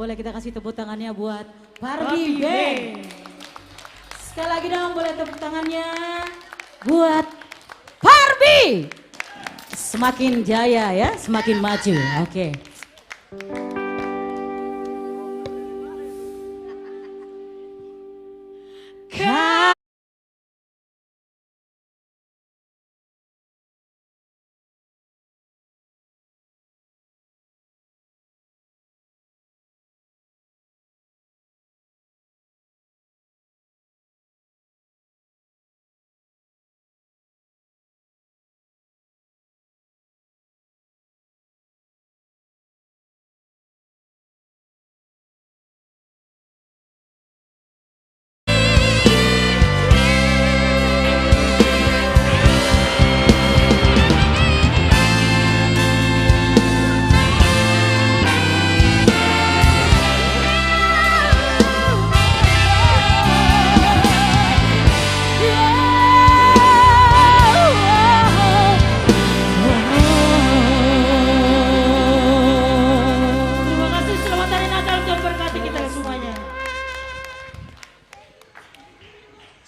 Speaker 12: boleh kita kasih tepuk tangannya buat Parbi Band. Sekali lagi dong boleh tepuk tangannya buat Parbi. Semakin jaya ya, semakin maju. Oke.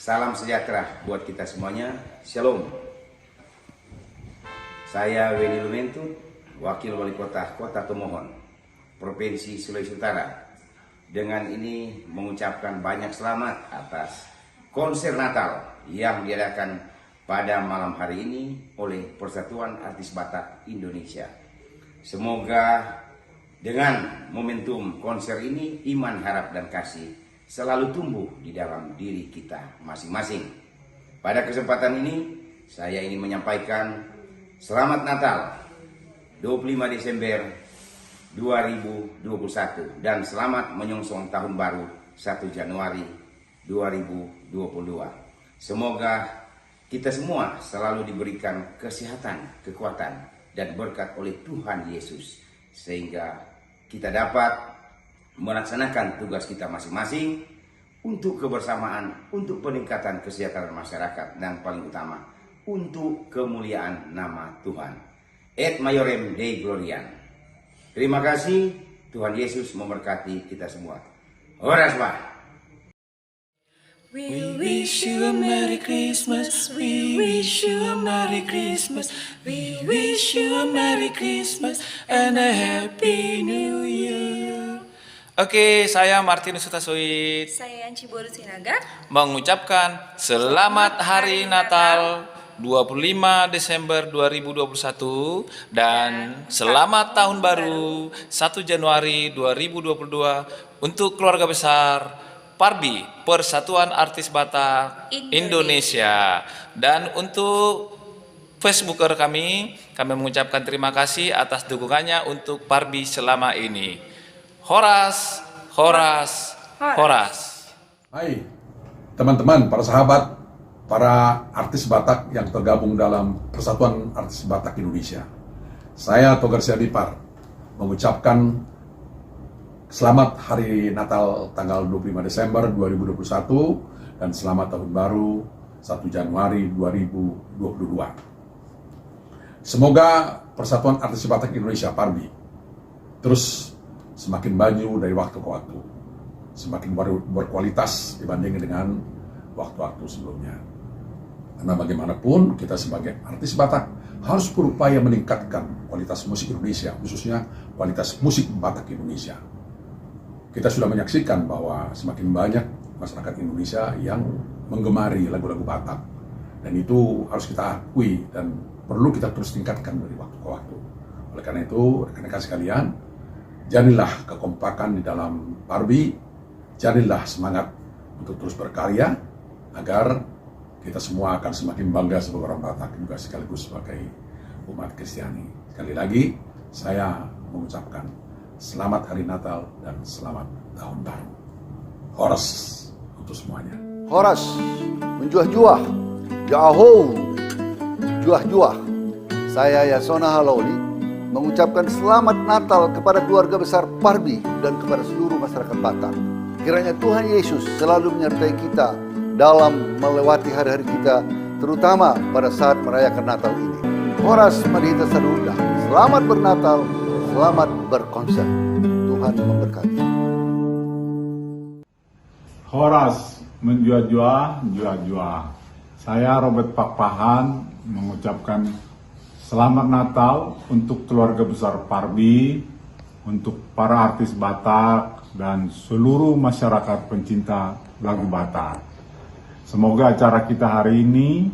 Speaker 9: Salam sejahtera buat kita semuanya. Shalom. Saya Weni Lumentut, Wakil Wali Kota Kota Tomohon, Provinsi Sulawesi Utara. Dengan ini mengucapkan banyak selamat atas konser Natal yang diadakan pada malam hari ini oleh Persatuan Artis Batak Indonesia. Semoga dengan momentum konser ini, iman, harap, dan kasih selalu tumbuh di dalam diri kita masing-masing. Pada kesempatan ini, saya ingin menyampaikan Selamat Natal 25 Desember 2021 dan selamat menyongsong Tahun Baru 1 Januari 2022. Semoga kita semua selalu diberikan kesehatan, kekuatan, dan berkat oleh Tuhan Yesus, sehingga kita dapat melaksanakan tugas kita masing-masing untuk kebersamaan, untuk peningkatan kesejahteraan masyarakat, dan paling utama untuk kemuliaan nama Tuhan. Et Maiorem Dei Gloriam. Terima kasih, Tuhan Yesus memberkati kita semua. Horas Bah.
Speaker 13: We wish you a Merry Christmas. We wish you a Merry Christmas. We wish you a Merry Christmas and a Happy New Year.
Speaker 10: Oke, saya Martinus Hutasoid.
Speaker 11: Saya Yanci Boru Sinaga.
Speaker 10: Mengucapkan Selamat Hari Natal 25 Desember 2021 dan Selamat Tahun Baru 1 Januari 2022 untuk keluarga besar Parbi, Persatuan Artis Batak Indonesia. Dan untuk Facebooker kami mengucapkan terima kasih atas dukungannya untuk Parbi selama ini. Horas, horas, horas.
Speaker 24: Hai teman-teman, para sahabat, para artis Batak yang tergabung dalam Persatuan Artis Batak Indonesia. Saya Togar Siadipar mengucapkan selamat Hari Natal tanggal 25 Desember 2021 dan selamat Tahun Baru 1 Januari 2022. Semoga Persatuan Artis Batak Indonesia Parbi terus semakin maju dari waktu ke waktu, semakin berkualitas dibandingkan dengan waktu-waktu sebelumnya. Karena bagaimanapun kita sebagai artis Batak harus berupaya meningkatkan kualitas musik Indonesia, khususnya kualitas musik Batak Indonesia. Kita sudah menyaksikan bahwa semakin banyak masyarakat Indonesia yang menggemari lagu-lagu Batak, dan itu harus kita akui dan perlu kita terus tingkatkan dari waktu ke waktu. Oleh karena itu, rekan-rekan sekalian, jadilah kekompakan di dalam Parbi, jadilah semangat untuk terus berkarya agar kita semua akan semakin bangga sebagai orang Batak juga sekaligus sebagai umat Kristiani. Sekali lagi saya mengucapkan selamat Hari Natal dan selamat Tahun Baru. Horas untuk semuanya.
Speaker 25: Horas menjuah-juah, jauh juah-juah. Saya Yasona Halauli mengucapkan selamat Natal kepada keluarga besar Parbi dan kepada seluruh masyarakat Batak. Kiranya Tuhan Yesus selalu menyertai kita dalam melewati hari-hari kita, terutama pada saat merayakan Natal ini. Horas Madhita Sadunda, selamat bernatal, selamat berkonser. Tuhan memberkati.
Speaker 2: Horas menjua-jua, jua-jua. Saya Robert Pakpahan mengucapkan selamat Natal untuk keluarga besar Parbi, untuk para artis Batak, dan seluruh masyarakat pencinta lagu Batak. Semoga acara kita hari ini,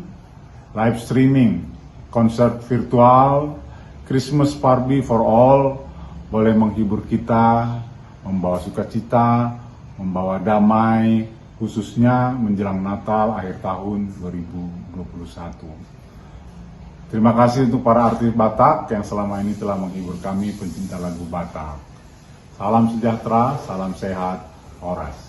Speaker 2: live streaming, konser virtual, Christmas Parbi for all, boleh menghibur kita, membawa sukacita, membawa damai, khususnya menjelang Natal akhir tahun 2021. Terima kasih untuk para artis Batak yang selama ini telah menghibur kami pencinta lagu Batak. Salam sejahtera, salam sehat, Horas.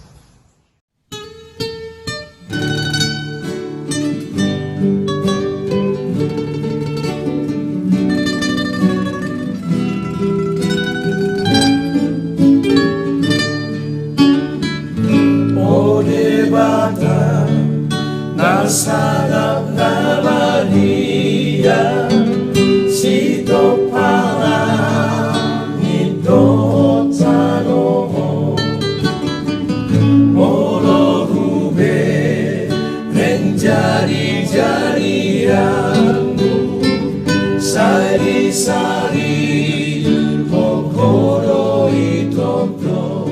Speaker 14: Ode Batak, nasadap na Maria, sito para nito tanoho, molo hube menjadi-jadianmu, sari-sari kokoro itoto.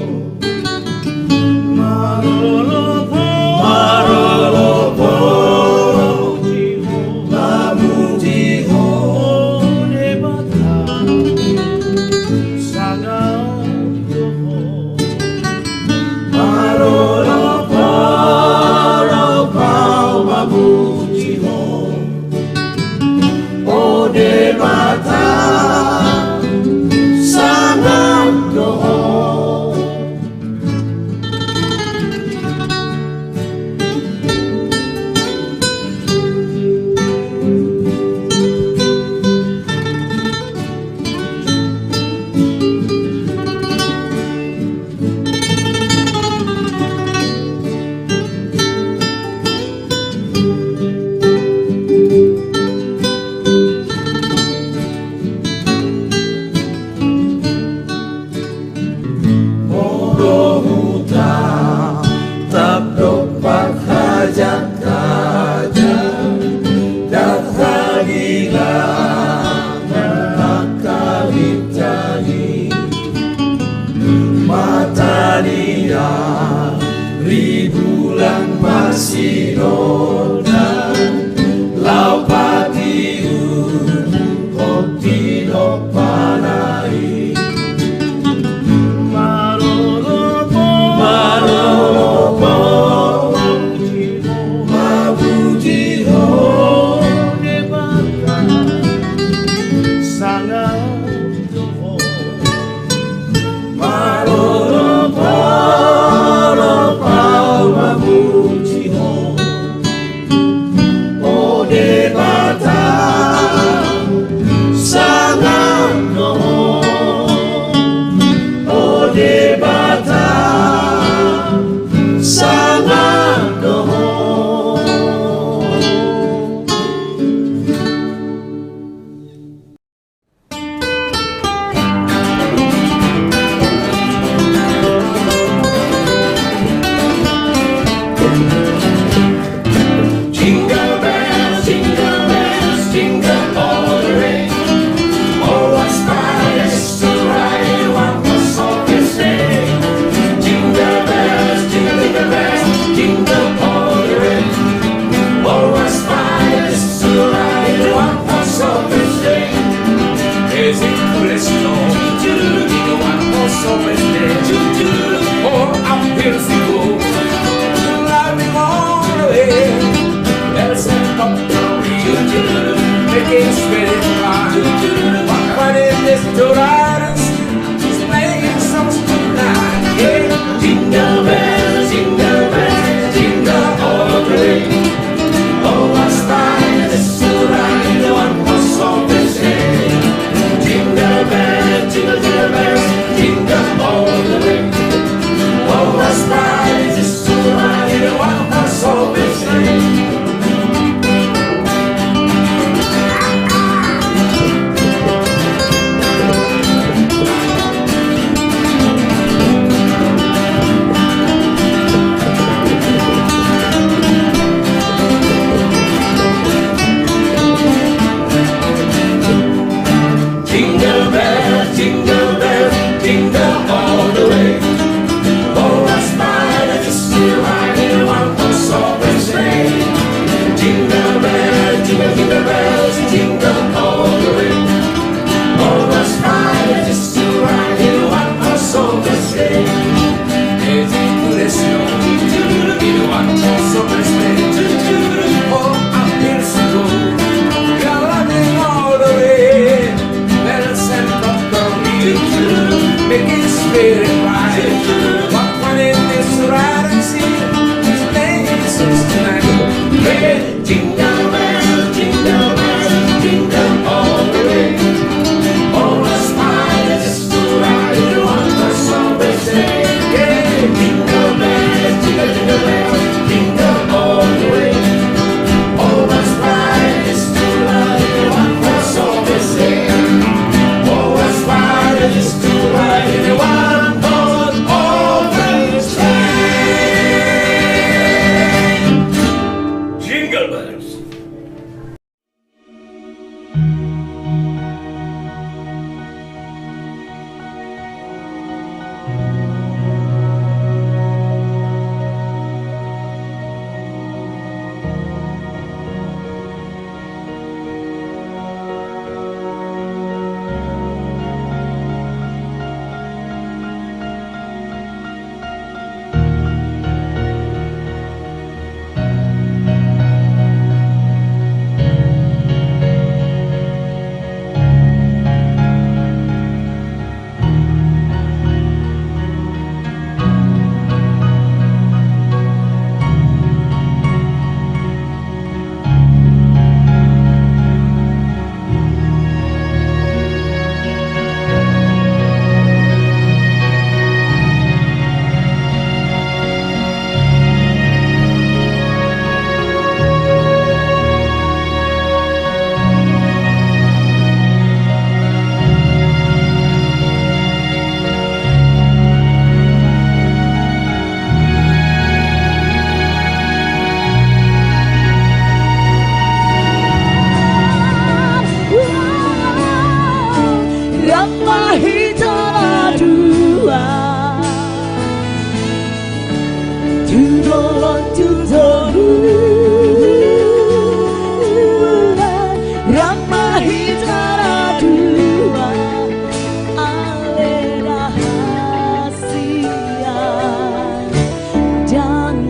Speaker 13: Rama Hitara dua Tudolon Tudolun Rama Hitara dua Alena Hasian Jangan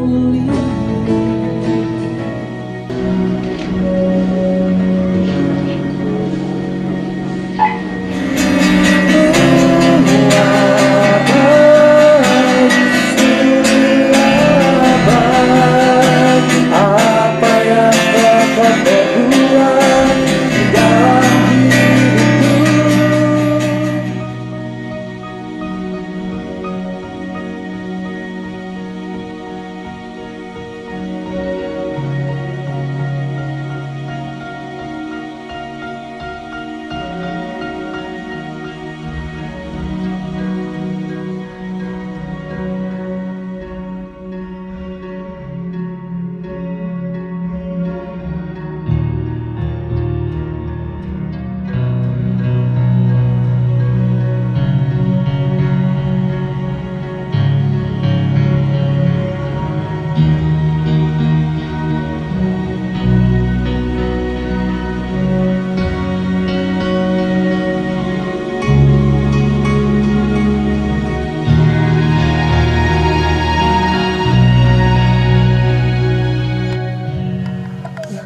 Speaker 13: uli
Speaker 14: Apa yang dapat berbuat dalam hidupku.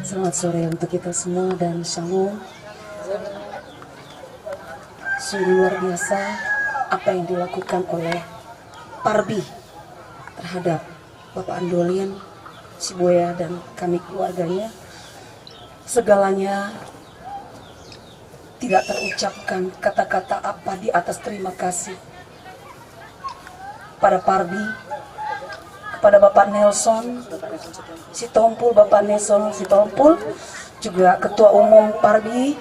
Speaker 3: Selamat sore untuk kita semua dan shalom. Sungguh luar biasa apa yang dilakukan oleh Parbi terhadap Bapak Andolin, si Boya dan kami keluarganya. Segalanya tidak terucapkan kata-kata apa di atas terima kasih pada Parbi, kepada Bapak Nelson Sitompul, Bapak Nelson Sitompul, juga Ketua Umum Parbi,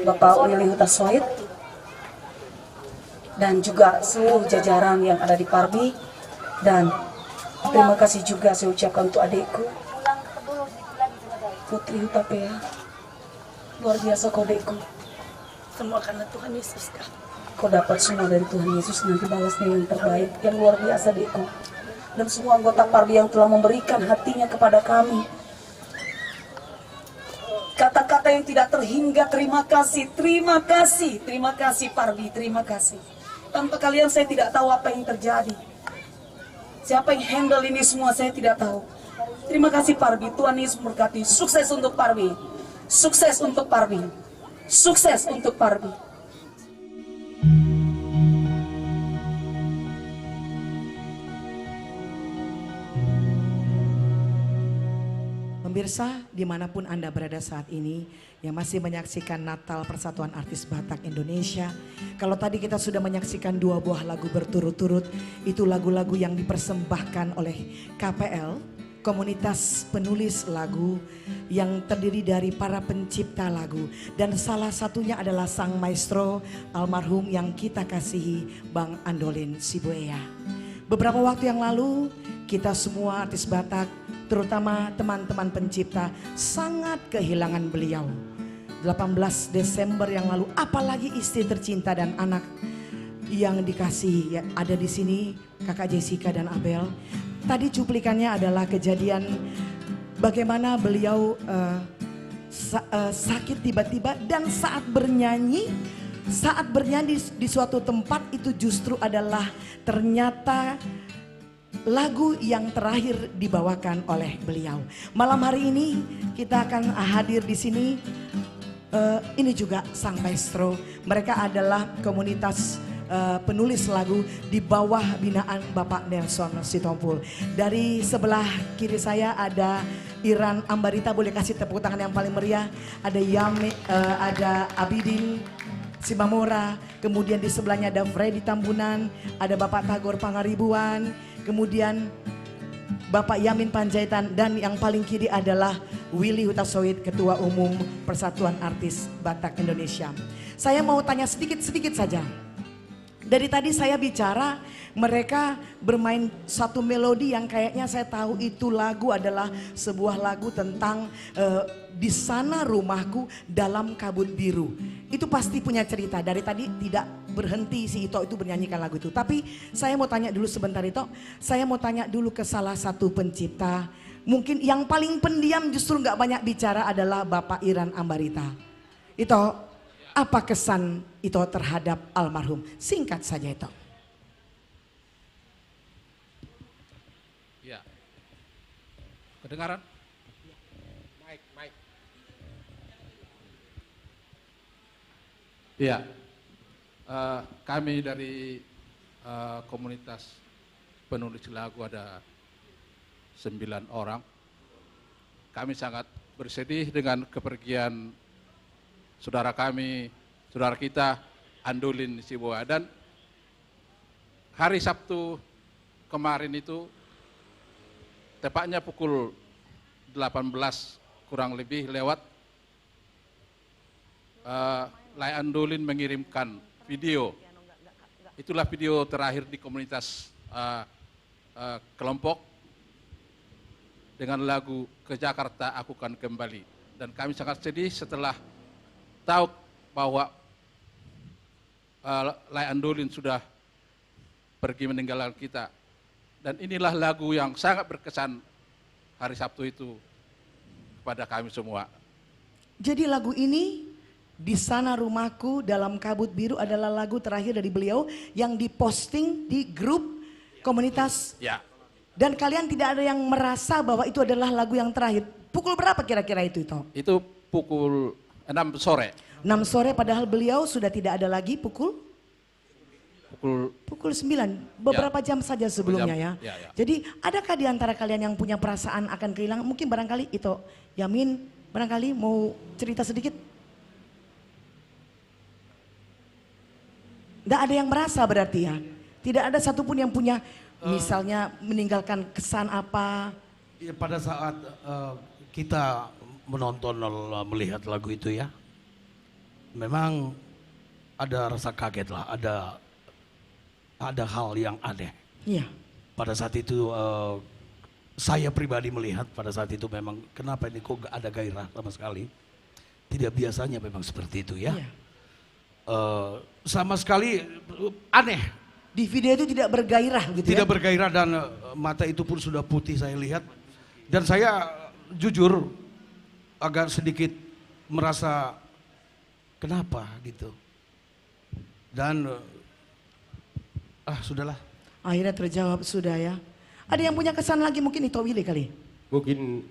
Speaker 3: Bapak Willy Hutasoid, dan juga seluruh jajaran yang ada di Parbi. Dan terima kasih juga saya ucapkan untuk adikku, Putri Hutapea. Luar biasa kau adikku. Semua karena Tuhan Yesus kah? Kau dapat semua dari Tuhan Yesus, nanti balasnya yang terbaik, yang luar biasa adikku. Dan semua anggota Parbi yang telah memberikan hatinya kepada kami. Kata-kata yang tidak terhingga, terima kasih, terima kasih, terima kasih Parbi, terima kasih. Tanpa kalian saya tidak tahu apa yang terjadi. Siapa yang handle ini semua saya tidak tahu. Terima kasih Parbi, Tuhan Yesus memberkati. Sukses untuk Parbi, sukses untuk Parbi, sukses untuk Parbi.
Speaker 1: Pemirsa, dimanapun Anda berada saat ini, yang masih menyaksikan Natal Persatuan Artis Batak Indonesia. Kalau tadi kita sudah menyaksikan 2 buah lagu berturut-turut, itu lagu-lagu yang dipersembahkan oleh KPL, komunitas penulis lagu yang terdiri dari para pencipta lagu. Dan salah satunya adalah sang maestro almarhum yang kita kasihi, Bang Andolin Sibueya. Beberapa waktu yang lalu, kita semua artis Batak, terutama teman-teman pencipta, sangat kehilangan beliau. 18 Desember yang lalu, apalagi istri tercinta dan anak yang dikasihi ya, ada di sini, Kakak Jessica dan Abel. Tadi cuplikannya adalah kejadian bagaimana beliau sakit tiba-tiba, dan saat bernyanyi di suatu tempat itu justru adalah ternyata lagu yang terakhir dibawakan oleh beliau. Malam hari ini kita akan hadir di sini. Ini juga sang maestro. Mereka adalah komunitas penulis lagu di bawah binaan Bapak Nelson Sitompul. Dari sebelah kiri saya ada Iran Ambarita, boleh kasih tepuk tangan yang paling meriah. Ada ada Abidin Simamora, kemudian di sebelahnya ada Freddy Tambunan, ada Bapak Tagor Pangaribuan, kemudian Bapak Yamin Panjaitan, dan yang paling kiri adalah Willy Hutasoid, Ketua Umum Persatuan Artis Batak Indonesia. Saya mau tanya sedikit saja. Dari tadi saya bicara, mereka bermain satu melodi yang kayaknya saya tahu itu lagu adalah sebuah lagu tentang di sana rumahku dalam kabut biru. Itu pasti punya cerita. Dari tadi tidak berhenti si Ito itu bernyanyikan lagu itu. Tapi saya mau tanya dulu sebentar Ito. Saya mau tanya dulu ke salah satu pencipta. Mungkin yang paling pendiam justru nggak banyak bicara adalah Bapak Iran Ambarita. Ito, apa kesan Ito terhadap almarhum? Singkat saja Ito.
Speaker 11: Ya. Kedengaran? Iya. Kami dari komunitas penulis lagu ada 9 orang. Kami sangat bersedih dengan kepergian saudara kami, saudara kita, Andolin Siboa. Dan hari Sabtu kemarin itu, tepatnya pukul 18 kurang lebih lewat, Lai Andolin mengirimkan video. Itulah video terakhir di komunitas kelompok dengan lagu Ke Jakarta Aku Kan Kembali. Dan kami sangat sedih setelah tahu bahwa Lai Andolin sudah pergi meninggalkan kita. Dan inilah lagu yang sangat berkesan hari Sabtu itu kepada kami semua.
Speaker 1: Jadi lagu ini, Di Sana Rumahku Dalam Kabut Biru, adalah lagu terakhir dari beliau yang diposting di grup komunitas.
Speaker 11: Ya.
Speaker 1: Dan kalian tidak ada yang merasa bahwa itu adalah lagu yang terakhir. Pukul berapa kira-kira itu Ito?
Speaker 11: Itu pukul 6 sore.
Speaker 1: 6 sore, padahal beliau sudah tidak ada lagi pukul 9, beberapa jam saja sebelumnya ya. Jadi adakah di antara kalian yang punya perasaan akan kehilangan? Mungkin barangkali Ito, Yamin barangkali mau cerita sedikit? Tidak ada yang merasa berarti ya? Tidak ada satupun yang punya misalnya meninggalkan kesan apa?
Speaker 15: Ya, pada saat kita menonton melihat lagu itu ya, memang ada rasa kaget lah, ada hal yang aneh.
Speaker 1: Iya.
Speaker 15: Pada saat itu saya pribadi melihat pada saat itu memang kenapa ini kok gak ada gairah sama sekali. Tidak biasanya memang seperti itu ya.
Speaker 1: Iya.
Speaker 15: Sama sekali aneh.
Speaker 1: Di video itu tidak bergairah gitu
Speaker 15: Tidak
Speaker 1: ya?
Speaker 15: bergairah dan mata itu pun sudah putih saya lihat. Dan saya jujur agak sedikit merasa kenapa gitu. Dan sudahlah.
Speaker 1: Akhirnya terjawab sudah ya. Ada yang punya kesan lagi mungkin Ito Willy kali?
Speaker 17: Mungkin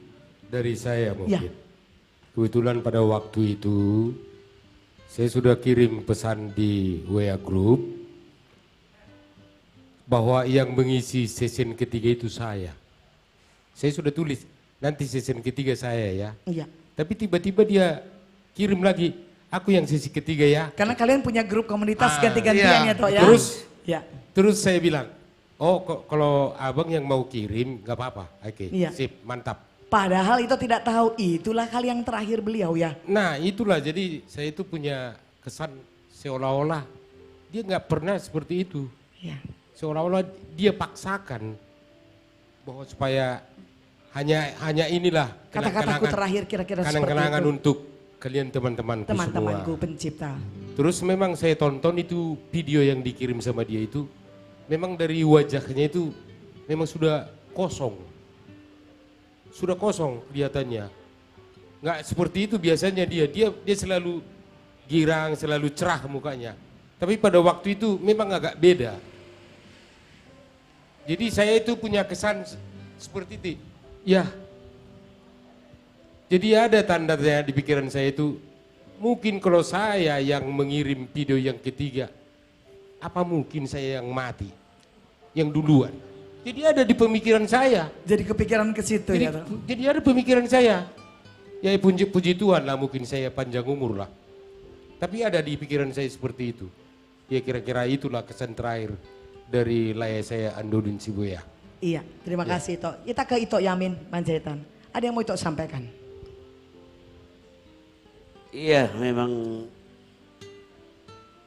Speaker 17: dari saya mungkin.
Speaker 1: Ya.
Speaker 17: Kebetulan pada waktu itu saya sudah kirim pesan di WA Group bahwa yang mengisi season ketiga itu saya. Saya sudah tulis nanti season ketiga saya ya.
Speaker 1: Iya.
Speaker 17: Tapi tiba-tiba dia kirim lagi, aku yang sesi ketiga ya.
Speaker 1: Karena kalian punya grup komunitas ganti-gantian ya Toh ya.
Speaker 17: Terus saya bilang, oh kalau abang yang mau kirim nggak apa-apa, oke,
Speaker 1: Iya.
Speaker 17: sip, mantap.
Speaker 1: Padahal itu tidak tahu, itulah kali yang terakhir beliau ya.
Speaker 17: Nah itulah, jadi saya itu punya kesan seolah-olah dia nggak pernah seperti itu.
Speaker 1: Ya.
Speaker 17: Seolah-olah dia paksakan bahwa supaya hanya inilah
Speaker 1: Kata-kataku terakhir kira-kira seperti
Speaker 17: kenang-kenangan
Speaker 1: itu.
Speaker 17: untuk kalian teman-temanku semua.
Speaker 1: Teman-temanku pencipta.
Speaker 17: Terus memang saya tonton itu video yang dikirim sama dia itu, memang dari wajahnya itu memang sudah kosong. Sudah kosong kelihatannya. Nggak seperti itu biasanya dia selalu girang, selalu cerah mukanya. Tapi pada waktu itu memang agak beda. Jadi saya itu punya kesan seperti itu. Ya. Jadi ada tandanya di pikiran saya itu, mungkin kalau saya yang mengirim video yang ketiga, apa mungkin saya yang mati, yang duluan. Jadi ada di pemikiran saya.
Speaker 1: Jadi kepikiran ke situ ya.
Speaker 17: Jadi ada pemikiran saya. Ya puji Tuhan lah, mungkin saya panjang umur lah. Tapi ada di pikiran saya seperti itu. Ya kira-kira itulah kesan terakhir dari layar saya Andolin Siboya.
Speaker 1: Iya, terima kasih Ito. Kita ke Ito Yamin Panjaitan. Ada yang mau Ito sampaikan?
Speaker 18: Iya, memang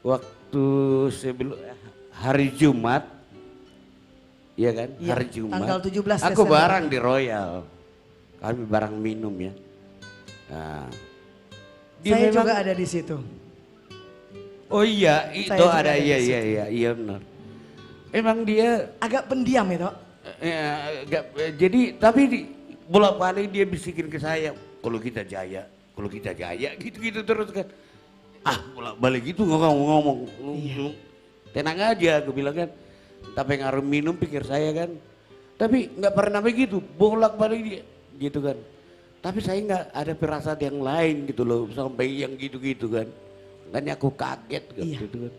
Speaker 18: waktu sebelum hari Jumat, iya kan?
Speaker 1: Iya,
Speaker 18: Hari Jumat.
Speaker 1: tanggal 17
Speaker 18: Aku
Speaker 1: Desember.
Speaker 18: bareng di Royal. Kami bareng minum ya. Nah, dia
Speaker 1: Saya
Speaker 18: memang-
Speaker 1: juga ada di situ.
Speaker 18: Oh iya, itu
Speaker 1: Saya juga
Speaker 18: ada,
Speaker 1: ada di
Speaker 18: iya
Speaker 1: situ.
Speaker 18: iya iya iya benar. Emang dia
Speaker 1: agak pendiam itu.
Speaker 18: Jadi tapi bolak-balik dia bisikin ke saya, kalau kita jaya gitu-gitu terus kan. Ah, bolak-balik gitu ngomong. Tenang aja, aku bilang kan. Tapi ngaruh minum pikir saya kan. Tapi nggak pernah begitu, bolak-balik dia gitu kan. Tapi saya nggak ada firasat yang lain gitu loh, sampai yang gitu-gitu kan. Makanya aku kaget gitu kan.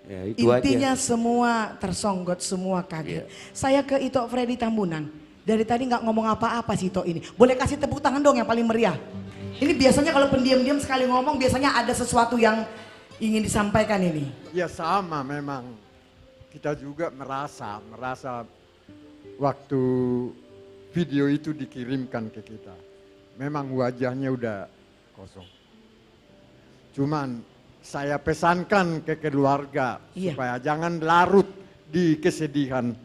Speaker 18: Ya, itu
Speaker 1: Intinya
Speaker 18: aja.
Speaker 1: semua tersonggot, semua kaget. Saya ke Ito Freddy Tambunan. Dari tadi nggak ngomong apa-apa sih Ito ini. Boleh kasih tepuk tangan dong yang paling meriah. Ini biasanya kalau pendiam-diam sekali ngomong biasanya ada sesuatu yang ingin disampaikan ini.
Speaker 19: Ya sama memang. Kita juga merasa waktu video itu dikirimkan ke kita. Memang wajahnya udah kosong. Cuman saya pesankan ke keluarga supaya jangan larut di kesedihan.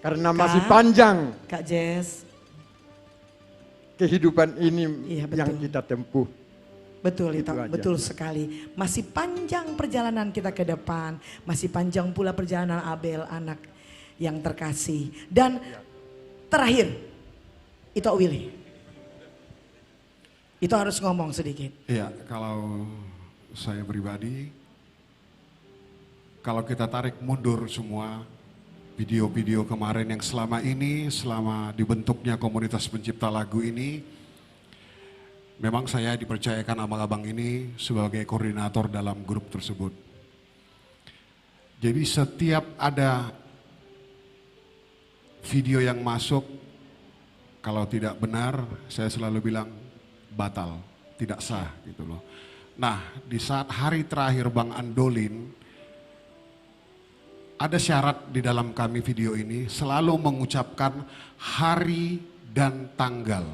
Speaker 19: Karena masih panjang
Speaker 1: Kak Jess.
Speaker 19: Kehidupan ini yang kita tempuh.
Speaker 1: Betul itu,
Speaker 19: aja.
Speaker 1: betul sekali. Masih panjang perjalanan kita ke depan. Masih panjang pula perjalanan Abel, anak yang terkasih. Dan terakhir, Ito Willy. Itu harus ngomong sedikit.
Speaker 20: Iya, kalau saya pribadi, kalau kita tarik mundur semua video-video kemarin yang selama dibentuknya komunitas pencipta lagu ini, memang saya dipercayakan sama abang ini sebagai koordinator dalam grup tersebut. Jadi setiap ada video yang masuk, kalau tidak benar, saya selalu bilang batal, tidak sah gitu loh. Nah, di saat hari terakhir Bang Andolin, ada syarat di dalam kami video ini selalu mengucapkan hari dan tanggal.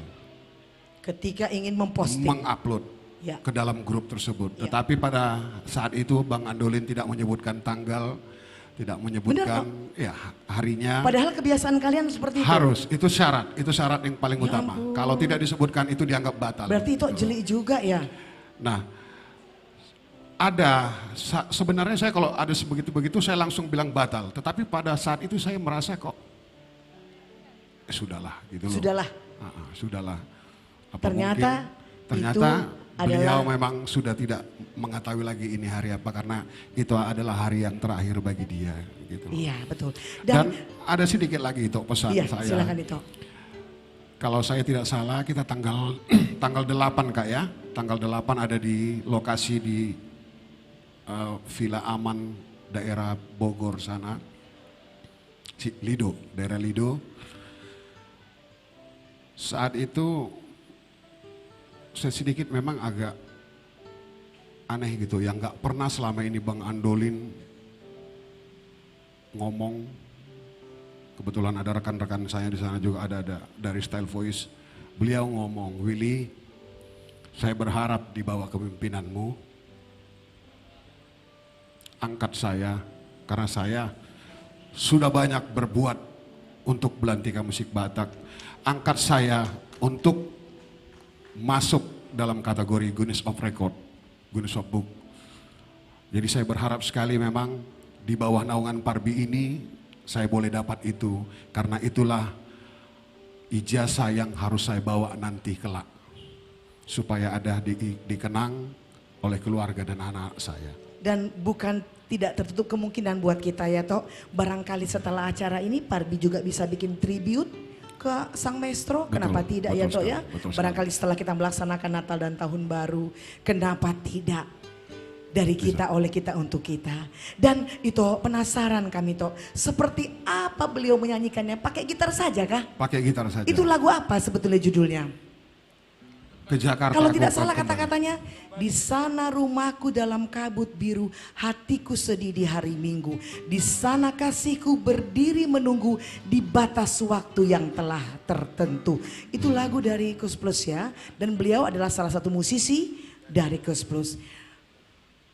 Speaker 1: Ketika ingin memposting.
Speaker 20: Mengupload
Speaker 1: Ya.
Speaker 20: ke dalam grup tersebut. Tetapi pada saat itu Bang Andolin tidak menyebutkan tanggal, tidak menyebutkan harinya.
Speaker 1: Padahal kebiasaan kalian seperti itu.
Speaker 20: Harus, itu syarat yang paling
Speaker 1: Ya
Speaker 20: utama.
Speaker 1: ampun.
Speaker 20: Kalau tidak disebutkan itu dianggap batal.
Speaker 1: Berarti itu jeli juga ya.
Speaker 20: Nah, sebenarnya saya kalau ada sebegitu-begitu saya langsung bilang batal. Tetapi pada saat itu saya merasa kok, sudahlah gitu loh.
Speaker 1: Sudahlah.
Speaker 20: Sudahlah.
Speaker 1: Ternyata
Speaker 20: beliau memang sudah tidak mengetahui lagi ini hari apa, karena itu adalah hari yang terakhir bagi dia gitu loh.
Speaker 1: Iya, betul.
Speaker 20: Dan ada sedikit lagi itu pesan saya.
Speaker 1: Silakan itu.
Speaker 20: Kalau saya tidak salah kita tanggal 8 Kak ya. Tanggal 8 ada di lokasi di Villa Aman daerah Bogor sana. Daerah Lido. Saat itu saya sedikit memang agak aneh gitu, yang nggak pernah selama ini Bang Andolin ngomong. Kebetulan ada rekan-rekan saya di sana juga ada dari Style Voice. Beliau ngomong, Willy, saya berharap di bawah kepemimpinanmu, angkat saya karena saya sudah banyak berbuat untuk belantika musik Batak. Angkat saya untuk masuk dalam kategori Guinness of Record, Guinness of Book. Jadi saya berharap sekali memang di bawah naungan Parbi ini saya boleh dapat itu, karena itulah ijazah yang harus saya bawa nanti kelak, supaya ada dikenang oleh keluarga dan anak saya.
Speaker 1: Dan bukan tidak tertutup kemungkinan buat kita ya Tok, barangkali setelah acara ini Parbi juga bisa bikin tribute ke Sang Maestro, kenapa tidak ya Tok ya? Barangkali setelah kita melaksanakan Natal dan Tahun Baru, kenapa tidak? Dari kita, oleh kita, untuk kita. Dan itu penasaran kami Tok, seperti apa beliau menyanyikannya? Pakai gitar saja kah?
Speaker 20: Pakai gitar saja.
Speaker 1: Itu lagu apa sebetulnya judulnya?
Speaker 20: Ke Jakarta.
Speaker 1: Kalau tidak salah kata-katanya, di sana rumahku dalam kabut biru, hatiku sedih di hari Minggu. Di sana kasihku berdiri menunggu di batas waktu yang telah tertentu. Itu lagu dari Kus Plus ya, dan beliau adalah salah satu musisi dari Kus Plus.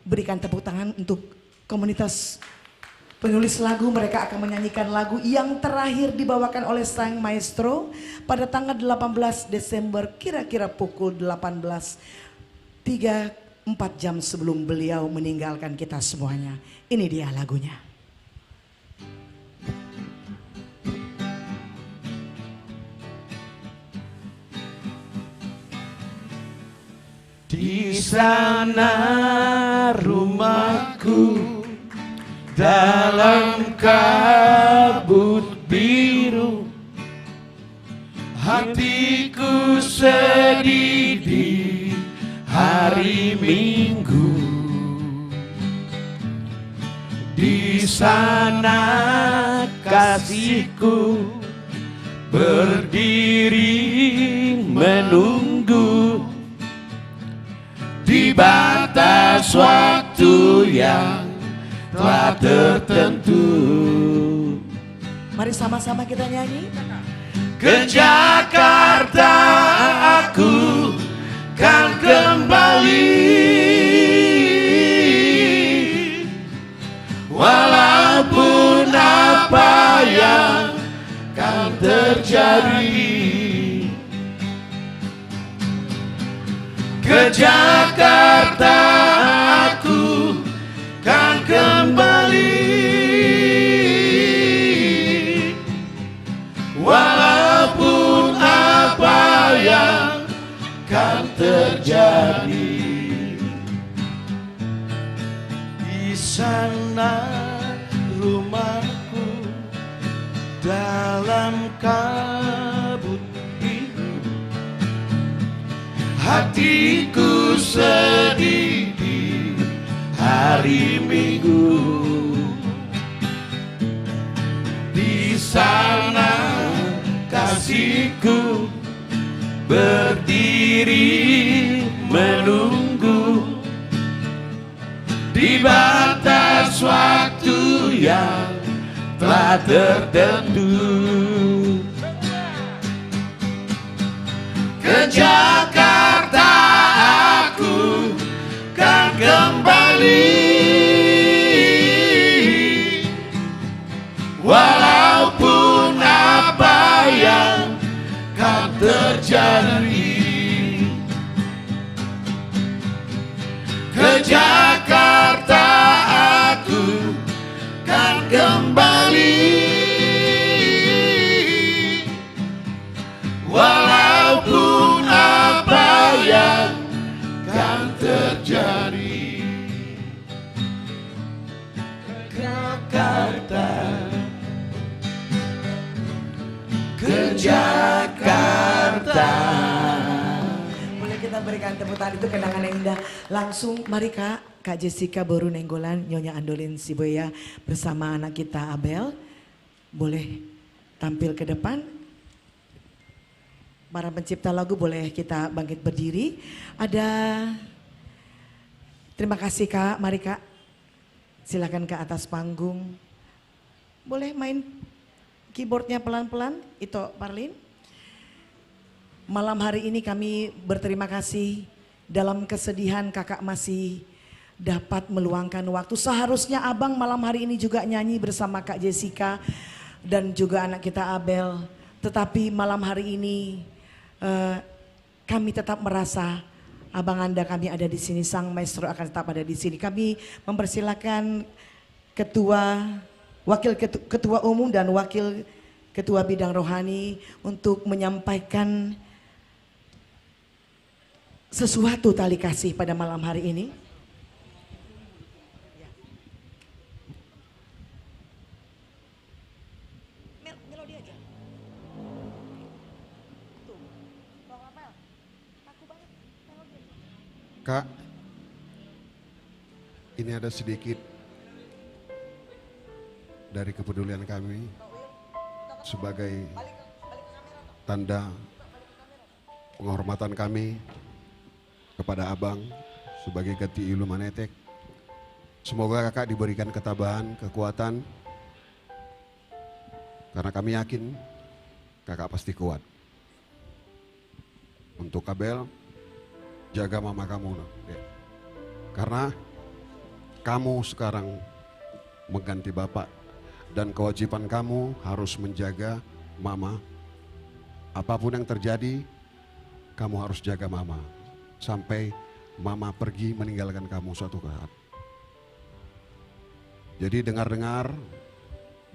Speaker 1: Berikan tepuk tangan untuk komunitas Penulis lagu, mereka akan menyanyikan lagu yang terakhir dibawakan oleh sang maestro pada tanggal 18 Desember kira-kira pukul 18.34 jam sebelum beliau meninggalkan kita semuanya. Ini dia lagunya.
Speaker 14: Di sana rumahku dalam kabut biru, hatiku sedih di hari Minggu. Di sana kasihku berdiri menunggu di batas waktu yang telah tertentu.
Speaker 1: Mari sama-sama kita nyanyi.
Speaker 14: Ke Jakarta aku kan kembali, walaupun apa yang kan terjadi. Ke Jakarta aku kan kembali, walaupun apa yang kan terjadi. Di sana rumahku dalam kabut biru, hatiku sedih di hari Minggu. Di sana kasihku berdiri menunggu di batas waktu yang telah tertentu. Ke Jakarta aku kan kembali, walaupun apa yang kan terjadi. Ke Jakarta aku kan kembali, walaupun apa yang kan terjadi. Jakarta, ke Jakarta.
Speaker 1: Boleh kita berikan tepuk tangan, itu kenangan yang indah. Langsung mari Kak Jessica Boru Nenggolan, Nyonya Andolin Siboya bersama anak kita Abel. Boleh tampil ke depan. Para pencipta lagu boleh kita bangkit berdiri. Ada, terima kasih Kak, mari Kak. Silakan ke atas panggung. Boleh main keyboardnya pelan-pelan, Ito Parlin. Malam hari ini kami berterima kasih, dalam kesedihan kakak masih dapat meluangkan waktu. Seharusnya abang malam hari ini juga nyanyi bersama Kak Jessica dan juga anak kita Abel. Tetapi malam hari ini kami tetap merasa abang Anda kami ada di sini, sang maestro akan tetap ada di sini. Kami mempersilakan wakil ketua umum dan wakil ketua bidang rohani untuk menyampaikan sesuatu tali kasih pada malam hari ini.
Speaker 20: Kak, ini ada sedikit dari kepedulian kami sebagai tanda penghormatan kami kepada abang sebagai ganti Ilu Manetek. Semoga kakak diberikan ketabahan, kekuatan, karena kami yakin kakak pasti kuat. Untuk Abel, jaga mama kamu, karena kamu sekarang mengganti bapak. Dan kewajiban kamu harus menjaga mama. Apapun yang terjadi, kamu harus jaga mama. Sampai mama pergi meninggalkan kamu suatu saat. Jadi dengar-dengar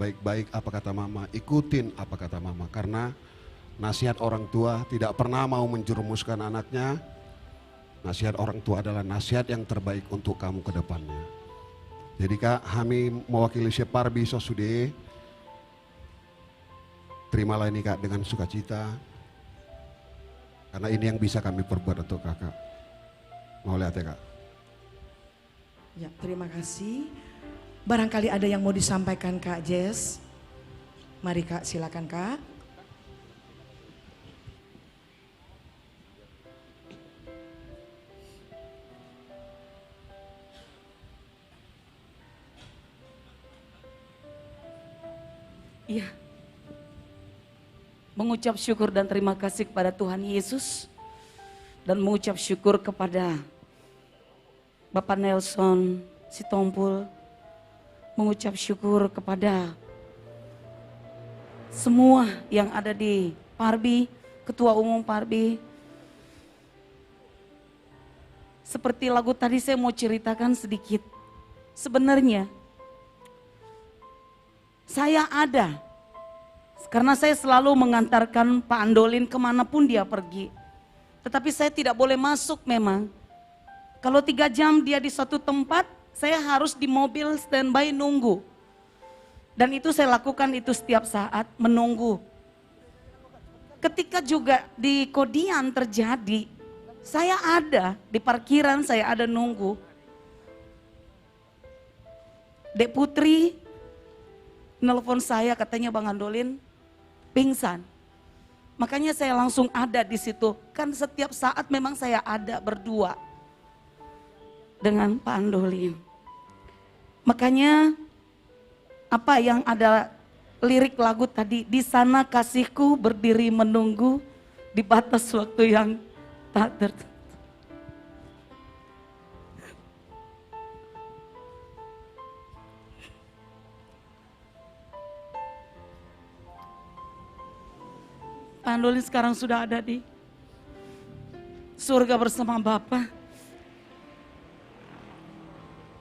Speaker 20: baik-baik apa kata mama, ikutin apa kata mama. Karena nasihat orang tua tidak pernah mau menjerumuskan anaknya. Nasihat orang tua adalah nasihat yang terbaik untuk kamu ke depannya. Jadi Kak, kami mewakili Syekh Parbi Sosude. Terimalah ini Kak dengan sukacita. Karena ini yang bisa kami perbuat untuk Kakak. Mau lihat ya Kak?
Speaker 1: Ya, terima kasih. Barangkali ada yang mau disampaikan Kak Jess. Mari Kak, silakan Kak.
Speaker 3: Iya. Mengucap syukur dan terima kasih kepada Tuhan Yesus. Dan mengucap syukur kepada Bapak Nelson Sitompul. Mengucap syukur kepada semua yang ada di Parbi, Ketua Umum Parbi. Seperti lagu tadi saya mau ceritakan sedikit. Sebenarnya saya ada, karena saya selalu mengantarkan Pak Andolin kemanapun dia pergi. Tetapi saya tidak boleh masuk memang. Kalau 3 jam dia di satu tempat, saya harus di mobil standby nunggu. Dan itu saya lakukan itu setiap saat, menunggu. Ketika juga di Kodian terjadi, saya ada di parkiran, saya ada nunggu. Dek Putri nelpon saya, katanya Bang Andolin pingsan. Makanya saya langsung ada di situ. Kan setiap saat memang saya ada berdua dengan Pak Andolin. Makanya apa yang ada lirik lagu tadi, di sana kasihku berdiri menunggu di batas waktu yang tak tertentu. Pak Andolin sekarang sudah ada di surga bersama Bapa.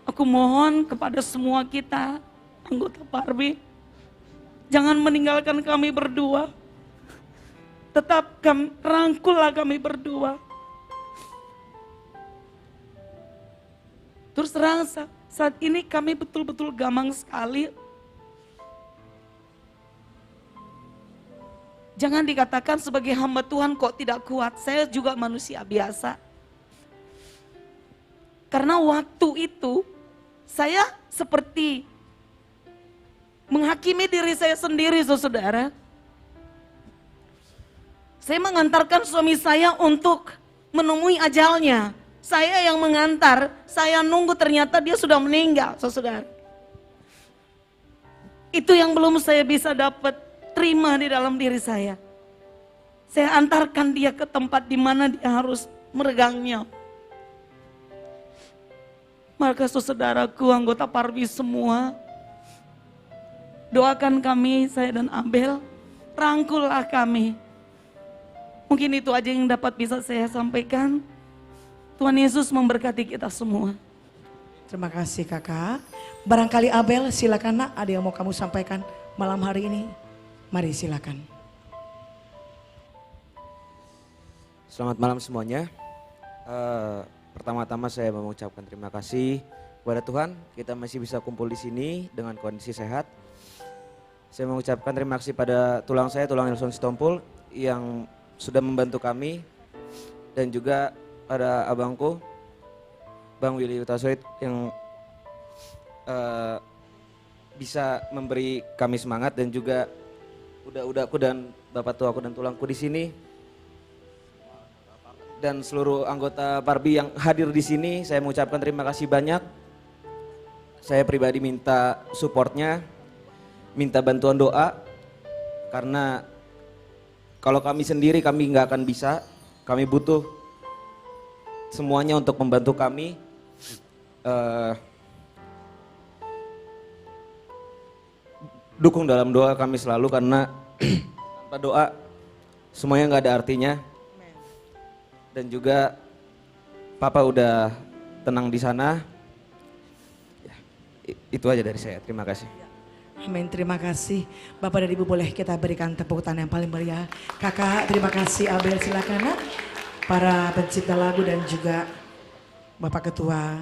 Speaker 3: Aku mohon kepada semua kita, anggota Parbi, jangan meninggalkan kami berdua. Tetap rangkullah kami berdua. Terus terang saat ini kami betul-betul gamang sekali. Jangan dikatakan sebagai hamba Tuhan kok tidak kuat. Saya juga manusia biasa. Karena waktu itu saya seperti menghakimi diri saya sendiri, saudara. Saya mengantarkan suami saya untuk menemui ajalnya. Saya yang mengantar, saya nunggu, ternyata dia sudah meninggal, saudara. Itu yang belum saya bisa dapat terima di dalam diri saya. Saya antarkan dia ke tempat di mana dia harus meregangnya. Maka saudaraku, anggota Parbi semua, doakan kami, saya dan Abel, rangkullah kami. Mungkin itu aja yang dapat bisa saya sampaikan. Tuhan Yesus memberkati kita semua.
Speaker 1: Terima kasih Kakak. Barangkali Abel, silakan Nak, ada yang mau kamu sampaikan malam hari ini. Mari silakan.
Speaker 4: Selamat malam semuanya. Pertama-tama saya mengucapkan terima kasih kepada Tuhan. Kita masih bisa kumpul di sini dengan kondisi sehat. Saya mengucapkan terima kasih pada tulang Nelson Sitompul yang sudah membantu kami, dan juga pada abangku, Bang Willy Utasoid yang bisa memberi kami semangat, dan juga udah-udahku dan bapak tuaku dan tulangku di sini, dan seluruh anggota Parbi yang hadir di sini. Saya mengucapkan terima kasih banyak. Saya pribadi minta supportnya, minta bantuan doa, karena kalau kami sendiri kami nggak akan bisa. Kami butuh semuanya untuk membantu kami. dukung dalam doa kami selalu, karena tanpa doa semuanya nggak ada artinya. Dan juga Papa udah tenang di sana. Ya, itu aja dari saya. Terima kasih.
Speaker 1: Amin, terima kasih. Bapak dan Ibu boleh kita berikan tepuk tangan yang paling meriah. Kakak, terima kasih. Abel, silakan nak. Para pencipta lagu dan juga Bapak Ketua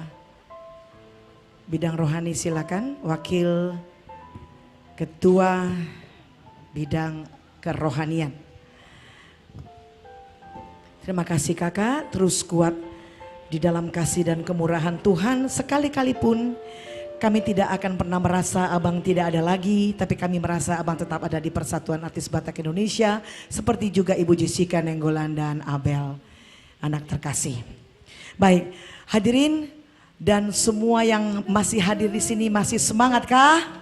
Speaker 1: Bidang Rohani silakan. Wakil Ketua Bidang Kerohanian. Terima kasih kakak, terus kuat di dalam kasih dan kemurahan Tuhan. Sekali-kali pun kami tidak akan pernah merasa abang tidak ada lagi, tapi kami merasa abang tetap ada di Persatuan Artis Batak Indonesia, seperti juga Ibu Jessica Nenggolan dan Abel, anak terkasih. Baik, hadirin dan semua yang masih hadir di sini masih semangat kah?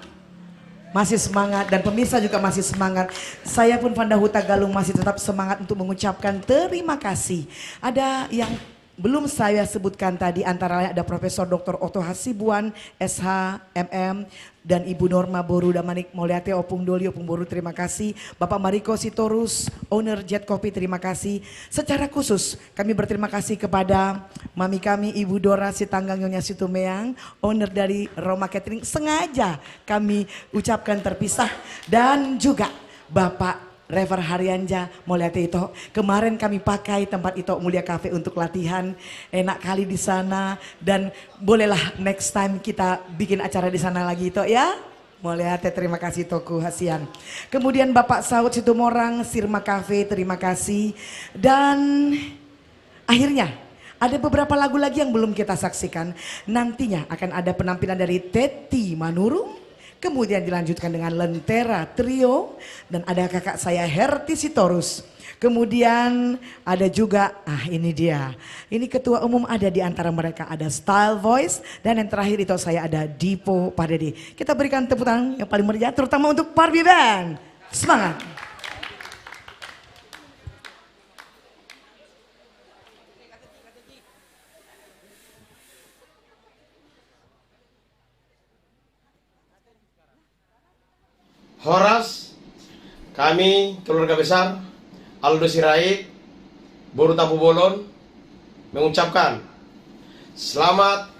Speaker 1: Masih semangat, dan pemirsa juga masih semangat. Saya pun Vanda Huta Galung masih tetap semangat untuk mengucapkan terima kasih. Ada yang belum saya sebutkan tadi, antara lain ada Profesor Dr. Otto Hasibuan, SH, MM, dan Ibu Norma Boru Damanik Moliate Opung Doli Opung Boru, terima kasih. Bapak Mariko Sitorus, owner Jet Coffee, terima kasih. Secara khusus kami berterima kasih kepada mami kami Ibu Dora Sitanggang Nyonya Situmeang, owner dari Roma Catering. Sengaja kami ucapkan terpisah, dan juga Bapak Rever Haryanja Moliate Ito. Kemarin kami pakai tempat Ito Mulia Cafe untuk latihan, enak kali di sana, dan bolehlah next time kita bikin acara di sana lagi Ito ya. Moliate, terima kasih Toku Hasian. Kemudian Bapak Saud Situmorang, Sirma Cafe, terima kasih. Dan akhirnya ada beberapa lagu lagi yang belum kita saksikan. Nantinya akan ada penampilan dari Teti Manurung. Kemudian dilanjutkan dengan Lentera Trio, dan ada kakak saya Herti Sitorus. Kemudian ada juga, ini dia, ini ketua umum ada di antara mereka, ada Style Voice, dan yang terakhir itu saya ada Dipo Padedi. Kita berikan tepuk tangan yang paling meriah terutama untuk Parbi Band. Semangat.
Speaker 5: Horas, kami keluarga besar Aldo Sirait, Boru Tapu Bolon mengucapkan selamat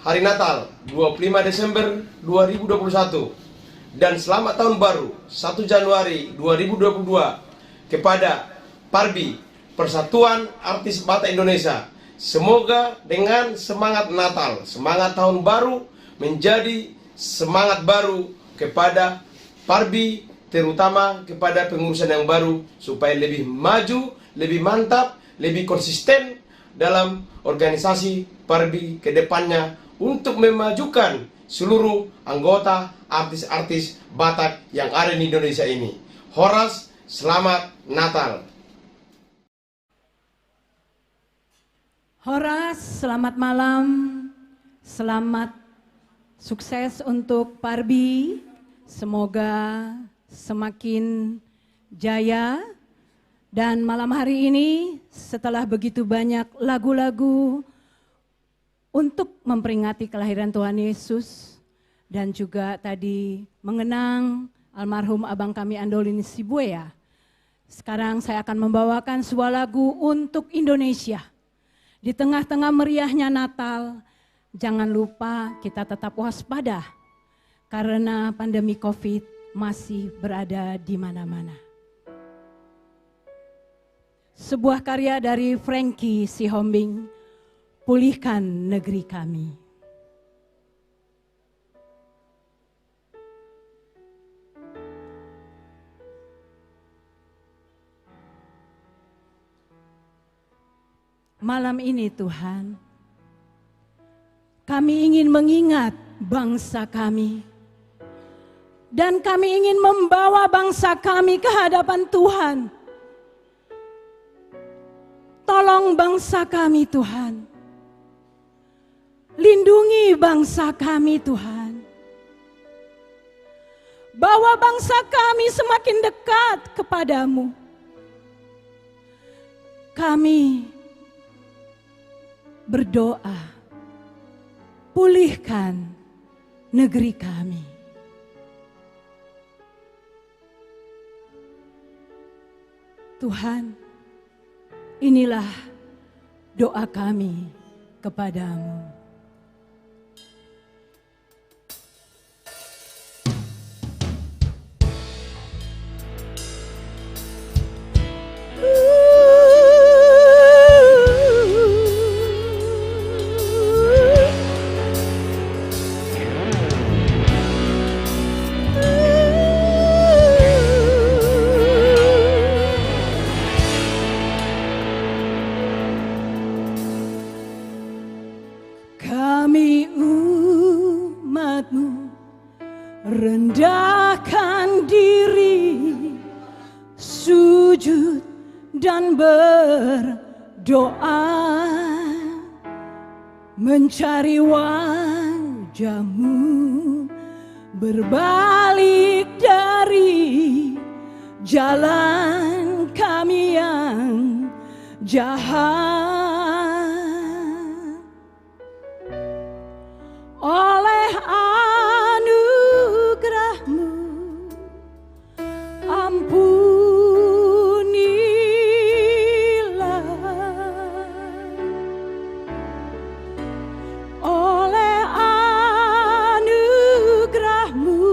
Speaker 5: Hari Natal 25 Desember 2021 dan selamat Tahun Baru 1 Januari 2022 kepada Parbi, Persatuan Artis Batak Indonesia. Semoga dengan semangat Natal, semangat Tahun Baru menjadi semangat baru kepada Parbi, terutama kepada pengurusan yang baru, supaya lebih maju, lebih mantap, lebih konsisten dalam organisasi Parbi ke depannya untuk memajukan seluruh anggota artis-artis Batak yang ada di Indonesia ini. Horas, selamat Natal.
Speaker 6: Horas, selamat malam, selamat sukses untuk Parbi. Semoga semakin jaya, dan malam hari ini setelah begitu banyak lagu-lagu untuk memperingati kelahiran Tuhan Yesus dan juga tadi mengenang almarhum abang kami Andolin Sibuya. Sekarang saya akan membawakan sebuah lagu untuk Indonesia. Di tengah-tengah meriahnya Natal, jangan lupa kita tetap waspada karena pandemi COVID masih berada di mana-mana. Sebuah karya dari Frankie Sihombing, Pulihkan Negeri Kami. Malam ini Tuhan, kami ingin mengingat bangsa kami. Dan kami ingin membawa bangsa kami ke hadapan Tuhan. Tolong bangsa kami Tuhan. Lindungi bangsa kami Tuhan. Bawa bangsa kami semakin dekat kepadamu. Kami berdoa, pulihkan negeri kami. Tuhan, inilah doa kami kepadamu. Kami umat-Mu rendahkan diri, sujud dan berdoa, mencari wajah-Mu, berbalik dari jalan kami yang jahat. Oleh anugerah-Mu, ampunilah. Oleh anugerah-Mu,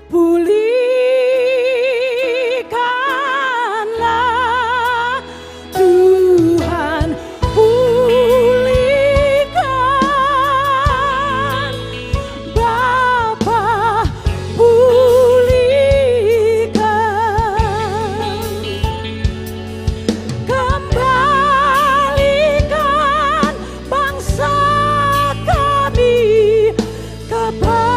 Speaker 6: pulihkanlah Tuhan, pulihkan Bapa, pulihkan, kembalikan bangsa kami kepadamu.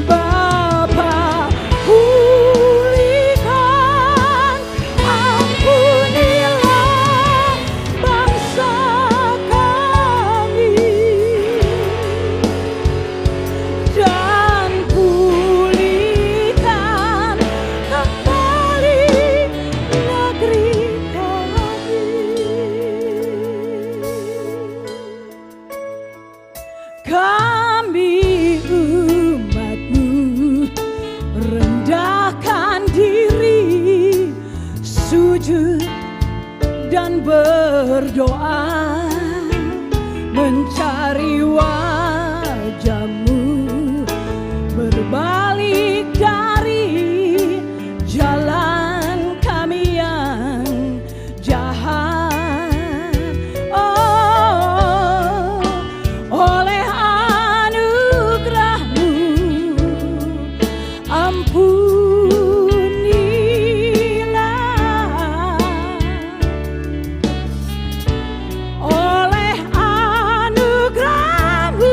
Speaker 6: Bapa, pulihkan, ampunilah bangsa kami, dan pulihkan kembali negeri kami. Kami umat-Mu rendahkan diri, sujud dan berdoa, mencari wajah-Mu, berbalik dari jalan kami yang jahat. Oh, oleh anugerah-Mu, ampunilah. Oleh anugerah-Mu,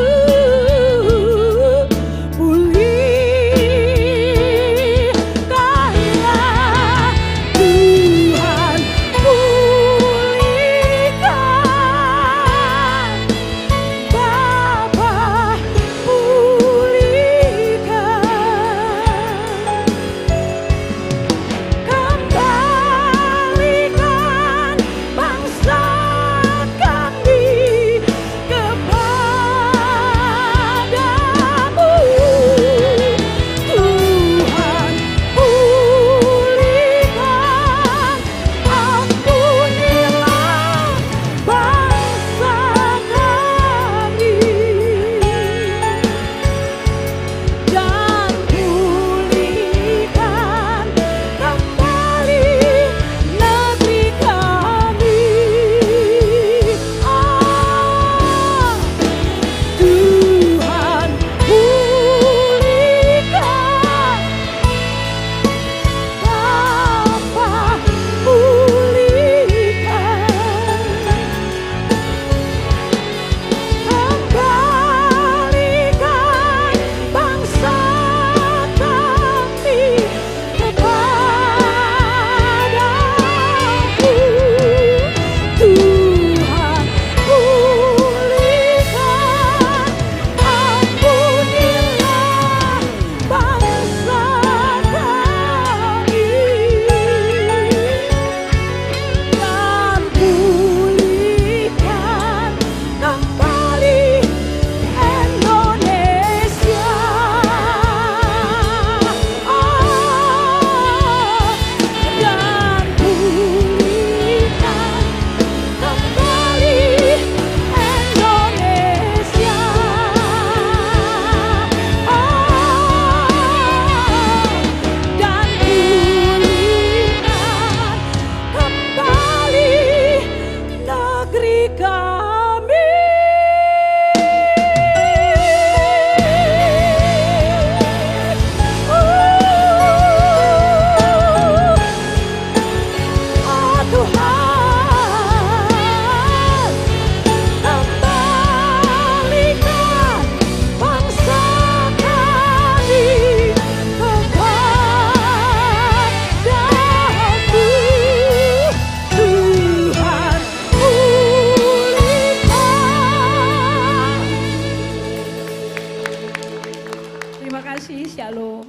Speaker 6: Shalom.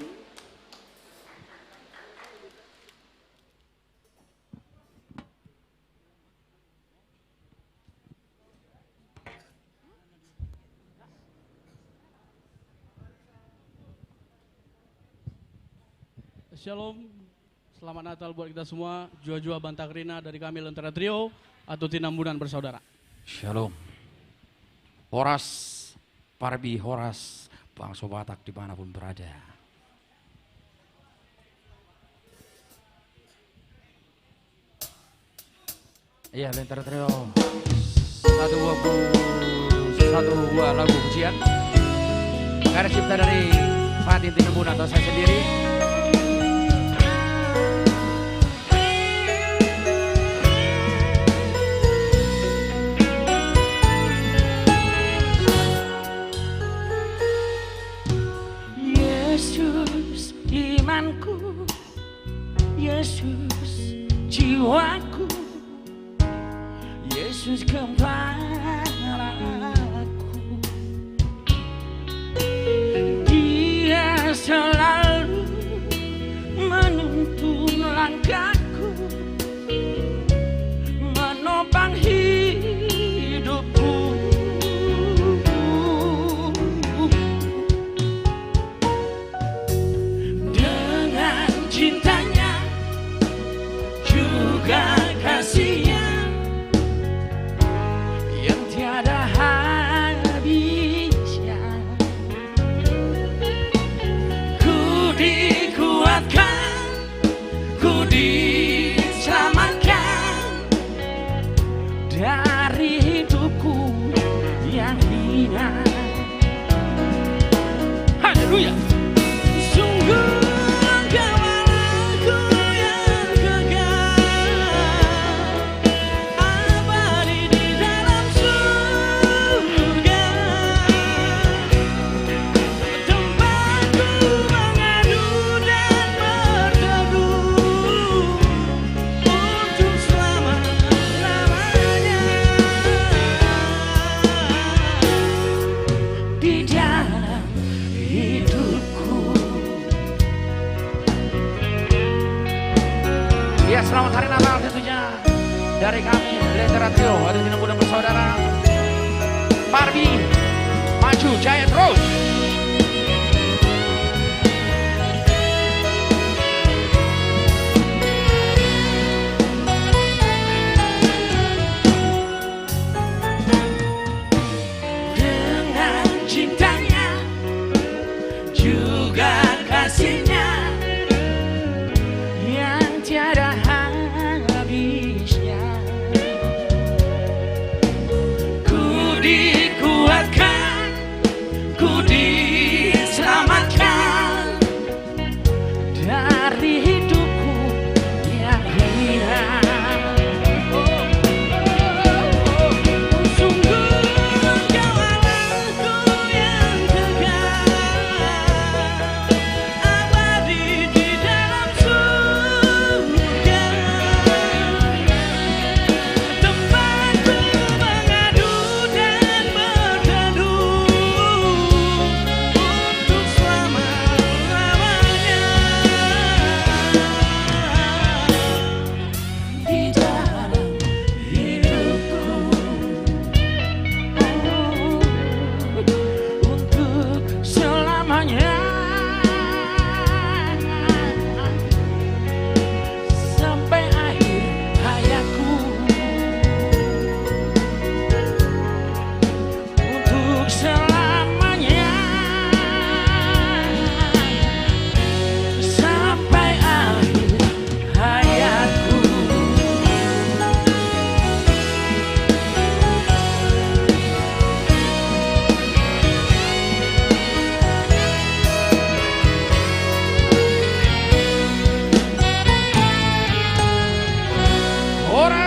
Speaker 7: Shalom, selamat Natal buat kita semua. Jua-jua Bantakrina dari kami Lentera Trio atau Tinambunan Bersaudara.
Speaker 8: Shalom. Horas, Parbi Horas, bangsa Batak dimanapun berada. Iya, Lentera Trio. Satu buah lagu pujian. Karya cipta dari Fatin Tinambunan atau saya sendiri.
Speaker 14: Yesus imanku, Yesus jiwaku, Yesus gembalaku. Dia selalu menuntun langkahku, menopang hidupku. Dengan cintanya juga kasihnya yang tiada habisnya, ku dikuatkan, ku diselamatkan dari hidupku yang hina. Haleluya. Sungguh Engkau Allahku yang kekal, abadi di dalam surga, tempatku mengadu dan berteduh untuk selama-lamanya. Di dalam hidupku.
Speaker 8: Ya, selamat hari Natal tentunya dari kami Lentera Trio atau Tinambunan Bersaudara. Parbi, maju jaya terus.
Speaker 14: Dengan cintanya juga kasihnya yang tiada habisnya, ku dikuatkan, ku diselamatkan dari hidupku yang hina. Sungguh Engkau Allahku yang kekal, abadi di dalam surga, tempatku mengadu dan berteduh untuk selama-lamanya. Di dalam hidupku, untuk selamanya, sampai akhir hayatku, untuk selamanya, sampai akhir hayatku.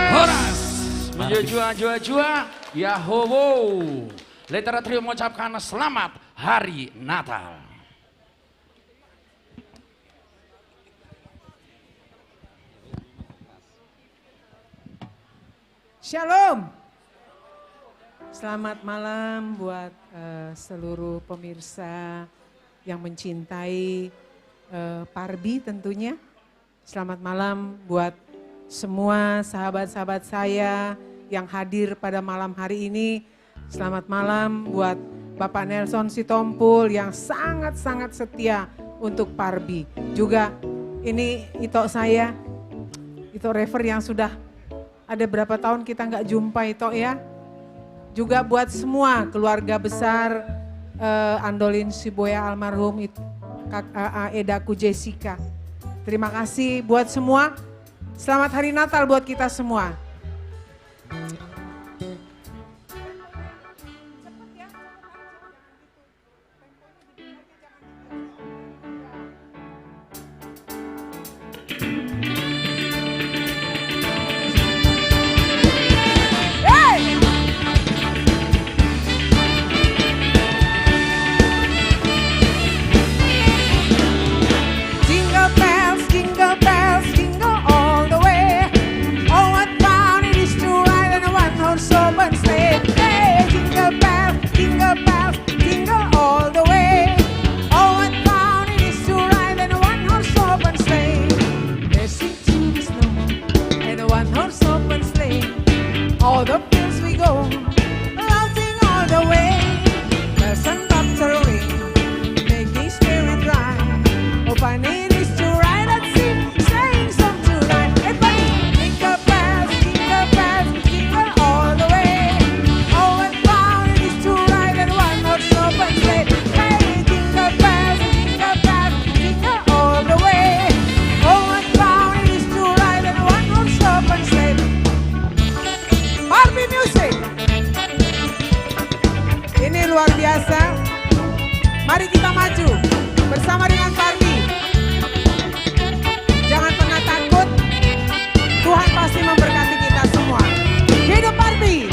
Speaker 8: Horas, menjua-jua Yahowo. Lentera Trio mengucapkan selamat hari Natal.
Speaker 16: Shalom. Selamat malam buat seluruh pemirsa
Speaker 12: yang mencintai Parbi tentunya. Selamat malam buat semua sahabat-sahabat saya yang hadir pada malam hari ini. Selamat malam buat Bapak Nelson Sitompul yang sangat-sangat setia untuk Parbi. Juga ini Ito saya, Ito Rever yang sudah ada berapa tahun kita nggak jumpa Ito ya. Juga buat semua keluarga besar Andolin Siboya almarhum Edaku Jessica. Terima kasih buat semua. Selamat Hari Natal buat kita semua. All the fields we go, laughing all the way. Bells and bobtail ring, making spirit right. Oh, funny it is to ride and sing, sing song tonight. Everybody, jingle bells, jingle all the way. Oh, what fun it is to ride in one horse open sleigh. Hey, jingle bells, jingle all the way. Oh, what fun it is to ride in one horse open sleigh. Parbi Music. Ini luar biasa. Mari kita maju bersama dengan Parbi. Jangan pernah takut. Tuhan pasti memberkati kita semua. Hidup Parbi.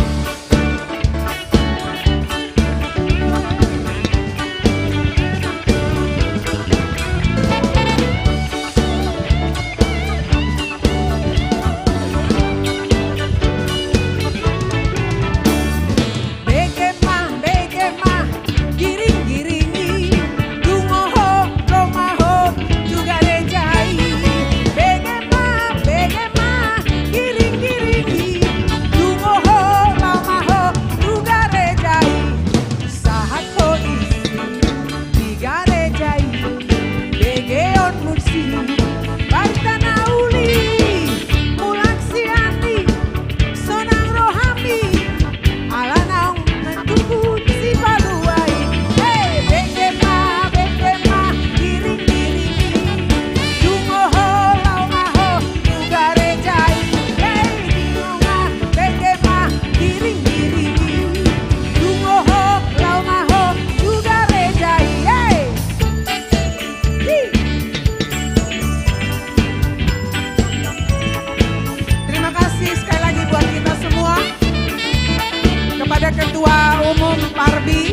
Speaker 12: Ketua Umum Parbi,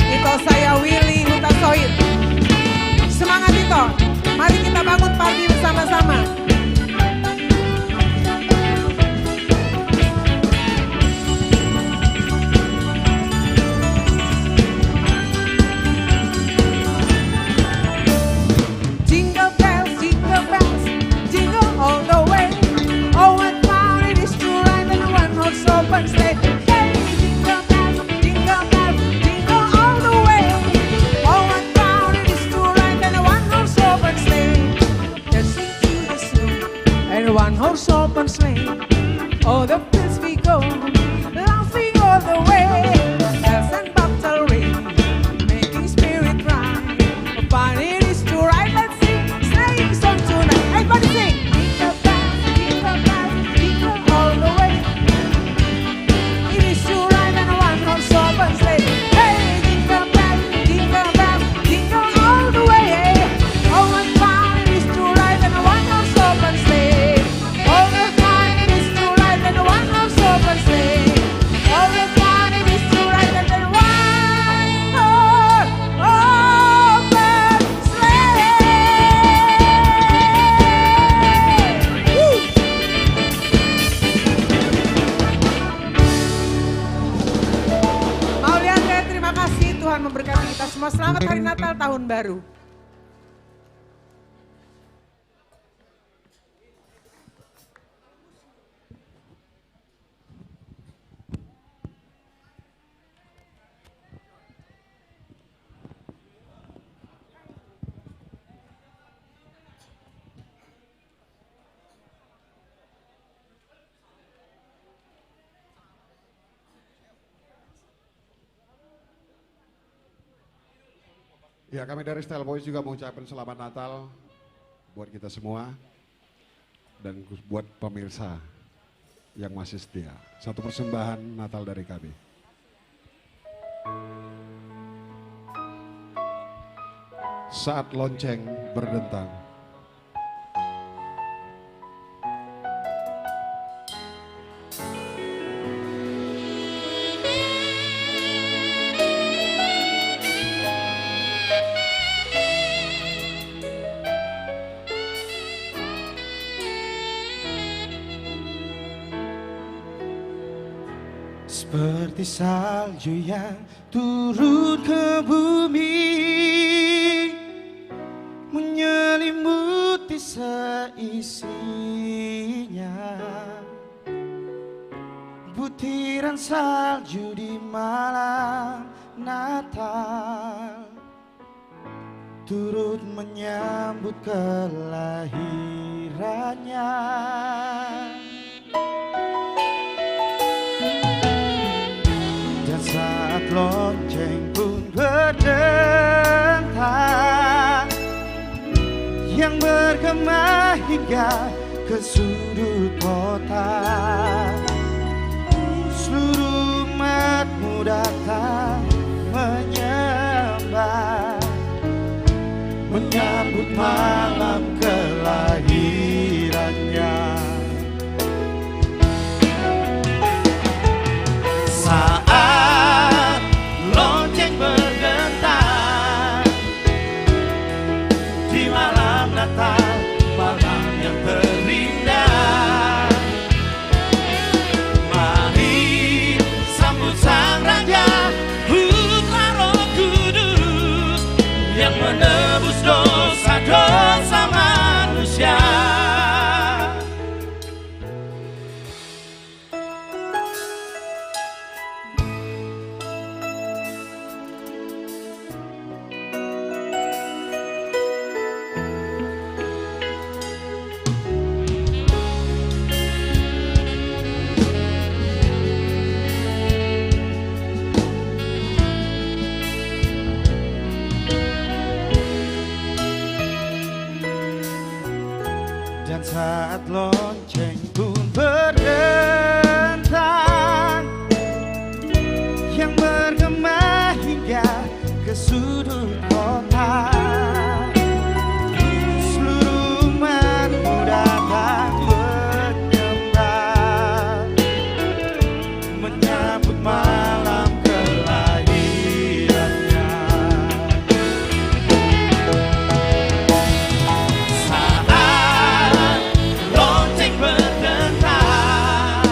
Speaker 12: Ito saya Willy Hutasoid. Semangat Ito, mari kita bangun Parbi bersama-sama. Jingle bells, jingle all the way. Oh, what fun it is to ride in a one-horse open sleigh. One horse open sleigh, oh the fields we go, laughing all the way. Bells and bobtail ring, making spirit right. Oh, fun it is to ride and sing, sleighing song tonight. Everybody sing. Jingle bells, jingle all the way. It is to ride in a one horse open sleigh. Hey, jingle bells, jingle all the way. Oh, what fun it is to ride in a one horse open sleigh. All the time it is to ride in a one horse Tuhan memberkati kita semua. Selamat Hari Natal, Tahun Baru.
Speaker 20: Ya, kami dari Style Boys juga mengucapkan selamat Natal buat kita semua dan buat pemirsa yang masih setia. Satu persembahan Natal dari kami. Saat lonceng berdentang,
Speaker 14: seperti salju yang turun ke bumi, menyelimuti seisinya. Butiran salju di malam Natal, turut menyambut kelahirannya. Saat lonceng pun berdentang, yang bergema hingga ke sudut kota, seluruh umatmu datang menyembah, menyambut malam kelahirannya. Saat lonceng berdentang di malam Natal, malam yang terindah, mari sambut sang Raja, Putra Roh Kudus yang menebus dosa-dosa manusia. Dan saat lonceng pun berdentang, yang bergema hingga ke sudut kota, seluruh umatmu datang menyembah, menyambut malam kelahirannya. Saat lonceng berdentang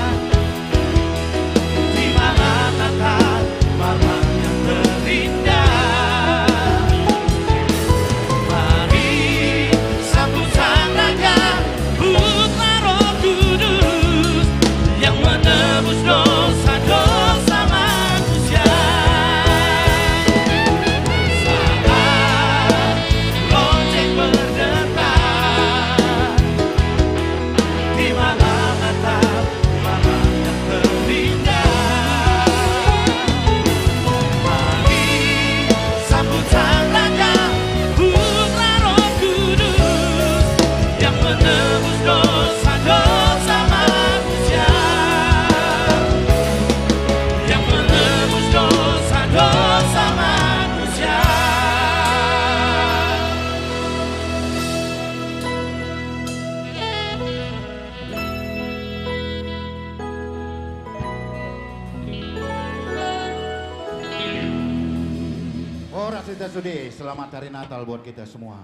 Speaker 14: di malam Natal, malam yang terindah, mari sambut sang Raja, Putra Roh Kudus yang menebus dosa-dosa manusia. Saat lonceng berdentang di malam Natal, malam yang terindah, mari sambut sang Raja, Putra Roh Kudus yang menebus dosa-dosa manusia, yang menebus dosa-dosa manusia.
Speaker 9: Ora Sita Sudi, selamat Hari Natal buat kita semua.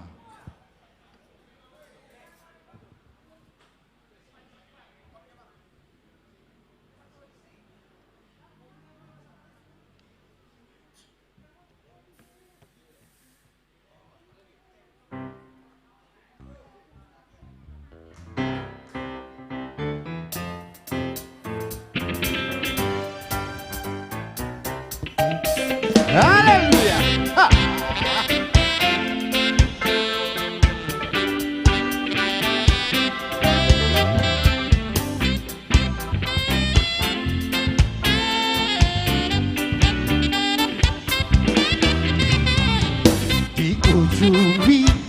Speaker 9: Haleluya. Ha.
Speaker 19: Di ujung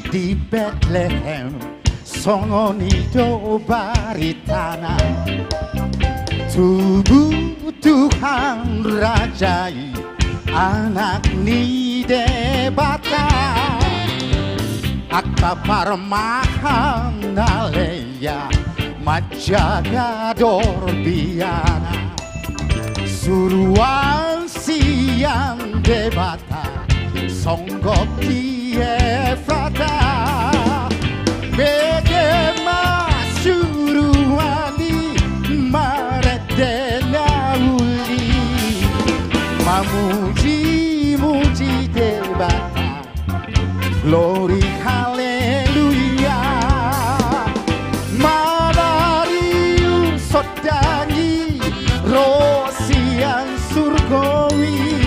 Speaker 19: di Bethlehem songo nido baritana, tubuh Tuhan rajai anak nide bata, akka parmahanaleya majaga dorbiana, suruhan siang debata songgok di Efrata, bedema suruhani maretena uli, mamuji-muji debata, glory haleluya, malariu sodani rosian surgawi,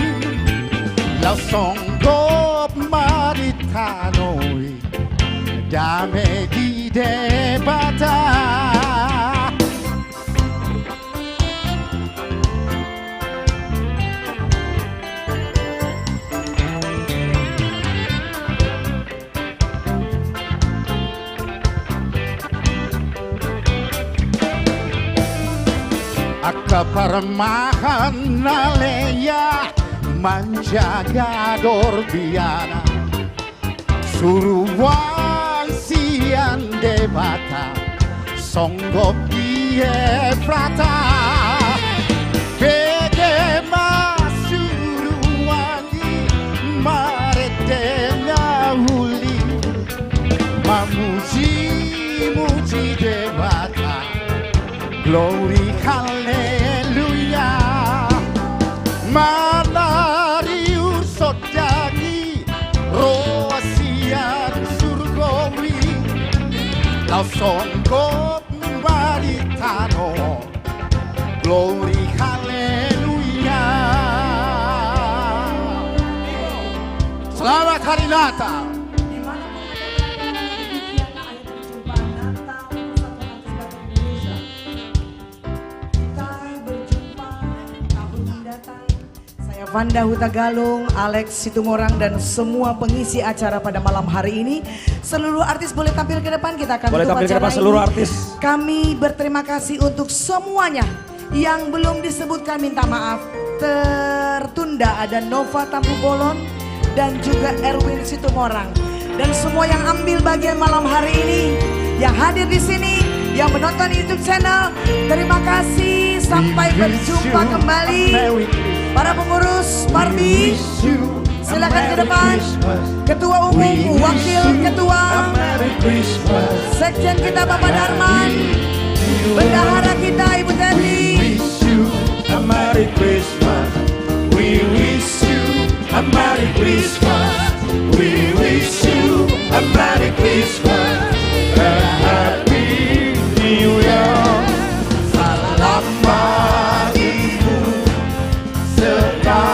Speaker 19: lau songgop maritanoi dame di debata. Akka parmahanaleya manjaga dorbiana, suruhan sian debata songgok di Efrata, bedema suruhani maretena uli, mamuji-muji debata, glory haleluya, malariu sodani rosian surgawi, lau songgok maritano, glory haleluya. Selamat Hari Natal.
Speaker 1: Vanda Huta Galung, Alex Situmorang dan semua pengisi acara pada malam hari ini. Seluruh artis boleh tampil ke depan, kita akan tutup acara ini.
Speaker 4: Seluruh artis.
Speaker 1: Kami berterima kasih untuk semuanya. Yang belum disebutkan minta maaf. Tertunda ada Nova Tampu Bolon dan juga Erwin Situmorang. Dan semua yang ambil bagian malam hari ini, yang hadir di sini, yang menonton YouTube channel, terima kasih. Sampai berjumpa kembali. Para pengurus Parbi, silakan ke depan. Ketua Umum, Wakil Ketua, Sekjen kita Bapak Darman, Bendahara kita Ibu Teti.
Speaker 14: A Merry Christmas. We wish you a Merry Christmas. We wish you a Merry Christmas. A Happy New Year. Selamat Ibu sekalian.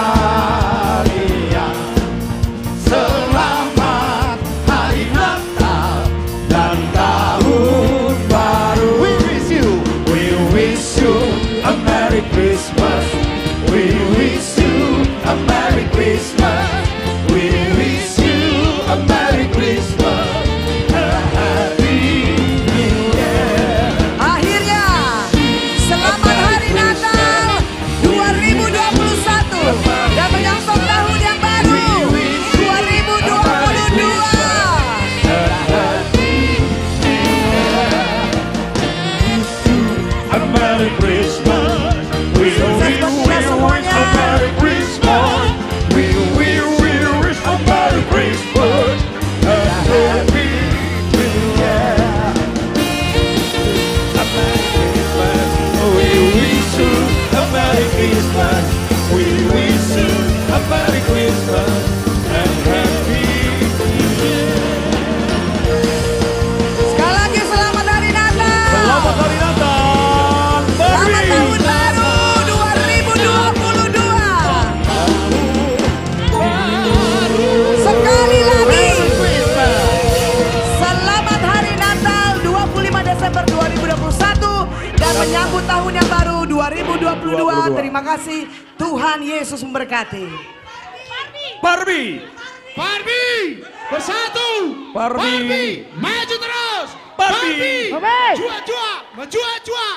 Speaker 14: Selamat Hari Natal dan Tahun Baru. We wish you a Merry Christmas. We wish you a Merry Christmas. We
Speaker 1: kasih. Tuhan Yesus memberkati.
Speaker 14: Parbi. Parbi. Bersatu. Parbi. Maju terus. Parbi. Jua-jua. Jua-jua.